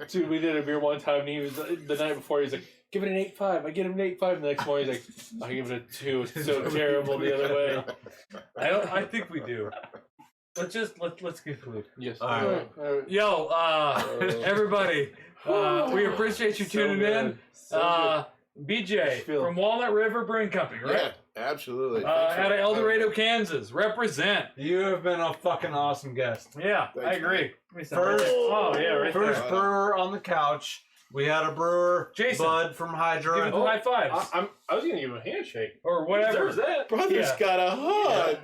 Dude, we did a beer one time, and he was the night before. He was like, "Give it an 8.5." I get him an 8.5, and the next morning he's like, "I give it a 2." It's so terrible the other way. I think we do. Let's conclude. Yes. All right. Yo, everybody, we appreciate you tuning in. BJ Feel- from Walnut River Brewing Company, right? Yeah, absolutely. Thanks for Out of having Eldorado, me. Kansas. Represent. You have been a fucking awesome guest. Yeah, Thanks, I agree. Give me some First- right there. Oh, yeah, right First there. brewer on the couch. We had a brewer, Jason. Bud from Give Hydra. him high fives. I was gonna give him a handshake. Or whatever. Deserves that. Brother's Yeah. got a hug.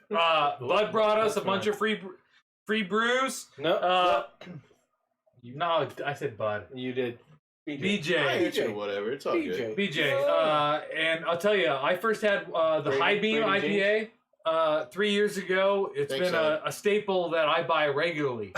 Bud brought us a bunch of free brews. No, No, I said Bud. you did. BJ. BJ, whatever. It's all good. BJ. And I'll tell you, I first had the Brady- High Beam Brady IPA 3 years ago. It's Thanks, been a staple that I buy regularly.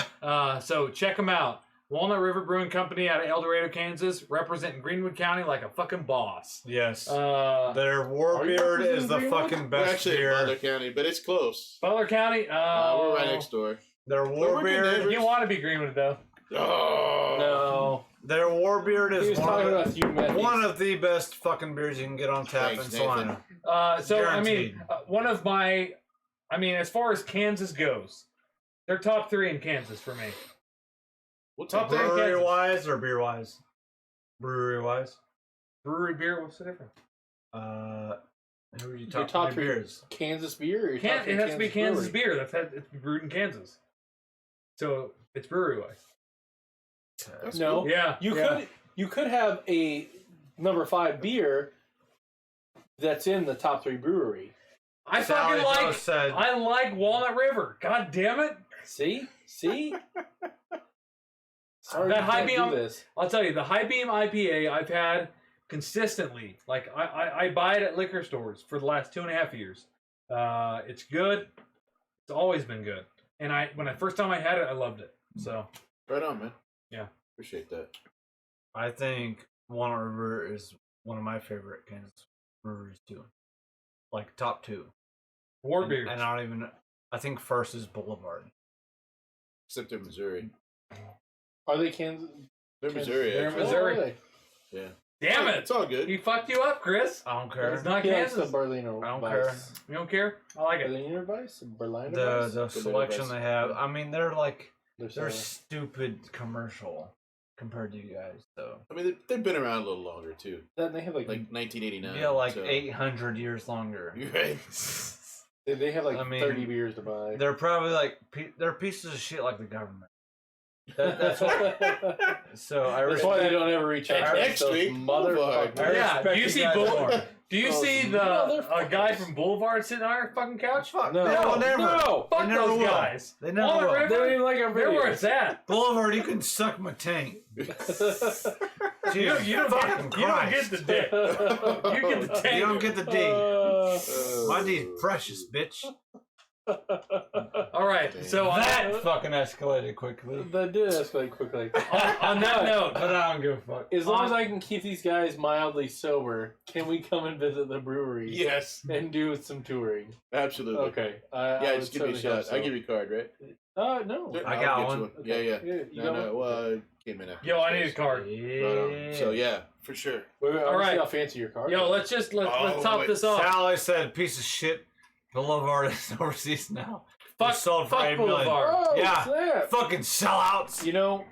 So check them out. Walnut River Brewing Company out of Eldorado, Kansas, representing Greenwood County like a fucking boss. Yes. Their Their Warbeard is the Greenwood? fucking We're best actually in beer. Butler County, but it's close. Butler County. We're right next door. Their we're good Warbeard. neighbors. You want to be Greenwood though? Oh No. Their Warbeard He is was talking about you, Matthew. one of the best fucking beers you can get on tap Thanks, in Salina. So I mean, Guaranteed. one of my, as far as Kansas goes, they're top 3 in Kansas for me. We'll Top take that. three. Brewery wise or beer wise? Brewery wise. Brewery beer, what's the difference? Who are you Your top, top three three beers? Kansas beer? Or your top It three has to be Kansas brewery? beer. It's brewed in Kansas. So it's brewery wise. That's No. cool. Yeah. You could have a number 5 beer that's in the top 3 brewery. I Sally fucking Joe like. said, I like Walnut River. God damn it! See? Sorry That you high can't beam- do this. I'll tell you, the High Beam IPA I've had consistently. Like I buy it at liquor stores for the last 2.5 years. It's good. It's always been good. And when I first time I had it, I loved it. So Right on, man. Yeah. Appreciate that. I think Walnut River is one of my favorite Kansas breweries too. Like top 2. war And, beers. and I don't even. I think first is Boulevard. Except in Missouri. Are they Kansas? They're Missouri. They're actually. Missouri. Oh, really? Yeah. Damn it! It's all good. He fucked you up, Chris. I don't care. It's not He likes the Kansas. Berliner I don't Weiss. care. You don't care? I like it. Berliner Weiss? Berliner The Weiss? the selection Weiss. they have. I mean, they're They're they're similar. stupid commercial compared to you guys. So I mean, they've been around a little longer, too. They have like, Like 1989. yeah, like so. 800 years longer. You're right. they have like I mean, 30 beers to buy. They're probably like they're pieces of shit like the government. That's what. So I That's why they respect. don't ever reach out. Next Those week, motherfuckers. I Yeah, respect do you you see guys Boulevard? more. Do you Those see the motherfuckers. guy from Boulevard sitting on our fucking couch? Fuck No. No, never. No. Fuck They never those will. guys. They never Walnut will. River, They don't even like our they're where videos. it's at. Boulevard, you can suck my tank. You Jesus don't fucking get, you don't get Christ. the dick. You get the tank. You don't get the D. Uh, My D's precious, bitch. All right, so That fucking escalated quickly. That did escalate quickly. on that note, But I don't give a fuck. As long as I can keep these guys mildly sober, can we come and visit the brewery Yes. and do some touring? Absolutely. Okay. Yeah, just give me a shot. I'll give you a card, right? No. I I'll got get one. you Yeah, yeah. You No, got no. one? Well, came in after. yo, I this, need a guys. card. Yeah. So yeah, for sure. Wait, All all right. right. See how fancy your card Yo, is. let's Oh, top wait. this off. Sally said, piece of shit. Boulevard is overseas now. Fuck, sold for fuck $8 million. Boulevard. Oh, Yeah. snap. Fucking sellouts. You know,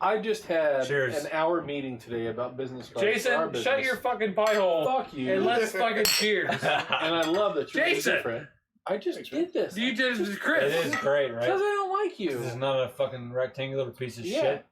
I just had Cheers. an hour meeting today about business cards. for our Jason, business. shut your fucking pie hole Fuck you. and let's fucking cheers. And I love that you're Jason! different. I just Thanks, man. did this. You did It Chris. is great, Because I right? don't like you. This is not a fucking rectangular piece of Yeah. shit.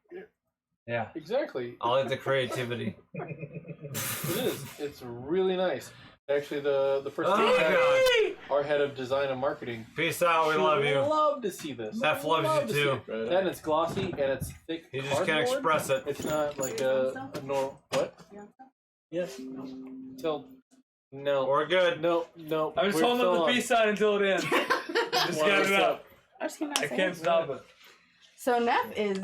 Yeah. Exactly. I like the creativity. It is. It's really nice. Actually, the person Oh, we had, God. our head of design and marketing, Peace out. We she love would you. love to see this. Steph loves Love you to see too. it. Right That and it's glossy and it's thick. You just can't cardboard. express it. It's not like a normal. What? Yes. Till. No. We're good. No. I'm just We're holding still up the on. peace sign until it ends. Just Wow, got what's it up? up. I just came out I saying can't it. stop it. So Neff is